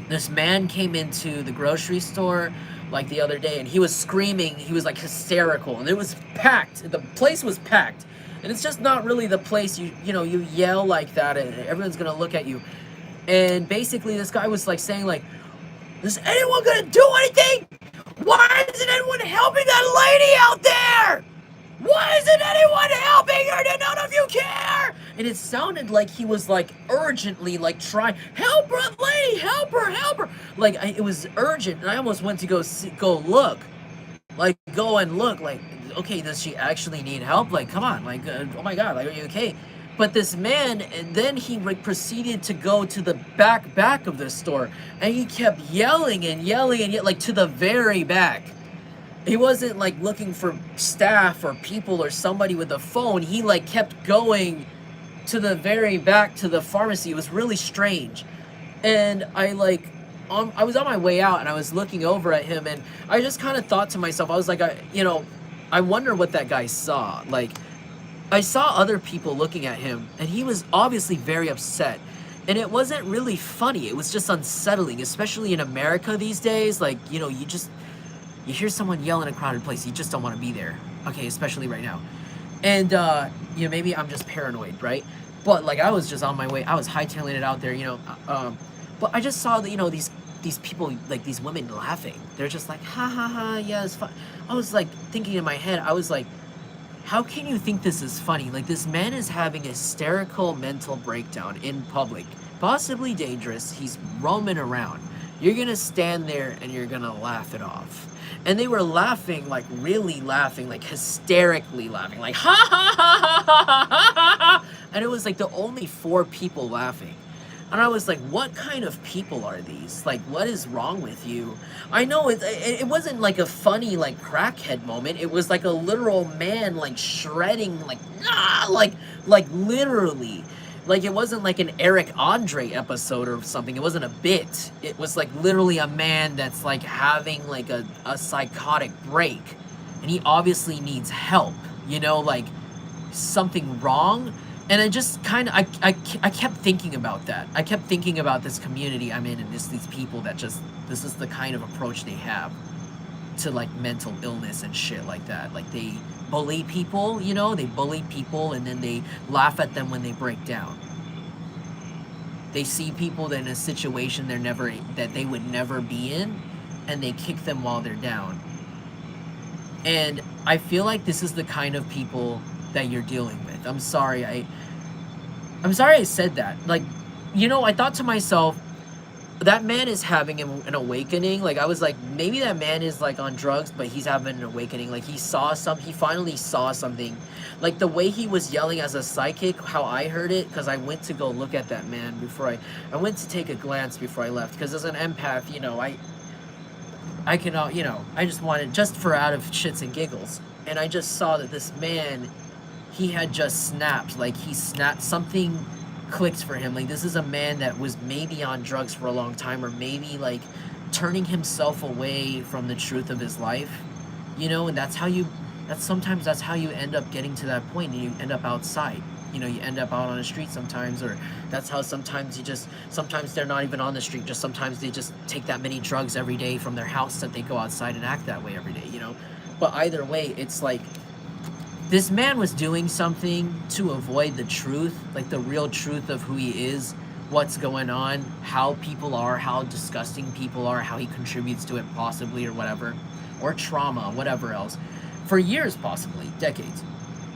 This man came into the grocery store. like the other day, and he was screaming, he was like hysterical, and it was packed, the place was packed. And it's just not really the place you know, you yell like that and everyone's gonna look at you. And basically this guy was like saying like, is anyone gonna do anything? Why isn't anyone helping that lady out there? Why isn't anyone helping her? None of you care. And it sounded like he was like urgently like trying, help her, lady, help her. Like it was urgent, and I almost went to go look, like go and look, like, okay, does she actually need help? Like, come on, like, oh my God, like, are you okay? But this man, and then he like proceeded to go to the back of the store, and he kept yelling and yelling and yet like to the very back. He wasn't like looking for staff or people or somebody with a phone. He like kept going to the very back to the pharmacy. It was really strange. And I was on my way out, and I was looking over at him, and I just kind of thought to myself, I was like, I wonder what that guy saw. Like, I saw other people looking at him, and he was obviously very upset. And it wasn't really funny. It was just unsettling, especially in America these days. Like, you know, you hear someone yell in a crowded place, you just don't want to be there. Okay, especially right now. And, you know, maybe I'm just paranoid, right? But, like, I was just on my way. I was hightailing it out there, you know. But I just saw that, you know, these people, like, these women laughing. They're just like, ha, ha, ha, yeah, it's fun. I was, like, thinking in my head, I was like, how can you think this is funny? Like, this man is having a hysterical mental breakdown in public. Possibly dangerous. He's roaming around. You're gonna stand there and you're gonna laugh it off. And they were laughing, like really laughing, like hysterically laughing, like ha ha ha ha ha ha ha. And it was like the only 4 people laughing. And I was like, what kind of people are these? Like, what is wrong with you? I know it wasn't like a funny, like, crackhead moment. It was like a literal man, like, shredding, like, like literally. Like, it wasn't like an Eric Andre episode or something. It wasn't a bit. It was like literally a man that's like having like a psychotic break. And he obviously needs help, you know, like something wrong. And I just kind of, I kept thinking about that. I kept thinking about this community I'm in, and these people that just, this is the kind of approach they have to like mental illness and shit like that. Like they bully people, you know, they bully people and then they laugh at them when they break down. They see people that in a situation that they would never be in, and they kick them while they're down. And I feel like this is the kind of people that you're dealing with. I'm sorry I said that. Like, you know, I thought to myself, that man is having an awakening. Like, I was like, maybe that man is like on drugs, but he's having an awakening. Like, he finally saw something. Like, the way he was yelling as a psychic, how I heard it, because I went to go look at that man before I went to take a glance before I left, because as an empath, you know, I cannot, you know, I just wanted, just for out of shits and giggles. And I just saw that this man, he had just snapped. Like, he snapped, something clicked for him. Like, this is a man that was maybe on drugs for a long time, or maybe like turning himself away from the truth of his life, you know. And sometimes that's how you end up getting to that point, and you end up outside, you know, you end up out on the street sometimes. Or that's how sometimes they're not even on the street, just sometimes they just take that many drugs every day from their house that they go outside and act that way every day, you know. But either way, it's like, this man was doing something to avoid the truth, like the real truth of who he is, what's going on, how people are, how disgusting people are, how he contributes to it possibly, or whatever, or trauma, whatever else, for years, possibly decades.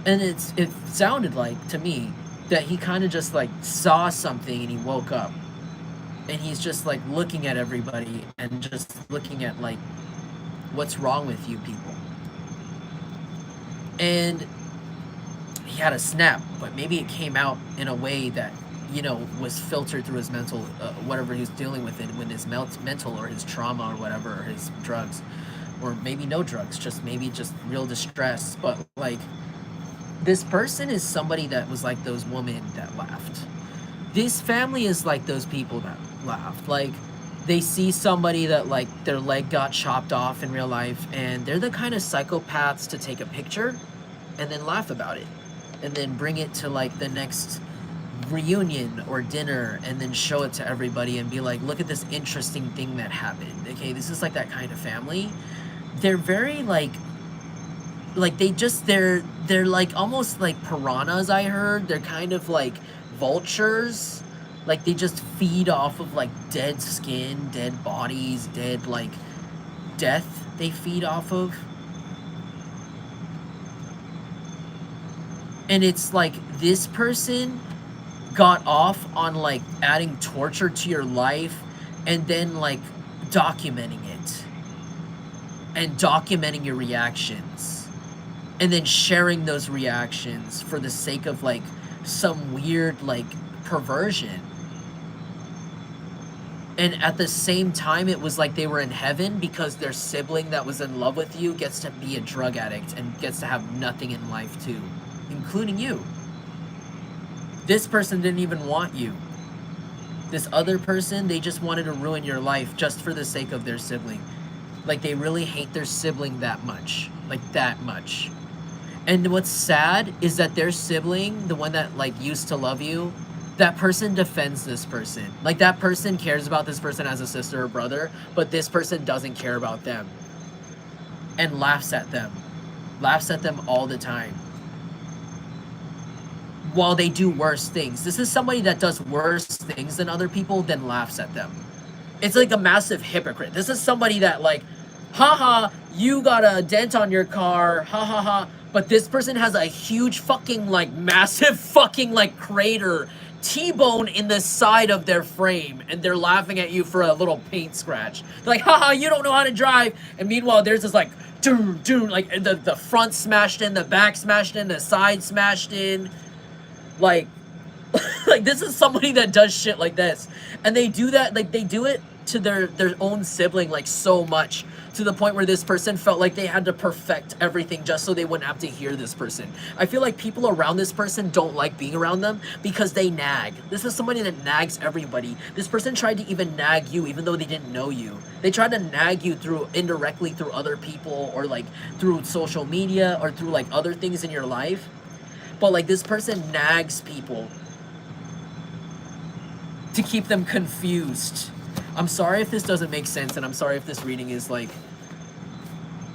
And it sounded like to me that he kind of just like saw something and he woke up, and he's just like looking at everybody and just looking at like, what's wrong with you people? And he had a snap, but maybe it came out in a way that, you know, was filtered through his mental, whatever he was dealing with it, with his mental or his trauma or whatever, or his drugs, or maybe no drugs, just real distress. But like, this person is somebody that was like those women that laughed. This family is like those people that laughed. Like, they see somebody that like their leg got chopped off in real life, and they're the kind of psychopaths to take a picture and then laugh about it, and then bring it to like the next reunion or dinner and then show it to everybody and be like, look at this interesting thing that happened. Okay, this is like that kind of family. They're very like they're like almost like piranhas, I heard. They're kind of like vultures. Like they just feed off of like dead skin, dead bodies, dead like death they feed off of. And it's like this person got off on like adding torture to your life and then like documenting it and documenting your reactions and then sharing those reactions for the sake of like some weird like perversion. And at the same time, it was like they were in heaven because their sibling that was in love with you gets to be a drug addict and gets to have nothing in life too, including you. This person didn't even want you. This other person, they just wanted to ruin your life just for the sake of their sibling. Like they really hate their sibling that much. Like that much. And what's sad is that their sibling, the one that like used to love you, that person defends this person. Like that person cares about this person as a sister or brother, but this person doesn't care about them. And laughs at them. Laughs at them all the time. While they do worse things. This is somebody that does worse things than other people, then laughs at them. It's like a massive hypocrite. This is somebody that like, haha, you got a dent on your car, ha ha ha. But this person has a huge fucking like massive fucking like crater, T-bone in the side of their frame, and they're laughing at you for a little paint scratch. They're like, haha, you don't know how to drive. And meanwhile, there's this like, doom, doom, like the front smashed in, the back smashed in, the side smashed in. Like, like this is somebody that does shit like this. And they do that, like they do it to their own sibling like so much, to the point where this person felt like they had to perfect everything just so they wouldn't have to hear this person. I feel like people around this person don't like being around them because they nag. This is somebody that nags everybody. This person tried to even nag you even though they didn't know you. They tried to nag you through indirectly through other people or like through social media or through like other things in your life. But like this person nags people to keep them confused. I'm sorry if this doesn't make sense, and I'm sorry if this reading is like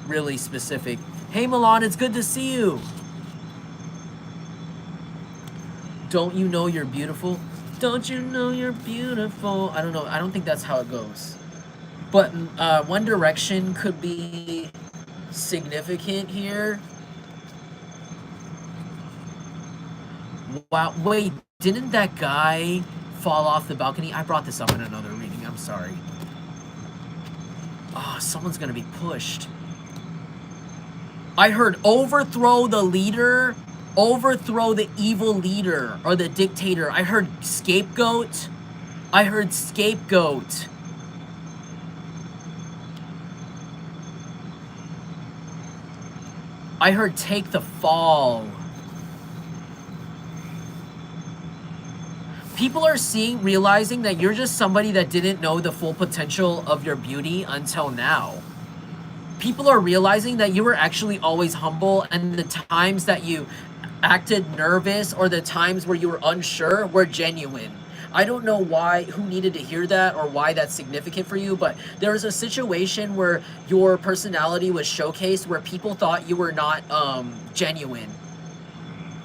really specific. Hey Milan, it's good to see you. Don't you know you're beautiful? Don't you know you're beautiful? I don't know. I don't think that's how it goes. But One Direction could be significant here. Wow, wait, didn't that guy fall off the balcony? I brought this up in another reading, I'm sorry. Oh, someone's gonna be pushed. I heard overthrow the leader, overthrow the evil leader, or the dictator. I heard scapegoat. I heard scapegoat. I heard take the fall. People are realizing that you're just somebody that didn't know the full potential of your beauty until now. People are realizing that you were actually always humble, and the times that you acted nervous or the times where you were unsure were genuine. I don't know who needed to hear that or why that's significant for you, but there was a situation where your personality was showcased where people thought you were not genuine.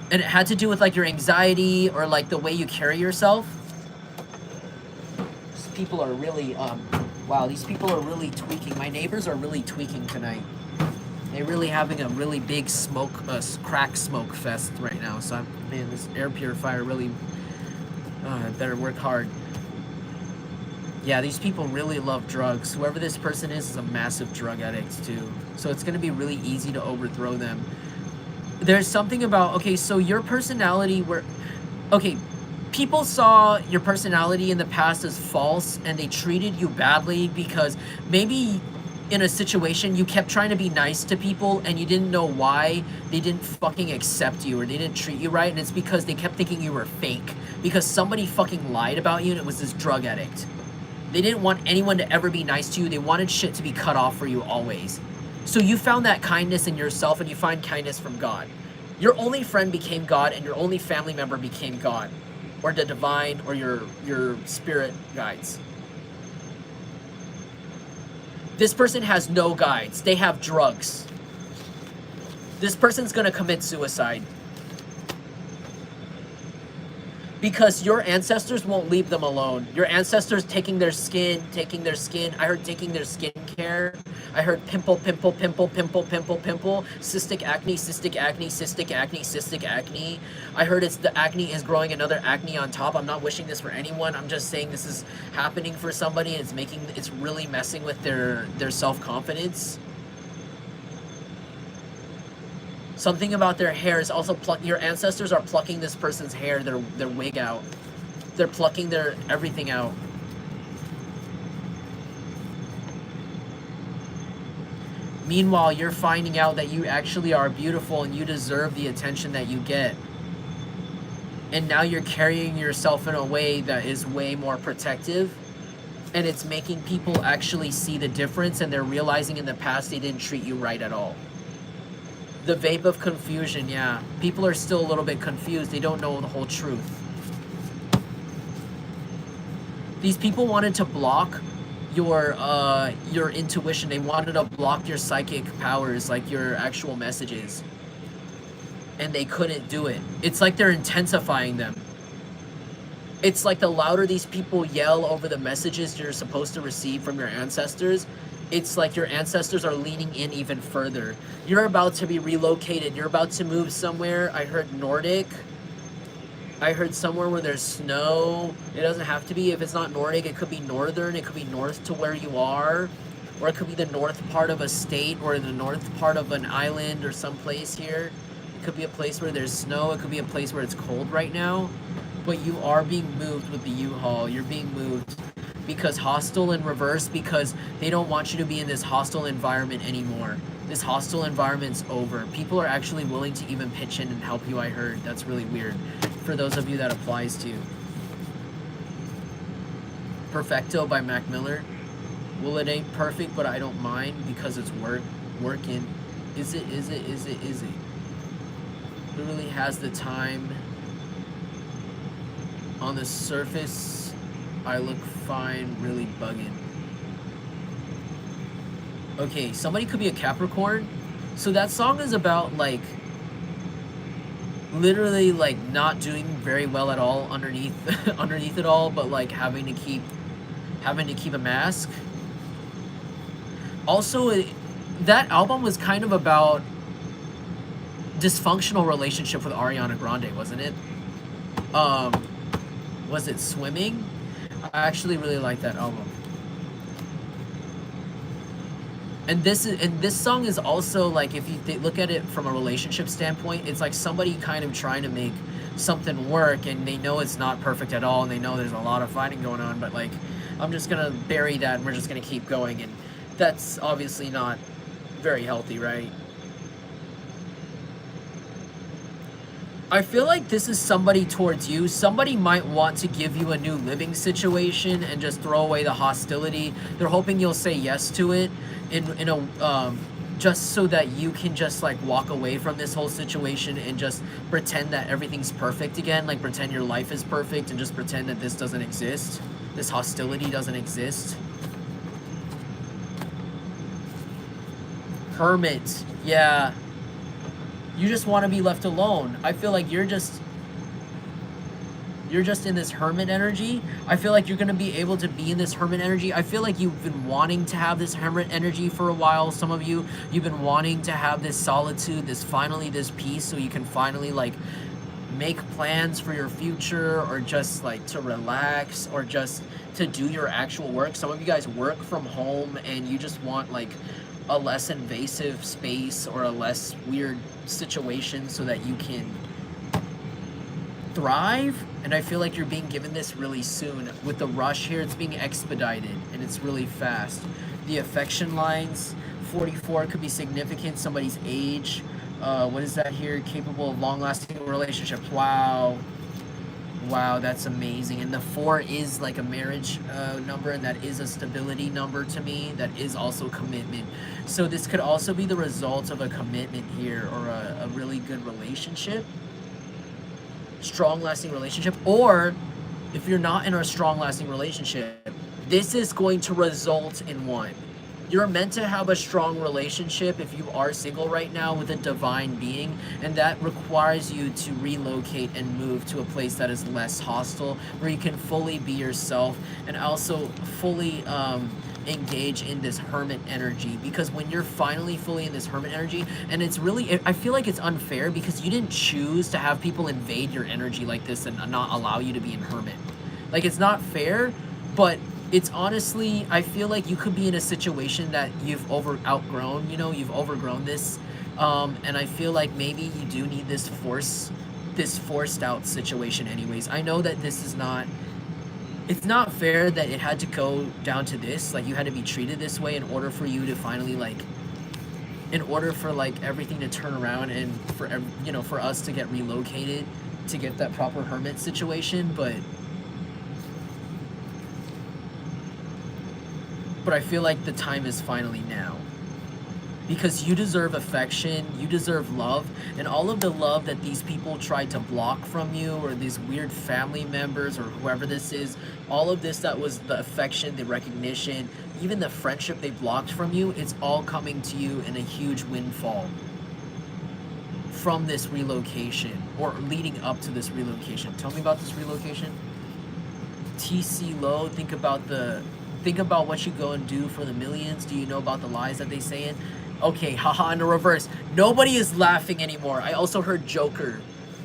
And it had to do with like your anxiety or like the way you carry yourself. These people are really, wow, these people are really tweaking. My neighbors are really tweaking tonight. They're really having a really big crack smoke fest right now. So, man, this air purifier really, I better work hard. Yeah, these people really love drugs. Whoever this person is a massive drug addict too. So it's gonna be really easy to overthrow them. There's something about, okay, so your personality people saw your personality in the past as false and they treated you badly because maybe in a situation you kept trying to be nice to people and you didn't know why they didn't fucking accept you or they didn't treat you right, and it's because they kept thinking you were fake because somebody fucking lied about you and it was this drug addict. They didn't want anyone to ever be nice to you. They wanted shit to be cut off for you always. So you found that kindness in yourself and you find kindness from God. Your only friend became God and your only family member became God. or the divine or your spirit guides. This person has no guides. They have drugs. This person's gonna commit suicide. Because your ancestors won't leave them alone. Your ancestors taking their skin. I heard taking their skincare. I heard pimple, cystic acne. I heard it's the acne is growing another acne on top. I'm not wishing this for anyone. I'm just saying this is happening for somebody, and it's really messing with their self-confidence. Something about their hair is also your ancestors are plucking this person's hair, their wig out. They're plucking their everything out. Meanwhile, you're finding out that you actually are beautiful and you deserve the attention that you get. And now you're carrying yourself in a way that is way more protective. And it's making people actually see the difference, and they're realizing in the past they didn't treat you right at all. The vape of confusion, yeah. People are still a little bit confused. They don't know the whole truth. These people wanted to block your intuition. They wanted to block your psychic powers, like your actual messages. And they couldn't do it. It's like they're intensifying them. It's like the louder these people yell over the messages you're supposed to receive from your ancestors, it's like your ancestors are leaning in even further. You're about to be relocated. You're about to move somewhere. I heard Nordic. I heard somewhere where there's snow. It doesn't have to be. If it's not Nordic, it could be northern. It could be north to where you are. Or it could be the north part of a state, or the north part of an island, or someplace here. It could be a place where there's snow. It could be a place where it's cold right now. But you are being moved with the U-Haul. You're being moved. Because hostile in reverse, because they don't want you to be in this hostile environment anymore. This hostile environment's over. People are actually willing to even pitch in and help you, I heard. That's really weird. For those of you that applies to. Perfecto by Mac Miller. Well, it ain't perfect, but I don't mind because it's working. Is it? Who really has the time? On the surface, I look fine, really bugging. Okay, somebody could be a Capricorn. So that song is about, like, literally, like, not doing very well at all underneath it all, but, like, having to keep a mask. Also, that album was kind of about dysfunctional relationship with Ariana Grande, wasn't it? Was it Swimming? I actually really like that album. And this song is also, like, if you look at it from a relationship standpoint, it's like somebody kind of trying to make something work, and they know it's not perfect at all, and they know there's a lot of fighting going on, but, like, I'm just gonna bury that and we're just gonna keep going, and that's obviously not very healthy, right? I feel like this is somebody towards you. Somebody might want to give you a new living situation and just throw away the hostility. They're hoping you'll say yes to it in a just so that you can just, like, walk away from this whole situation and just pretend that everything's perfect again. Like, pretend your life is perfect and just pretend that this doesn't exist. This hostility doesn't exist. Hermit. Yeah. You just want to be left alone. I feel like you're just in this hermit energy. I feel like you're going to be able to be in this hermit energy. I feel like you've been wanting to have this hermit energy for a while. Some of you, you've been wanting to have this solitude, this peace, so you can finally, like, make plans for your future, or just, like, to relax, or just to do your actual work. Some of you guys work from home and you just want, like, a less invasive space or a less weird situation so that you can thrive. And I feel like you're being given this really soon. With the rush here, it's being expedited and it's really fast. The affection lines, 44 could be significant, somebody's age. What is that here? Capable of long-lasting relationships. Wow. Wow, that's amazing. And the 4 is like a marriage number, and that is a stability number to me. That is also commitment. So this could also be the result of a commitment here, or a really good relationship. strong lasting relationship, or if you're not in a strong lasting relationship, this is going to result in one. You're meant to have a strong relationship if you are single right now with a divine being, and that requires you to relocate and move to a place that is less hostile, where you can fully be yourself and also fully engage in this hermit energy. Because when you're finally fully in this hermit energy, and it's really, I feel like it's unfair because you didn't choose to have people invade your energy like this and not allow you to be in hermit. Like, it's not fair, but it's honestly, I feel like you could be in a situation that you've outgrown, you know, you've overgrown this, and I feel like maybe you do need this forced out situation anyways. I know that this is not, it's not fair that it had to go down to this, like you had to be treated this way in order for you to finally, like, in order for like everything to turn around and for, you know, for us to get relocated to get that proper hermit situation, but I feel like the time is finally now. Because you deserve affection, you deserve love, and all of the love that these people tried to block from you, or these weird family members, or whoever this is, all of this that was the affection, the recognition, even the friendship they blocked from you, it's all coming to you in a huge windfall from this relocation, or leading up to this relocation. Tell me about this relocation. TC low, think about what you go and do for the millions. Do you know about the lies that they saying? Okay, haha, in the reverse. Nobody is laughing anymore. I also heard Joker.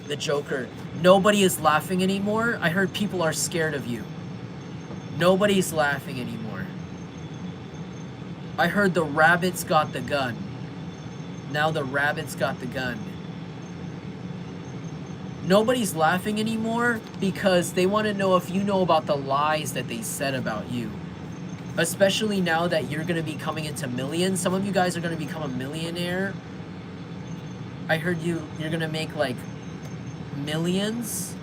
The Joker. Nobody is laughing anymore. I heard people are scared of you. Nobody's laughing anymore. I heard the rabbits got the gun. Now the rabbits got the gun. Nobody's laughing anymore because they want to know if you know about the lies that they said about you. Especially now that you're going to be coming into millions. Some of you guys are going to become a millionaire. I heard you're going to make like millions.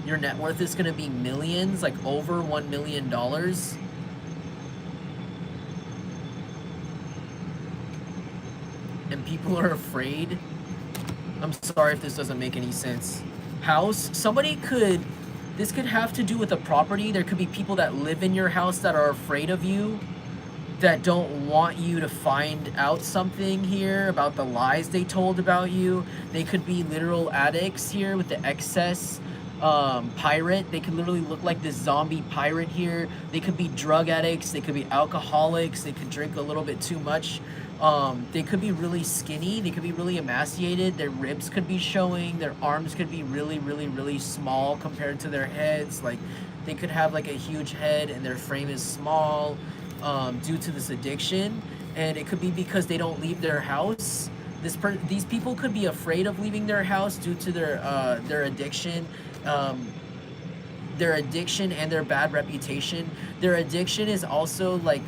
Your net worth is going to be millions, like over $1 million. And people are afraid. I'm sorry if this doesn't make any sense. House, this could have to do with a property. There could be people that live in your house that are afraid of you, that don't want you to find out something here about the lies they told about you. They could be literal addicts here with the excess pirate. They could literally look like this zombie pirate here. They could be drug addicts. They could be alcoholics. They could drink a little bit too much. They could be really skinny. They could be really emaciated. Their ribs could be showing. Their arms could be really, really, really small compared to their heads. Like, they could have like a huge head and their frame is small due to this addiction. And it could be because they don't leave their house. These people could be afraid of leaving their house due to their addiction. Their addiction and their bad reputation. Their addiction is also like,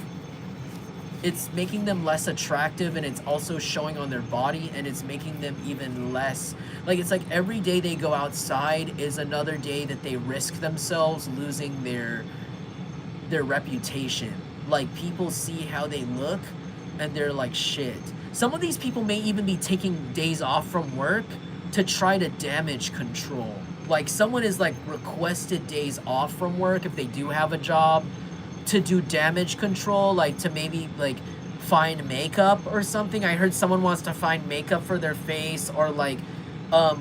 it's making them less attractive, and it's also showing on their body, and it's making them even less, like, it's like every day they go outside is another day that they risk themselves losing their reputation. Like, people see how they look and they're like, shit. Some of these people may even be taking days off from work to try to damage control. Like, someone is like requested days off from work if they do have a job to do damage control, like to maybe like find makeup or something. I heard someone wants to find makeup for their face, or like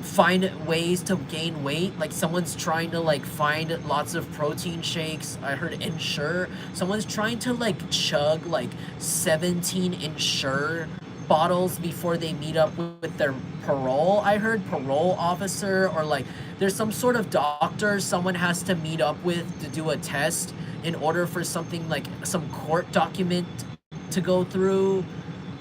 find ways to gain weight. Like, someone's trying to like find lots of protein shakes. I heard Ensure. Someone's trying to like chug like 17 Ensure bottles before they meet up with their parole. I heard parole officer, or like there's some sort of doctor someone has to meet up with to do a test in order for something like some court document to go through,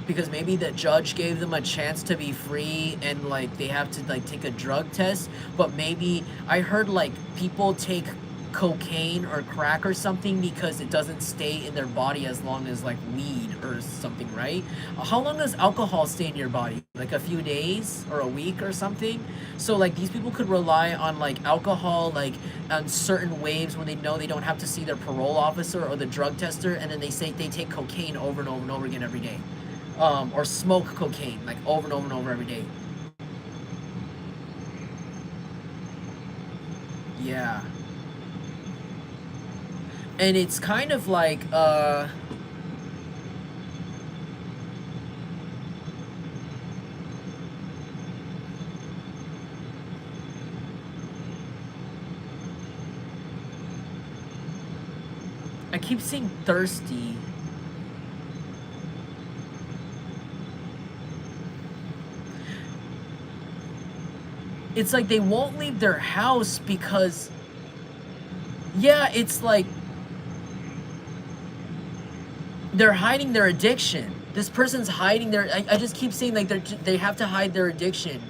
because maybe the judge gave them a chance to be free and like they have to like take a drug test. But maybe I heard like people take cocaine or crack or something because it doesn't stay in their body as long as like weed or something, right? How long does alcohol stay in your body? Like a few days or a week or something? So like these people could rely on like alcohol, like on certain waves when they know they don't have to see their parole officer or the drug tester, and then they say they take cocaine over and over and over again every day, or smoke cocaine like over and over and over every day. Yeah. And it's kind of like, I keep seeing thirsty. It's like they won't leave their house because, yeah, it's like they're hiding their addiction. This person's hiding their, I just keep saying like they have to hide their addiction,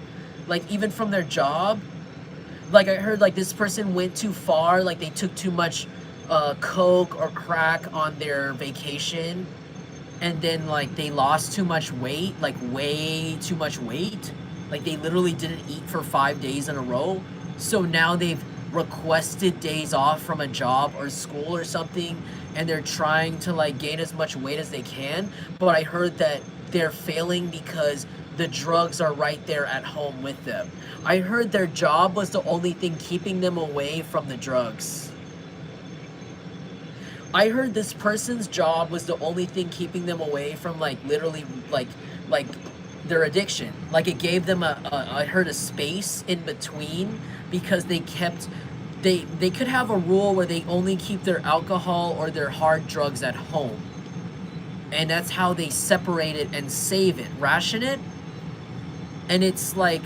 like even from their job. Like I heard like this person went too far, like they took too much coke or crack on their vacation, and then like they lost too much weight, like way too much weight. Like they literally didn't eat for 5 days in a row. So now they've requested days off from a job or school or something, and they're trying to like gain as much weight as they can. But I heard that they're failing because the drugs are right there at home with them. I heard their job was the only thing keeping them away from the drugs. I heard this person's job was the only thing keeping them away from like literally like their addiction. Like it gave them I heard a space in between, because they kept, they could have a rule where they only keep their alcohol or their hard drugs at home. And that's how they separate it and save it, ration it. And it's like,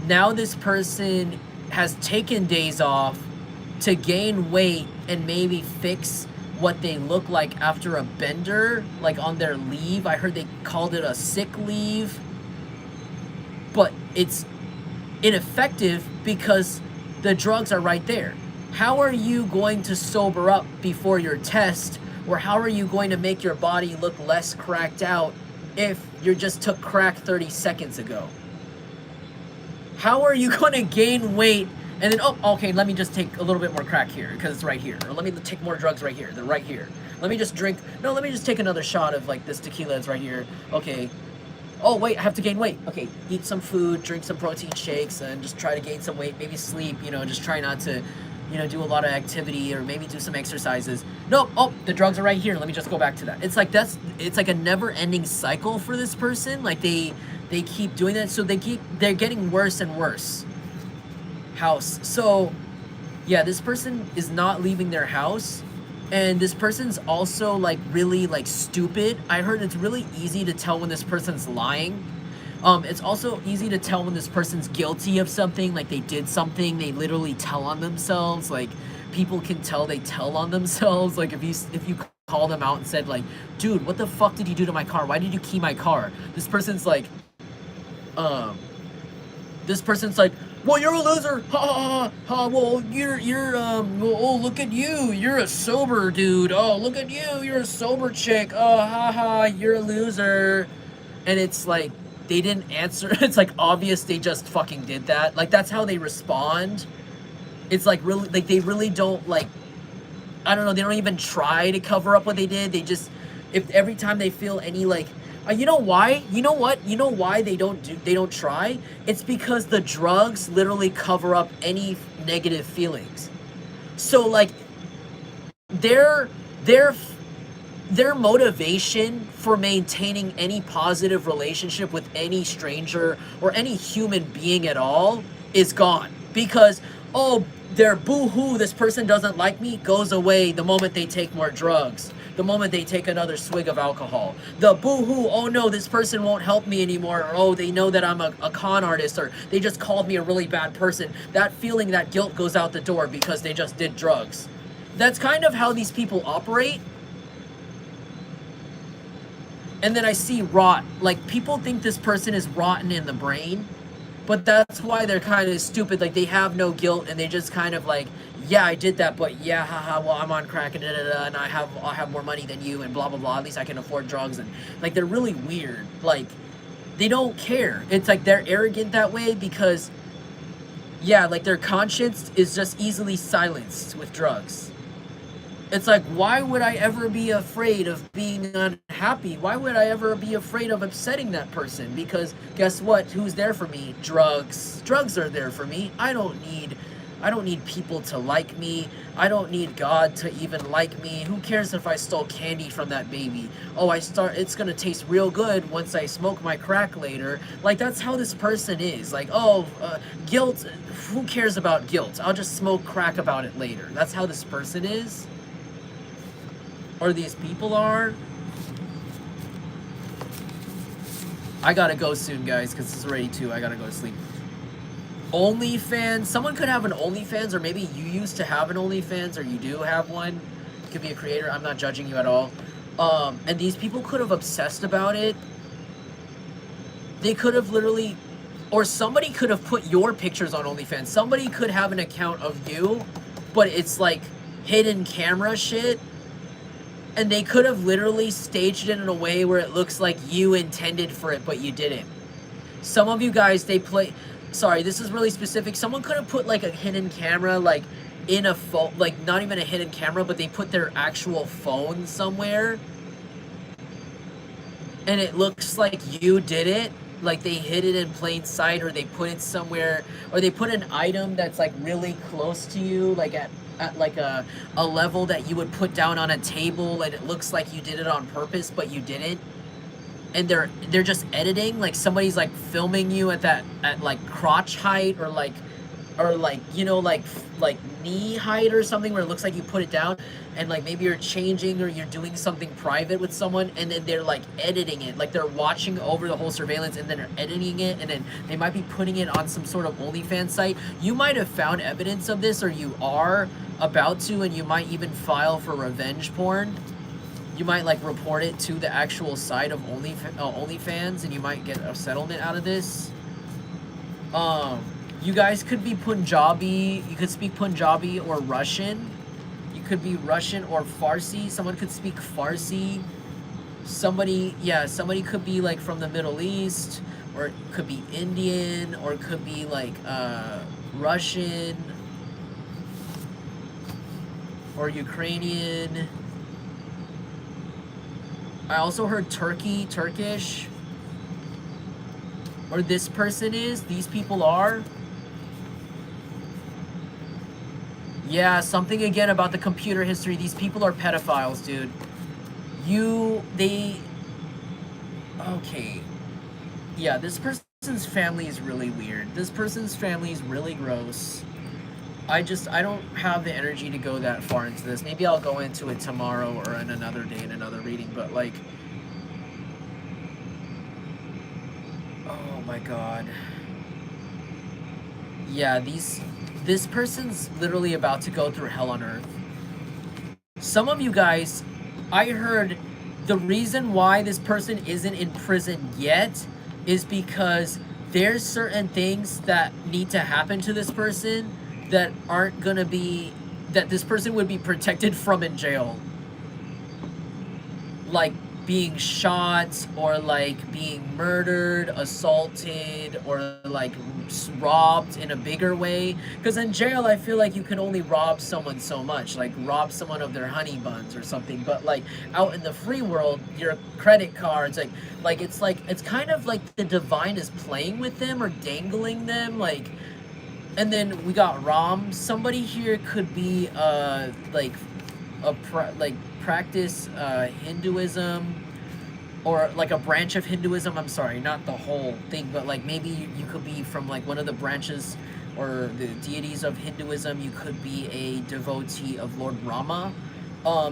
now this person has taken days off to gain weight and maybe fix what they look like after a bender, like on their leave. I heard they called it a sick leave. But it's ineffective because the drugs are right there. How are you going to sober up before your test? Or how are you going to make your body look less cracked out if you just took crack 30 seconds ago? How are you going to gain weight and then, oh, okay, let me just take a little bit more crack here because it's right here. Or let me take more drugs right here. They're right here. Let me just drink. No, let me just take another shot of like this tequila. It's right here. Okay. Oh, wait, I have to gain weight. Okay, eat some food, drink some protein shakes, and just try to gain some weight. Maybe sleep, just try not to, do a lot of activity, or maybe do some exercises. Nope, oh, the drugs are right here. Let me just go back to that. It's like it's like a never-ending cycle for this person. Like they keep doing that, so they're getting worse and worse. House. So, yeah, this person is not leaving their house. And this person's also like really like stupid. I heard it's really easy to tell when this person's lying. It's also easy to tell when this person's guilty of something, like they did something, they literally tell on themselves. Like people can tell they tell on themselves. Like if you call them out and said like, dude, what the fuck did you do to my car? Why did you key my car? This person's like, well, you're a loser. Ha ha ha. Well, oh, look at you. You're a sober dude. Oh, look at you. You're a sober chick. Oh, ha ha. You're a loser. And it's like, they didn't answer. It's like obvious they just fucking did that. Like, that's how they respond. It's like really, like they really don't like, I don't know. They don't even try to cover up what they did. They just, if every time they feel any like, you know why? You know what? You know why they don't try? It's because the drugs literally cover up any negative feelings. So like their motivation for maintaining any positive relationship with any stranger or any human being at all is gone, because their boo-hoo, this person doesn't like me, goes away the moment they take more drugs. The moment they take another swig of alcohol. The boo-hoo, oh no, this person won't help me anymore, or oh, they know that I'm a con artist, or they just called me a really bad person. That feeling, that guilt goes out the door because they just did drugs. That's kind of how these people operate. And then I see rot. Like, people think this person is rotten in the brain, but that's why they're kind of stupid. Like, they have no guilt, and they just kind of like, yeah, I did that, but yeah, haha, well, I'm on crack, and da-da-da, and I have more money than you, and blah, blah, blah, at least I can afford drugs, and, like, they're really weird. Like, they don't care. It's like they're arrogant that way because, yeah, like, their conscience is just easily silenced with drugs. It's like, why would I ever be afraid of being unhappy? Why would I ever be afraid of upsetting that person? Because guess what? Who's there for me? Drugs. Drugs are there for me. I don't need people to like me. I don't need God to even like me. Who cares if I stole candy from that baby? Oh, it's gonna taste real good once I smoke my crack later. Like, that's how this person is. Like, oh, guilt, who cares about guilt? I'll just smoke crack about it later. That's how this person is. Or these people are. I gotta go soon, guys, because it's already 2. I gotta go to sleep. OnlyFans. Someone could have an OnlyFans, or maybe you used to have an OnlyFans, or you do have one. You could be a creator. I'm not judging you at all. And these people could have obsessed about it. They could have literally, or somebody could have put your pictures on OnlyFans. Somebody could have an account of you, but it's like hidden camera shit. And they could have literally staged it in a way where it looks like you intended for it, but you didn't. Some of you guys, sorry, this is really specific. Someone could have put like a hidden camera, like in a phone, like not even a hidden camera, but they put their actual phone somewhere. And it looks like you did it. Like they hid it in plain sight, or they put it somewhere, or they put an item that's like really close to you, like at like a level that you would put down on a table, and it looks like you did it on purpose, but you didn't. And they're just editing, like somebody's like filming you at like crotch height, or like you know, like knee height or something, where it looks like you put it down, and like maybe you're changing or you're doing something private with someone, and then they're like editing it, like they're watching over the whole surveillance, and then they're editing it, and then they might be putting it on some sort of OnlyFans site. You might have found evidence of this, or you are about to, and you might even file for revenge porn. You might like report it to the actual site of OnlyFans, and you might get a settlement out of this. You guys could be Punjabi. You could speak Punjabi or Russian. You could be Russian or Farsi. Someone could speak Farsi. Somebody could be like from the Middle East, or it could be Indian, or it could be like Russian or Ukrainian. I also heard Turkish. Or this person is. These people are. Yeah, something again about the computer history. These people are pedophiles, dude. Okay. Yeah, this person's family is really weird. This person's family is really gross. I don't have the energy to go that far into this. Maybe I'll go into it tomorrow or in another day in another reading, but like, oh my god. Yeah, this person's literally about to go through hell on earth. Some of you guys, I heard the reason why this person isn't in prison yet is because there's certain things that need to happen to this person that aren't gonna be, that this person would be protected from in jail. Like being shot, or like being murdered, assaulted, or like robbed in a bigger way. Because in jail, I feel like you can only rob someone so much, like rob someone of their honey buns or something. But like out in the free world, your credit cards, it's kind of like the divine is playing with them or dangling them, like. And then we got Ram. Somebody here could be practice Hinduism, or like a branch of Hinduism. I'm sorry, not the whole thing, but like maybe you could be from like one of the branches or the deities of Hinduism. You could be a devotee of Lord Rama.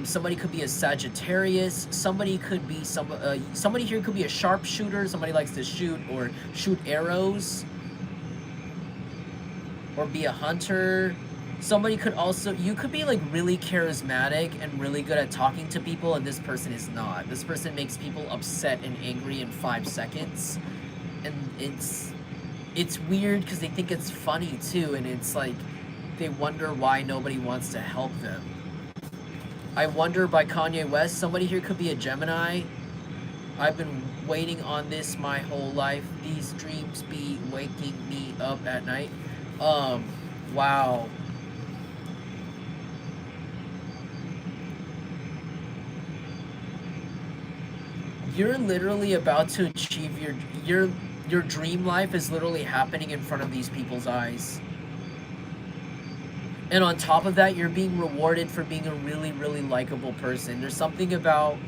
Somebody could be a Sagittarius. Somebody could be somebody here could be a sharpshooter. Somebody likes to shoot or shoot arrows, or be a hunter. Somebody could also, you could be like really charismatic and really good at talking to people, and this person is not. This person makes people upset and angry in 5 seconds. And it's weird because they think it's funny too, and it's like they wonder why nobody wants to help them. I Wonder by Kanye West. Somebody here could be a Gemini. I've been waiting on this my whole life. These dreams be waking me up at night. Wow. You're literally about to achieve your dream life is literally happening in front of these people's eyes. And on top of that, you're being rewarded for being a really, really likable person. There's something about,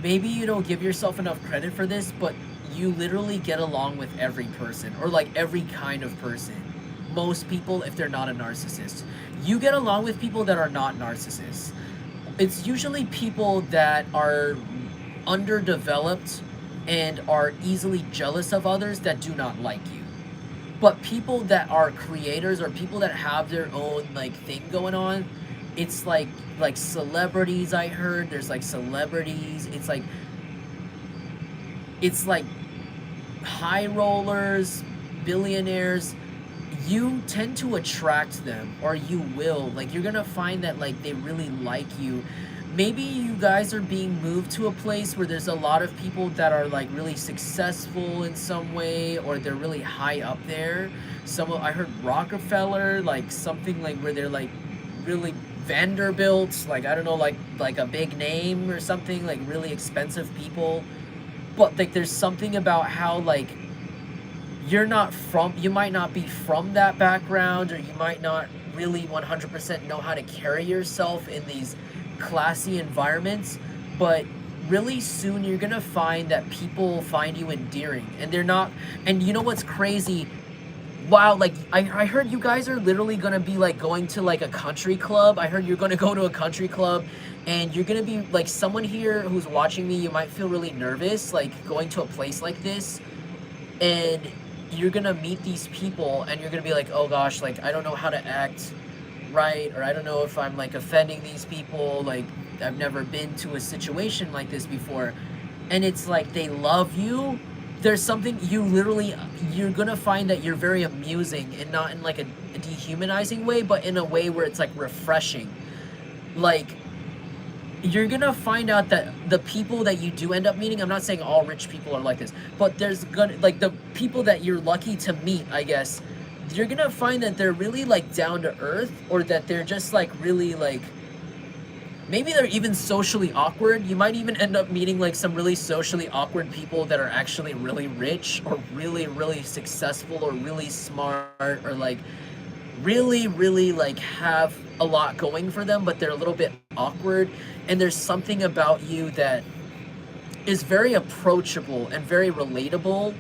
maybe you don't give yourself enough credit for this, but you literally get along with every person, or like every kind of person. Most people, if they're not a narcissist. You get along with people that are not narcissists. It's usually people that are underdeveloped and are easily jealous of others that do not like you. But people that are creators, or people that have their own like thing going on, it's like celebrities. I heard there's like celebrities. It's like high rollers, billionaires. You tend to attract them, or you will. Like, you're gonna find that like they really like you. Maybe you guys are being moved to a place where there's a lot of people that are like really successful in some way, or they're really high up there. I heard Rockefeller, like something like where they're like really Vanderbilt, like I don't know, like a big name or something, like really expensive people. But like there's something about how like you might not be from that background, or you might not really 100% know how to carry yourself in these classy environments, but really soon you're gonna find that people find you endearing, and they're not. And you know what's crazy? Wow, like I heard you guys are literally gonna be like going to like a country club. I heard you're gonna go to a country club, and you're gonna be like, someone here who's watching me, you might feel really nervous like going to a place like this, and you're gonna meet these people and you're gonna be like, oh gosh, like I don't know how to act right, or I don't know if I'm like offending these people, like I've never been to a situation like this before. And it's like they love you. There's something, you're gonna find that you're very amusing, and not in like a dehumanizing way, but in a way where it's like refreshing. Like, you're gonna find out that the people that you do end up meeting, I'm not saying all rich people are like this, but there's gonna, like, the people that you're lucky to meet, I guess, you're gonna find that they're really like down to earth, or that they're just like really like, maybe they're even socially awkward. You might even end up meeting like some really socially awkward people that are actually really rich, or really, really successful, or really smart, or like really, really like have a lot going for them, but they're a little bit awkward. And there's something about you that is very approachable and very relatable.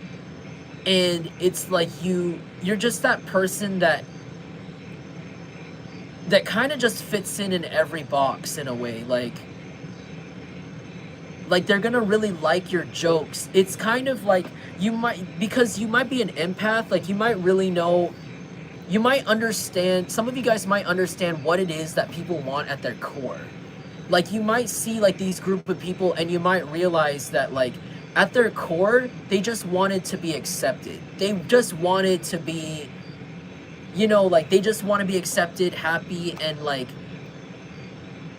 And it's like you're just that person that kind of just fits in every box in a way. Like they're gonna really like your jokes. It's kind of like because you might be an empath, like you might really know, you might understand, some of you guys might understand what it is that people want at their core. Like, you might see like these group of people, and you might realize that like at their core, they just wanted to be accepted. They just wanted to be, like they just want to be accepted, happy, and like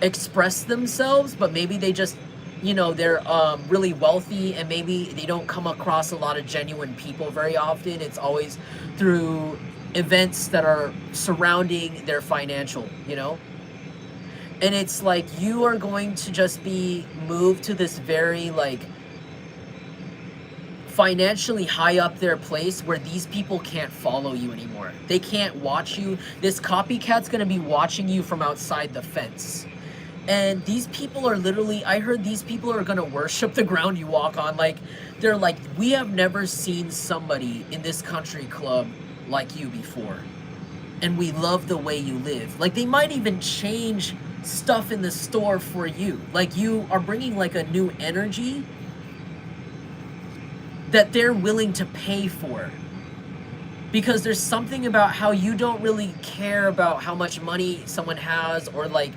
express themselves. But maybe they just, they're really wealthy, and maybe they don't come across a lot of genuine people very often. It's always through events that are surrounding their financial, And it's like you are going to just be moved to this very like financially high up their place where these people can't follow you anymore. They can't watch you. This copycat's gonna be watching you from outside the fence. And these people are literally, I heard these people are gonna worship the ground you walk on. Like, they're like, we have never seen somebody in this country club like you before. And we love the way you live. Like, they might even change stuff in the store for you. Like, you are bringing like a new energy that they're willing to pay for. Because there's something about how you don't really care about how much money someone has, or like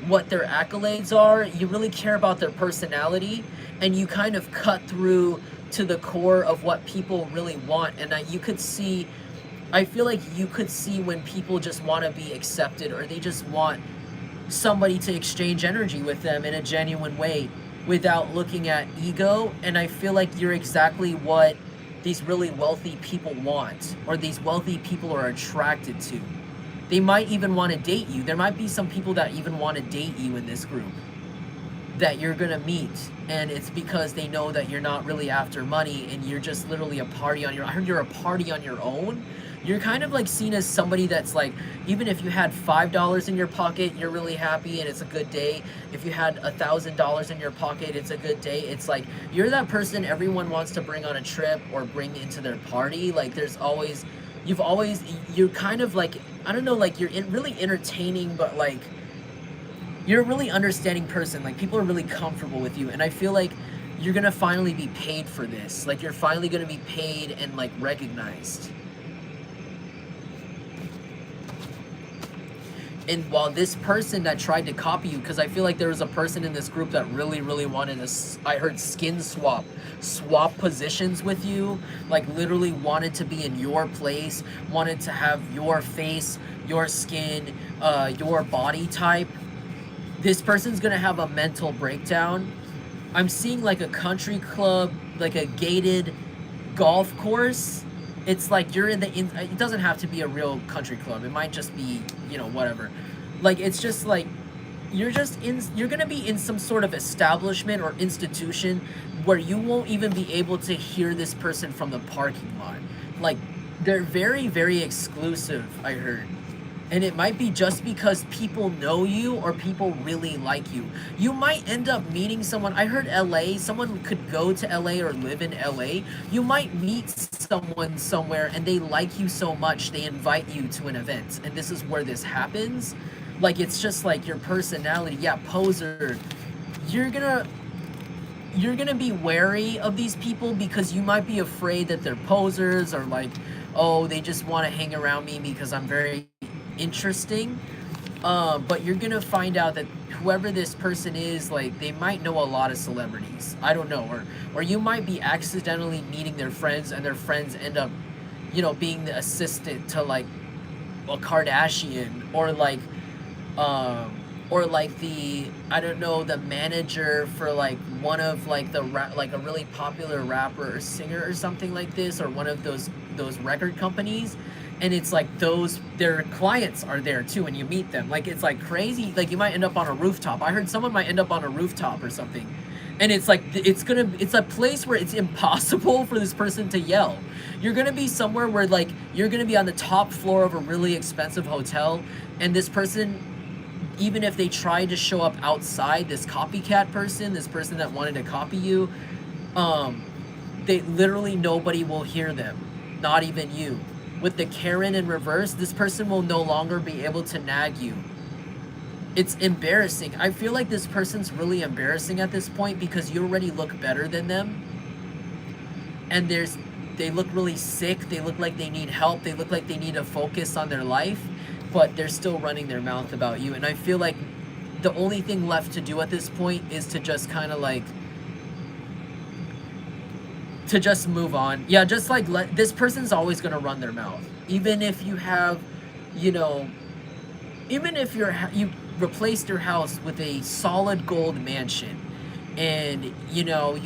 what their accolades are. You really care about their personality, and you kind of cut through to the core of what people really want. And you could see, I feel like you could see when people just want to be accepted, or they just want somebody to exchange energy with them in a genuine way without looking at ego. And I feel like you're exactly what these really wealthy people want, or these wealthy people are attracted to. They might even want to date you. There might be some people that even want to date you in this group. that you're gonna meet, and it's because they know that you're not really after money and you're just literally a party on your own. I heard you're a party on your own. You're kind of like seen as somebody that's like, even if you had $5 in your pocket, you're really happy and it's a good day. If you had $1,000 in your pocket, it's a good day. It's like you're that person everyone wants to bring on a trip or bring into their party. Like there's always, you're kind of like, I don't know, like you're really entertaining, but like you're a really understanding person. Like people are really comfortable with you, and I feel like you're gonna finally be paid for this. Like you're finally gonna be paid and like recognized. And while this person that tried to copy you, because I feel like there was a person in this group that really wanted to, I heard skin swap positions with you, like literally wanted to be in your place, wanted to have your face, your skin, your body type. This person's gonna have a mental breakdown. I'm seeing like a country club, like a gated golf course. It's like you're in the, it doesn't have to be a real country club. It might just be, you know, whatever. Like, it's just like, you're gonna be in some sort of establishment or institution where you won't even be able to hear this person from the parking lot. Like, they're very exclusive, I heard. And it might be just because people know you or people really like you. You might end up meeting someone. I heard LA, someone could go to LA or live in LA. You might meet someone somewhere and they like you so much they invite you to an event. And this is where this happens. Like, it's just like your personality. Yeah, poser. You're gonna be wary of these people because you might be afraid that they're posers, or like, oh, they just want to hang around me because I'm very interesting. But you're gonna find out that whoever this person is, like, they might know a lot of celebrities. I don't know, or you might be accidentally meeting their friends, and their friends end up, you know, being the assistant to like a Kardashian, or like the, I don't know, the manager for like one of like like a really popular rapper or singer or something like this, or one of those record companies. And it's like their clients are there too, and you meet them. Like, it's like crazy. Like, you might end up on a rooftop. I heard someone might end up on a rooftop or something. And it's like, it's a place where it's impossible for this person to yell. You're gonna be somewhere where like, you're gonna be on the top floor of a really expensive hotel, and this person, even if they tried to show up outside, this copycat person, this person that wanted to copy you, they literally, nobody will hear them, not even you. With the Karen in reverse, this person will no longer be able to nag you. It's embarrassing. I feel like this person's really embarrassing at this point because you already look better than them. And they look really sick. They look like they need help. They look like they need to focus on their life, but they're still running their mouth about you. And I feel like the only thing left to do at this point is to just kind of like, to just move on. Yeah, just like, this person's always going to run their mouth. Even if you have, you know, even if you replaced your house with a solid gold mansion, and, you know,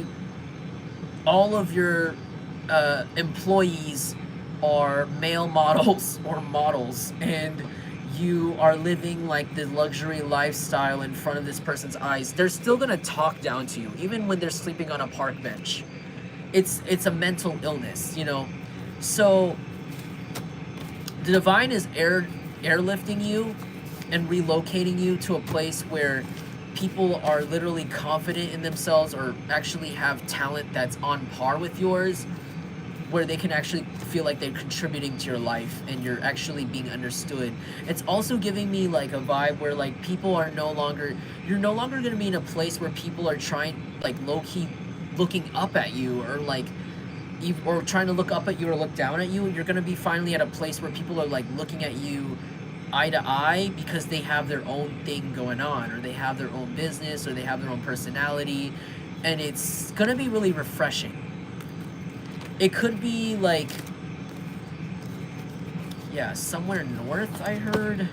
all of your employees are male models or models, and you are living like the luxury lifestyle in front of this person's eyes, they're still going to talk down to you, even when they're sleeping on a park bench. It's a mental illness, you know. So the divine is airlifting you and relocating you to a place where people are literally confident in themselves, or actually have talent that's on par with yours, where they can actually feel like they're contributing to your life and you're actually being understood. It's also giving me like a vibe where like people are you're no longer going to be in a place where people are trying, like, low-key looking up at you, or like, or trying to look up at you or look down at you. You're going to be finally at a place where people are like looking at you eye to eye because they have their own thing going on, or they have their own business, or they have their own personality, and it's going to be really refreshing. It could be like, yeah, somewhere north, I heard.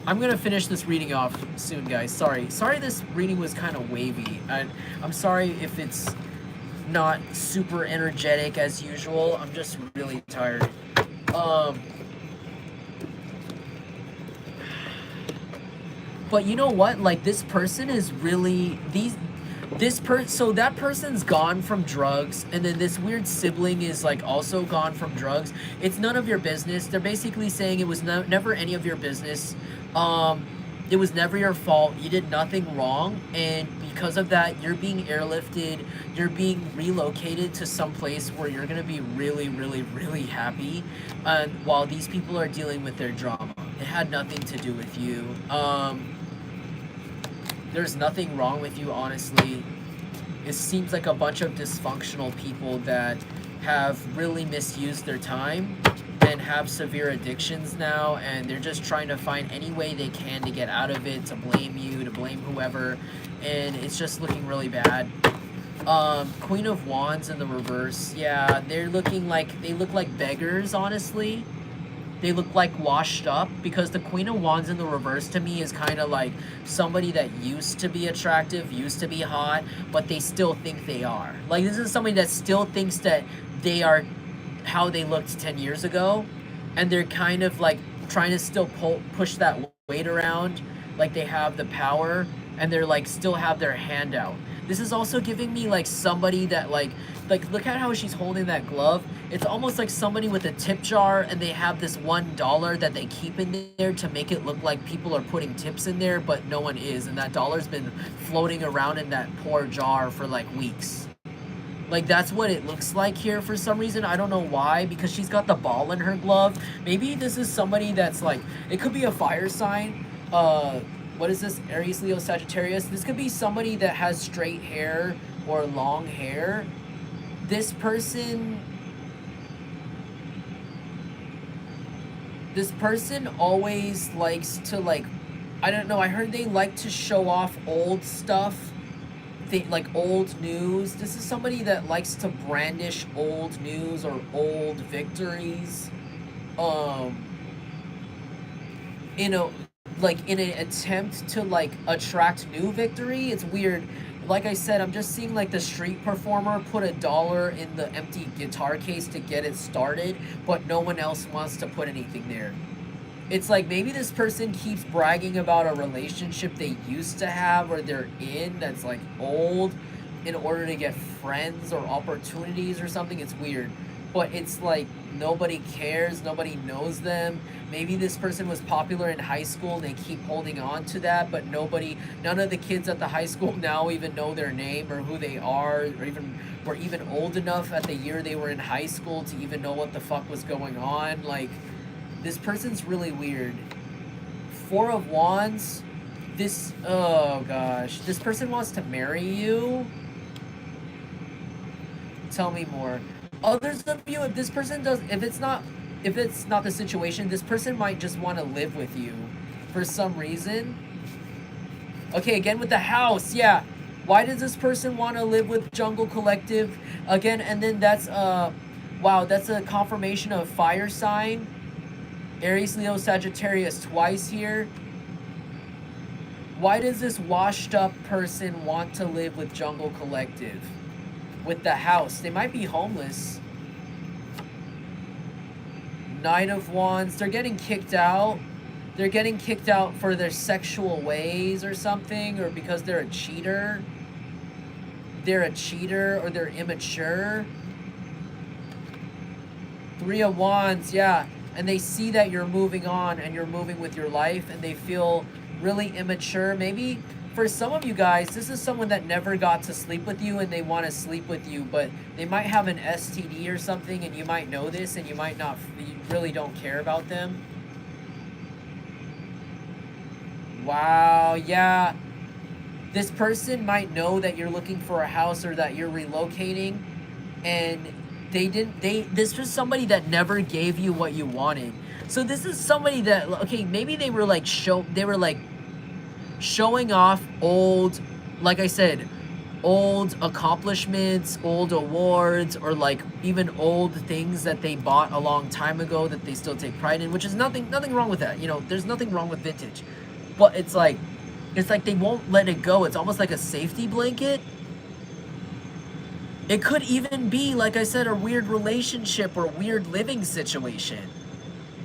I'm going to finish this reading off soon, guys. Sorry this reading was kind of wavy. I'm sorry if it's not super energetic as usual. I'm just really tired. But you know what? Like, this person is really so that person's gone from drugs, and then this weird sibling is like also gone from drugs. It's none of your business. They're basically saying it was never any of your business. It was never your fault. You did nothing wrong, and because of that, you're being airlifted. You're being relocated to some place where you're gonna be really, really, really happy. And while these people are dealing with their drama, it had nothing to do with you. There's nothing wrong with you, honestly. It seems like a bunch of dysfunctional people that have really misused their time and have severe addictions now, and they're just trying to find any way they can to get out of it, to blame you, to blame whoever, and it's just looking really bad. Queen of Wands in the reverse. Yeah, they look like beggars, honestly. They look like washed up, because the Queen of Wands in the reverse to me is kind of like somebody that used to be attractive, used to be hot, but they still think they are. Like, this is somebody that still thinks that they are how they looked 10 years ago, and they're kind of like trying to still push that weight around, like they have the power, and they're like still have their hand out. This is also giving me like somebody that like look at how she's holding that glove. It's almost like somebody with a tip jar, and they have this $1 that they keep in there to make it look like people are putting tips in there, but no one is, and that dollar's been floating around in that poor jar for like weeks. Like, that's what it looks like here for some reason. I don't know why, because she's got the ball in her glove. Maybe this is somebody that's like, it could be a fire sign. What is this? Aries, Leo, Sagittarius. This could be somebody that has straight hair or long hair. This person always likes to, like, I don't know, I heard they like to show off old stuff. Like old news. This is somebody that likes to brandish old news or old victories. Like in an attempt to like attract new victory. It's weird. Like I said, I'm just seeing like the street performer put $1 in the empty guitar case to get it started, but no one else wants to put anything there. It's like maybe this person keeps bragging about a relationship they used to have or they're in that's like old in order to get friends or opportunities or something. It's weird. But it's like nobody cares, nobody knows them. Maybe this person was popular in high school and they keep holding on to that, but none of the kids at the high school now even know their name or who they are, or were even old enough at the year they were in high school to even know what the fuck was going on. Like, this person's really weird. Four of Wands. Oh gosh. This person wants to marry you. Tell me more. Others of you, if it's not the situation, this person might just want to live with you for some reason. Okay, again with the house, yeah. Why does this person want to live with Jungle Collective? Again, and then that's wow, that's a confirmation of fire sign. Aries, Leo, Sagittarius twice here. Why does this washed up person want to live with Jungle Collective? With the house. They might be homeless. Knight of Wands. They're getting kicked out. They're getting kicked out for their sexual ways or something, or because they're a cheater. They're a cheater or they're immature. Three of Wands, yeah. And they see that you're moving on and you're moving with your life, and they feel really immature. Maybe for some of you guys, this is someone that never got to sleep with you and they want to sleep with you, but they might have an STD or something, and you might know this and you might not, you really don't care about them. Wow, yeah. This person might know that you're looking for a house or that you're relocating, and this was somebody that never gave you what you wanted. So this is somebody that, okay, maybe they were like showing off old, like I said, old accomplishments, old awards, or like even old things that they bought a long time ago that they still take pride in, which is nothing wrong with that. You know, there's nothing wrong with vintage. But it's like they won't let it go. It's almost like a safety blanket. It could even be, like I said, a weird relationship or weird living situation.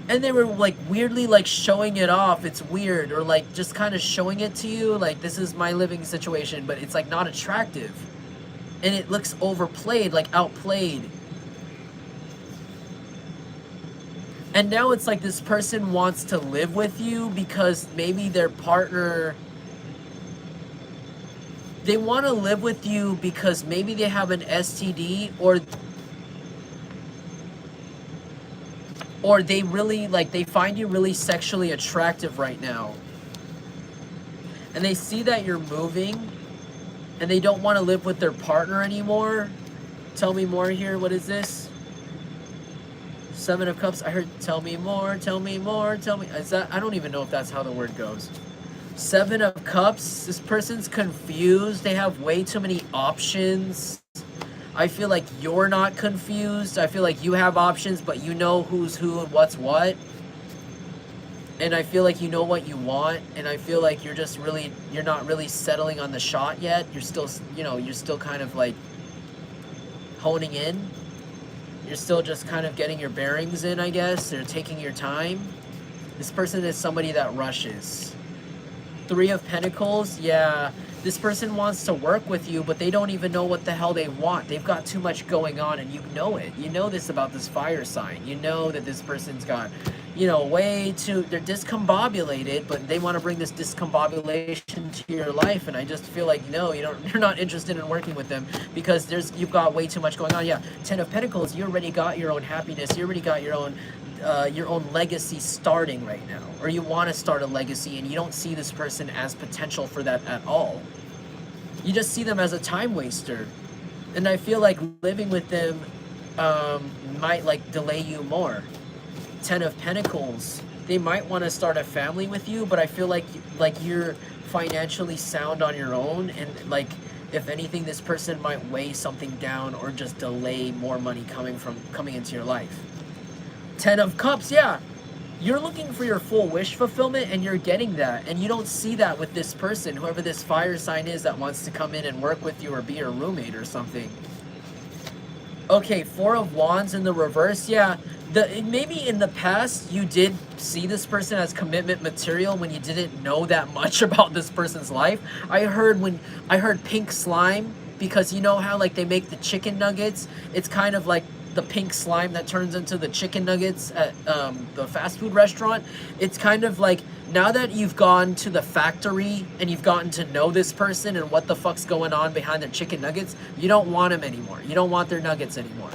And they were like weirdly like showing it off. It's weird, or like just kind of showing it to you, like this is my living situation, but it's like not attractive, and it looks overplayed, like outplayed. And now it's like this person wants to live with you because maybe their partner, they want to live with you because maybe they have an STD, or they really, like, they find you really sexually attractive right now. And they see that you're moving, and they don't want to live with their partner anymore. Tell me more here. What is this? Seven of Cups. I heard tell me more, tell me more, tell me. Is that, I don't even know if that's how the word goes. Seven of Cups. This person's confused. They have way too many options. I feel like you're not confused. I feel like you have options, but you know who's who and what's what. And I feel like you know what you want. And I feel like you're just really, you're not really settling on the shot yet. You're still, you know, you're still kind of like honing in. You're still just kind of getting your bearings in, I guess. They're taking your time. This person is somebody that rushes. Three of Pentacles, yeah. This person wants to work with you, but they don't even know what the hell they want. They've got too much going on, and you know it. You know this about this fire sign. You know that this person's got, you know, way too, they're discombobulated, but they want to bring this discombobulation to your life, and I just feel like, no, you're not interested in working with them because you've got way too much going on. Yeah, Ten of Pentacles, you already got your own happiness. You already got your own legacy starting right now, or you want to start a legacy, and you don't see this person as potential for that at all. You just see them as a time waster, and I feel like living with them might like delay you more. Ten of Pentacles, they might want to start a family with you, but I feel like you're financially sound on your own, and like if anything, this person might weigh something down or just delay more money coming into your life. Ten of Cups, yeah. You're looking for your full wish fulfillment, and you're getting that. And you don't see that with this person, whoever this fire sign is that wants to come in and work with you or be your roommate or something. Okay, Four of Wands in the reverse, yeah. Maybe in the past you did see this person as commitment material when you didn't know that much about this person's life. I heard pink slime, because you know how like they make the chicken nuggets? It's kind of like the pink slime that turns into the chicken nuggets at the fast food restaurant. It's kind of like, now that you've gone to the factory and you've gotten to know this person and what the fuck's going on behind their chicken nuggets, you don't want them anymore. You don't want their nuggets anymore.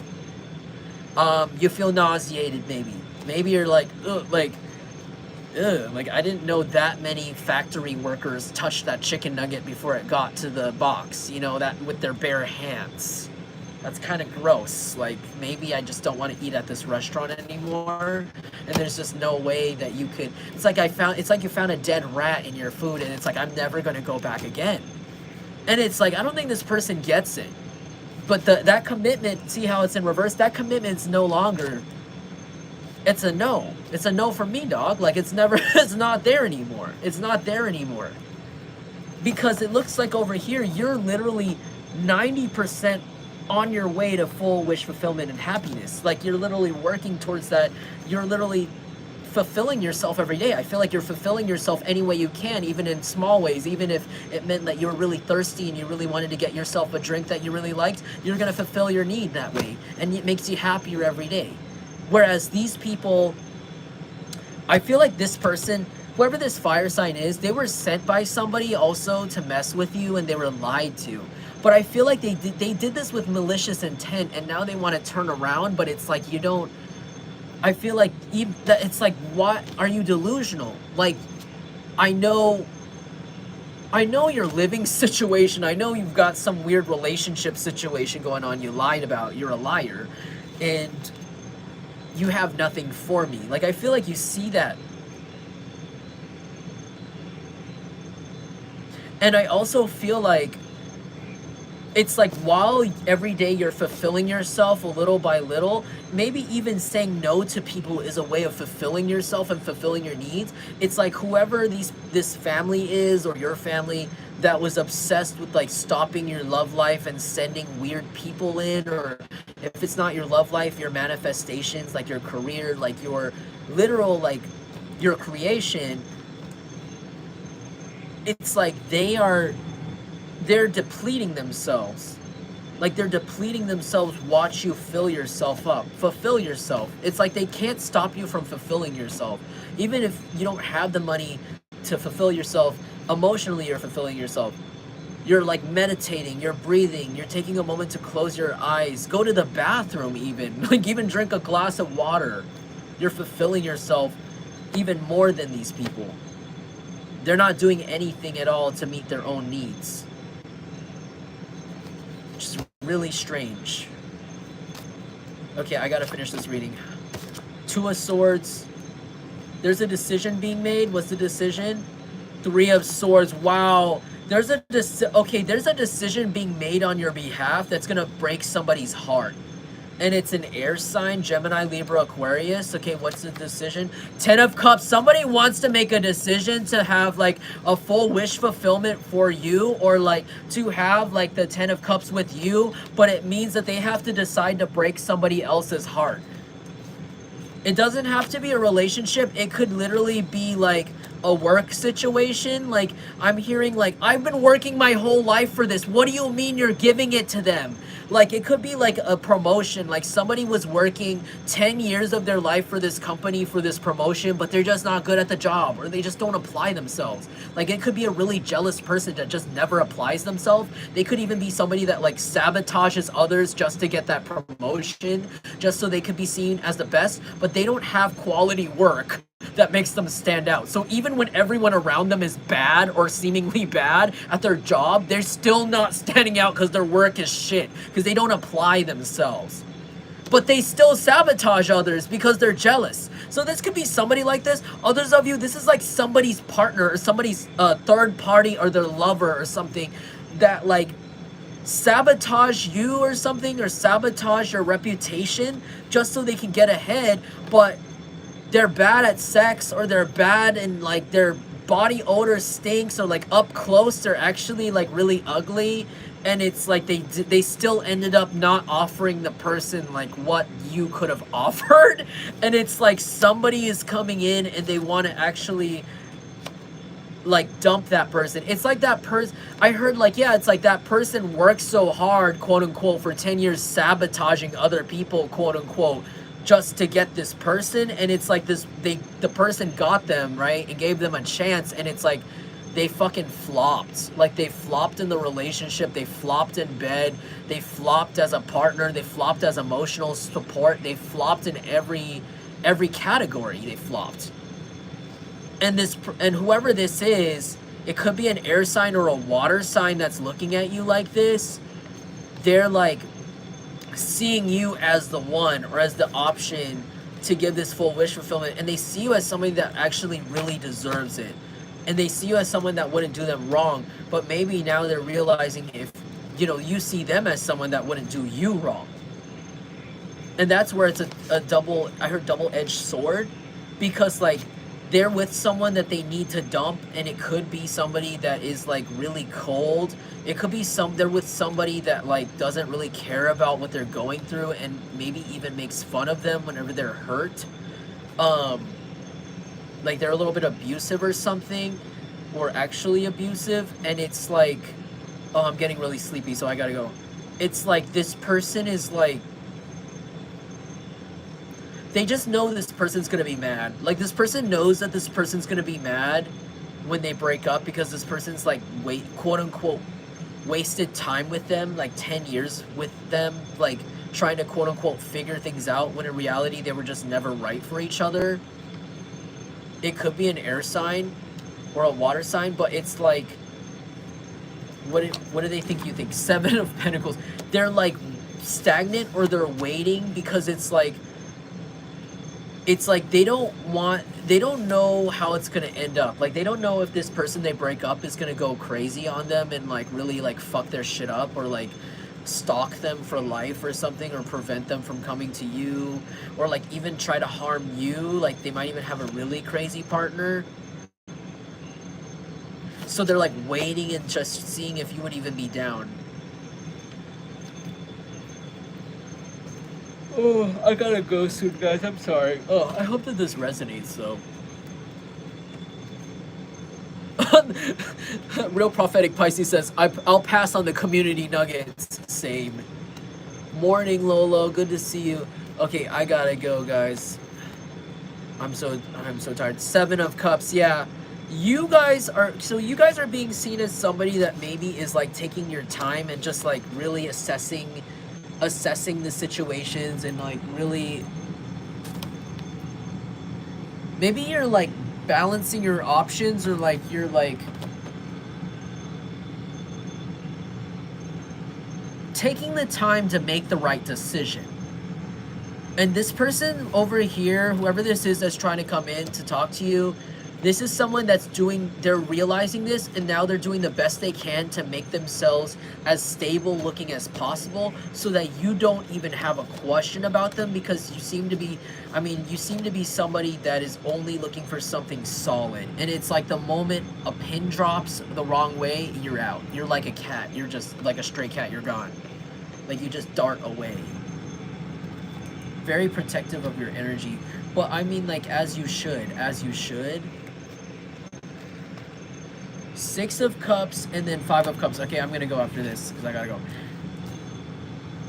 You feel nauseated, maybe you're like, ugh, like I didn't know that many factory workers touched that chicken nugget before it got to the box, you know, that with their bare hands. That's kind of gross. Like, maybe I just don't want to eat at this restaurant anymore, and there's just no way that you could. It's like you found a dead rat in your food, and it's like, I'm never going to go back again. And it's like, I don't think this person gets it. But that commitment, see how it's in reverse? That commitment's no longer, it's a no. It's a no from me, dog. Like, it's not there anymore. It's not there anymore. Because it looks like over here, you're literally 90% on your way to full wish fulfillment and happiness. Like, you're literally working towards that. You're literally fulfilling yourself every day. I feel like you're fulfilling yourself any way you can, even in small ways. Even if it meant that you were really thirsty and you really wanted to get yourself a drink that you really liked, you're going to fulfill your need that way, and it makes you happier every day. Whereas these people, I feel like this person, whoever this fire sign is, they were sent by somebody also to mess with you, and they were lied to. But I feel like they did this with malicious intent, and now they want to turn around, but it's like, you don't, I feel like it's like, what, are you delusional? Like, I know your living situation, I know you've got some weird relationship situation going on you lied about, you're a liar, and you have nothing for me. Like, I feel like you see that. And I also feel like it's like, while every day you're fulfilling yourself a little by little, maybe even saying no to people is a way of fulfilling yourself and fulfilling your needs. It's like, whoever this family is, or your family, that was obsessed with like stopping your love life and sending weird people in, or if it's not your love life, your manifestations, like your career, like your literal, like, your creation, it's like they're depleting themselves. Like, they're depleting themselves, watch you fill yourself up. Fulfill yourself. It's like they can't stop you from fulfilling yourself. Even if you don't have the money to fulfill yourself, emotionally you're fulfilling yourself. You're like meditating, you're breathing, you're taking a moment to close your eyes, go to the bathroom even, like even drink a glass of water. You're fulfilling yourself even more than these people. They're not doing anything at all to meet their own needs. Which is really strange. Okay, I gotta finish this reading. Two of Swords. There's a decision being made. What's the decision? Three of Swords. Wow. There's a decision being made on your behalf that's gonna break somebody's heart. And it's an air sign, Gemini, Libra, Aquarius. Okay, what's the decision? 10 of Cups. Somebody wants to make a decision to have like a full wish fulfillment for you, or like to have like the 10 of Cups with you, but it means that they have to decide to break somebody else's heart. It doesn't have to be a relationship. It could literally be like a work situation. Like, I'm hearing like, I've been working my whole life for this. What do you mean you're giving it to them? Like, it could be like a promotion. Like, somebody was working 10 years of their life for this company, for this promotion, but they're just not good at the job, or they just don't apply themselves. Like, it could be a really jealous person that just never applies themselves. They could even be somebody that like sabotages others just to get that promotion, just so they could be seen as the best, but they don't have quality work that makes them stand out. So even when everyone around them is bad or seemingly bad at their job, they're still not standing out because their work is shit, because they don't apply themselves. But they still sabotage others because they're jealous. So this could be somebody like this. Others of you, this is like somebody's partner or somebody's third party or their lover or something that like sabotage you or something, or sabotage your reputation just so they can get ahead, but they're bad at sex, or they're bad and like their body odor stinks, or like up close they're actually like really ugly, and it's like they still ended up not offering the person like what you could have offered, and it's like somebody is coming in and they want to actually like dump that person. It's like that person, I heard like, yeah, it's like that person worked so hard, quote unquote, for 10 years sabotaging other people, quote unquote, just to get this person, and it's like this, the person got them, right, and gave them a chance, and it's like they fucking flopped. Like, they flopped in the relationship, they flopped in bed, they flopped as a partner, they flopped as emotional support, they flopped in every category. They flopped. And whoever this is, it could be an air sign or a water sign that's looking at you like this. They're like seeing you as the one, or as the option to give this full wish fulfillment, and they see you as somebody that actually really deserves it, and they see you as someone that wouldn't do them wrong. But maybe now they're realizing, if you know, you see them as someone that wouldn't do you wrong, and that's where it's a double, I heard double-edged sword, because like they're with someone that they need to dump, and it could be somebody that is like really cold. It could be they're with somebody that like doesn't really care about what they're going through, and maybe even makes fun of them whenever they're hurt. Like they're a little bit abusive or something, or actually abusive, and it's like, oh, I'm getting really sleepy, so I gotta go. It's like this person is like, they just know this person's gonna be mad. Like, this person knows that this person's gonna be mad when they break up, because this person's like, quote unquote, wasted time with them, like 10 years with them, like trying to quote unquote figure things out, when in reality they were just never right for each other. It could be an air sign or a water sign, but it's like, what do they think you think? 7 of Pentacles. They're like stagnant, or they're waiting, because it's like they don't know how it's gonna end up. Like, they don't know if this person they break up is gonna go crazy on them and like really like fuck their shit up, or like stalk them for life or something, or prevent them from coming to you, or like even try to harm you. Like, they might even have a really crazy partner, so they're like waiting and just seeing if you would even be down. Oh, I gotta go soon, guys. I'm sorry. Oh, I hope that this resonates, though. Real Prophetic Pisces says, I'll pass on the community nuggets. Same. Morning, Lolo. Good to see you. Okay, I gotta go, guys. I'm so tired. 7 of Cups. Yeah. You guys are being seen as somebody that maybe is like taking your time and just like really assessing the situations and like really maybe you're like balancing your options, or like you're like taking the time to make the right decision. And this person over here, whoever this is that's trying to come in to talk to you, this is someone they're realizing this, and now they're doing the best they can to make themselves as stable looking as possible so that you don't even have a question about them, because you seem to be somebody that is only looking for something solid. And it's like the moment a pin drops the wrong way, you're out. You're like a cat. You're just like a stray cat. You're gone. Like you just dart away. Very protective of your energy. But I mean, like, as you should. 6 of Cups and then 5 of Cups. Okay, I'm gonna go after this because I gotta go.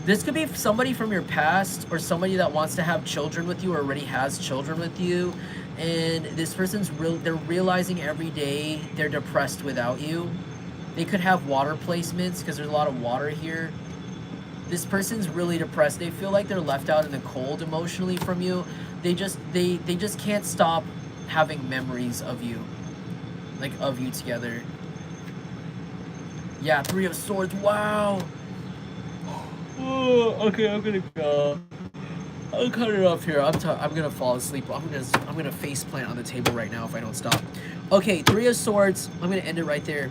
This could be somebody from your past, or somebody that wants to have children with you or already has children with you. And this person's they're realizing every day they're depressed without you. They could have water placements because there's a lot of water here. This person's really depressed. They feel like they're left out in the cold emotionally from you. They just can't stop having memories of you. Like, of you together. Yeah, 3 of Swords. Wow. Oh, okay, I'm gonna go. I'll cut it off here. I'm gonna fall asleep. I'm gonna face plant on the table right now if I don't stop. Okay, 3 of Swords. I'm gonna end it right there.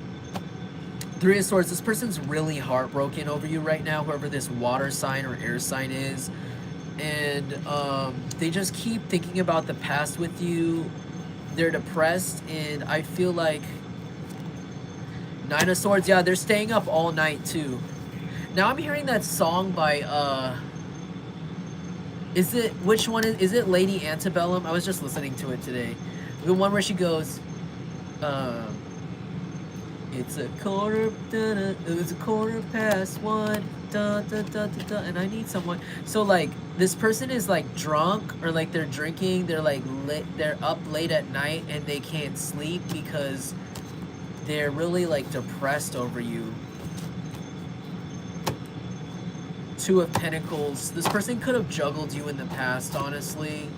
3 of Swords. This person's really heartbroken over you right now, whoever this water sign or air sign is. And they just keep thinking about the past with you. They're depressed, and I feel like 9 of Swords. Yeah, they're staying up all night too. Now I'm hearing that song by which one is it? Lady Antebellum? I was just listening to it today. The one where she goes, it's a quarter past 1, and I need someone. So like this person is like drunk, or like they're drinking, they're like they're up late at night and they can't sleep because they're really like depressed over you. 2 of Pentacles. This person could have juggled you in the past, honestly.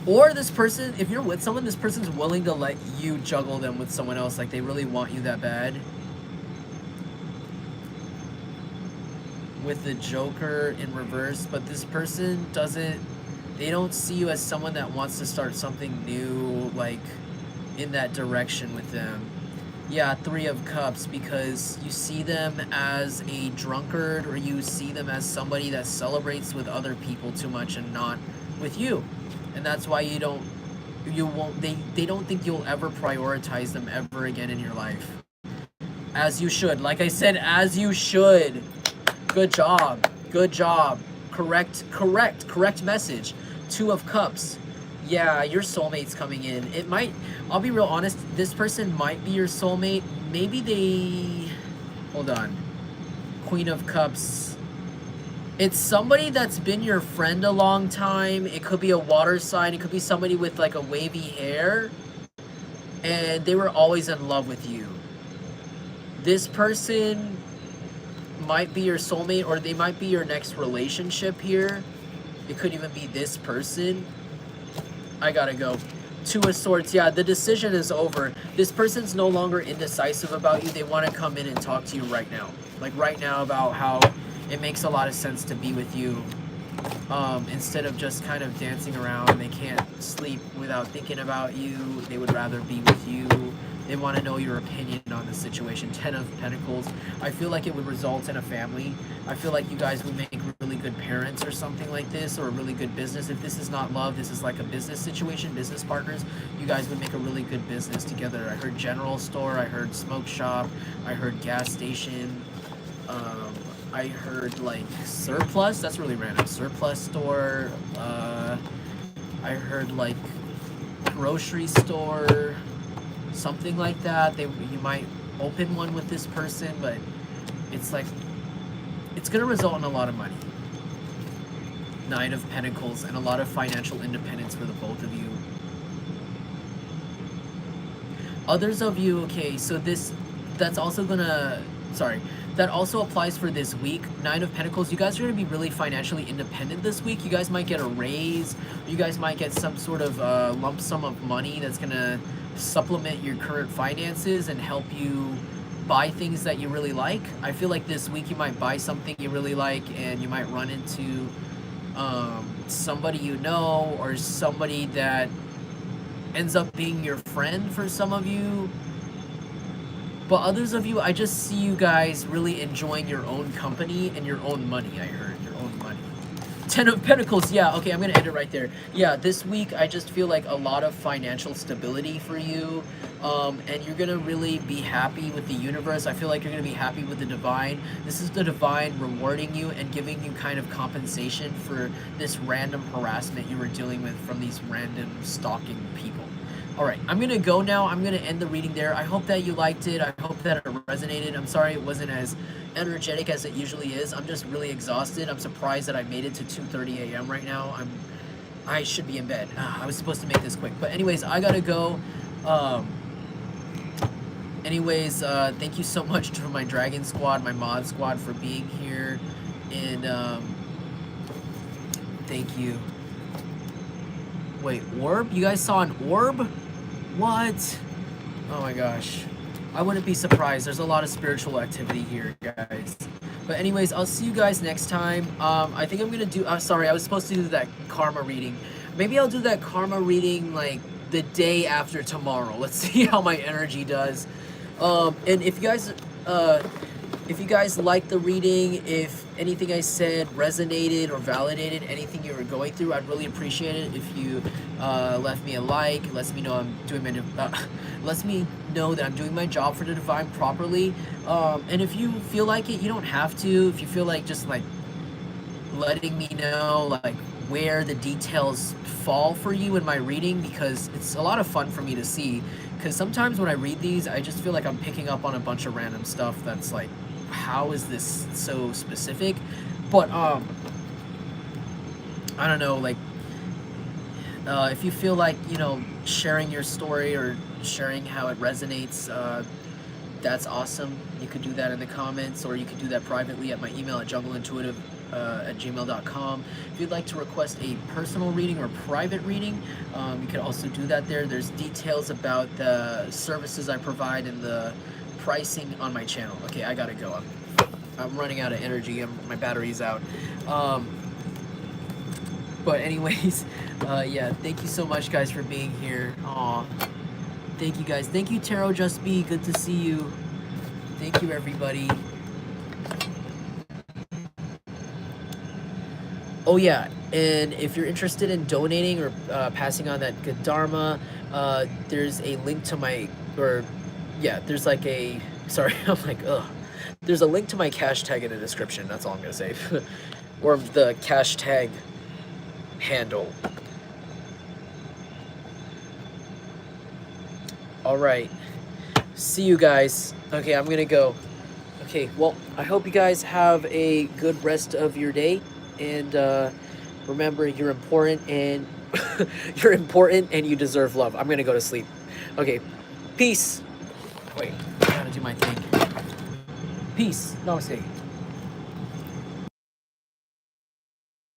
Or this person, if you're with someone, this person's willing to let you juggle them with someone else. Like, they really want you that bad. With the Joker in reverse. But this person they don't see you as someone that wants to start something new, like, in that direction with them. Yeah, 3 of Cups, because you see them as a drunkard, or you see them as somebody that celebrates with other people too much and not with you. And that's why they don't think you'll ever prioritize them ever again in your life. As you should. Like I said, as you should. Good job. Good job. Correct message. 2 of Cups. Yeah, your soulmate's coming in. I'll be real honest, this person might be your soulmate. Maybe hold on. Queen of Cups. It's somebody that's been your friend a long time. It could be a water sign. It could be somebody with like a wavy hair. And they were always in love with you. This person might be your soulmate, or they might be your next relationship here. It could even be this person. I gotta go. 2 of Swords. Yeah, the decision is over. This person's no longer indecisive about you. They want to come in and talk to you right now. Like right now, about how it makes a lot of sense to be with you. Instead of just kind of dancing around. They can't sleep without thinking about you. They would rather be with you. They want to know your opinion on the situation. 10 of Pentacles. I feel like it would result in a family. I feel like you guys would make really good parents or something like this, or a really good business. If this is not love, this is like a business situation, business partners. You guys would make a really good business together. I heard general store, I heard smoke shop, I heard gas station. I heard like surplus. That's really random. Surplus store. I heard like grocery store, something like that. You might open one with this person, but it's like it's gonna result in a lot of money. Nine of Pentacles and a lot of financial independence for the both of you. Others of you, okay, so that's also gonna, sorry, that also applies for this week. Nine of Pentacles, you guys are gonna be really financially independent this week. You guys might get a raise. You guys might get some sort of lump sum of money that's gonna supplement your current finances and help you buy things that you really like. I feel like this week you might buy something you really like and you might run into somebody you know, or somebody that ends up being your friend for some of you. But others of you, I just see you guys really enjoying your own company and your own money. I heard your own money. Ten of Pentacles, yeah, okay, I'm gonna end it right there. Yeah, this week I just feel like a lot of financial stability for you, and you're gonna really be happy with the universe. I feel like you're gonna be happy with the divine. This is the divine rewarding you and giving you kind of compensation for this random harassment you were dealing with from these random stalking people. All right, I'm gonna go now. I'm gonna end the reading there. I hope that you liked it. I hope that it resonated. I'm sorry it wasn't as energetic as it usually is. I'm just really exhausted. I'm surprised that I made it to 2:30 a.m. right now. I should be in bed. I was supposed to make this quick, but anyways, I gotta go. Thank you so much to my Dragon Squad, my Mod Squad, for being here, and thank you. Wait, orb? You guys saw an orb? What? Oh my gosh. I wouldn't be surprised. There's a lot of spiritual activity here, guys. But anyways, I'll see you guys next time. I think I'm gonna do, sorry, I was supposed to do that karma reading. Maybe I'll do that karma reading like the day after tomorrow. Let's see how my energy does. And if you guys like the reading, if anything I said resonated or validated anything you were going through, I'd really appreciate it if you left me a like. Lets me know I'm doing lets me know that I'm doing my job for the divine properly. And if you feel like it, you don't have to. If you feel like just like letting me know like where the details fall for you in my reading, because it's a lot of fun for me to see. Because sometimes when I read these, I just feel like I'm picking up on a bunch of random stuff that's like, how is this so specific? But I don't know, like if you feel like, you know, sharing your story or sharing how it resonates, that's awesome. You could do that in the comments, or you could do that privately at my email at jungleintuitive@gmail.com. If you'd like to request a personal reading or private reading, you could also do that there. There's details about the services I provide and the pricing on my channel. Okay, I gotta go. I'm running out of energy. My battery's out. But anyways, yeah, thank you so much, guys, for being here. Aw, thank you, guys. Thank you, Tarot Just Be. Good to see you. Thank you, everybody. Oh yeah, and if you're interested in donating or passing on that good dharma, there's a link to my, there's like a, sorry, I'm like, ugh. There's a link to my cash tag in the description. That's all I'm gonna say. Or the cash tag handle. All right. See you guys. Okay, I'm gonna go. Okay, well, I hope you guys have a good rest of your day. And remember, you're important, and you're important, and you deserve love. I'm gonna go to sleep. Okay, peace. Wait, I gotta do my thing. Peace. Namaste.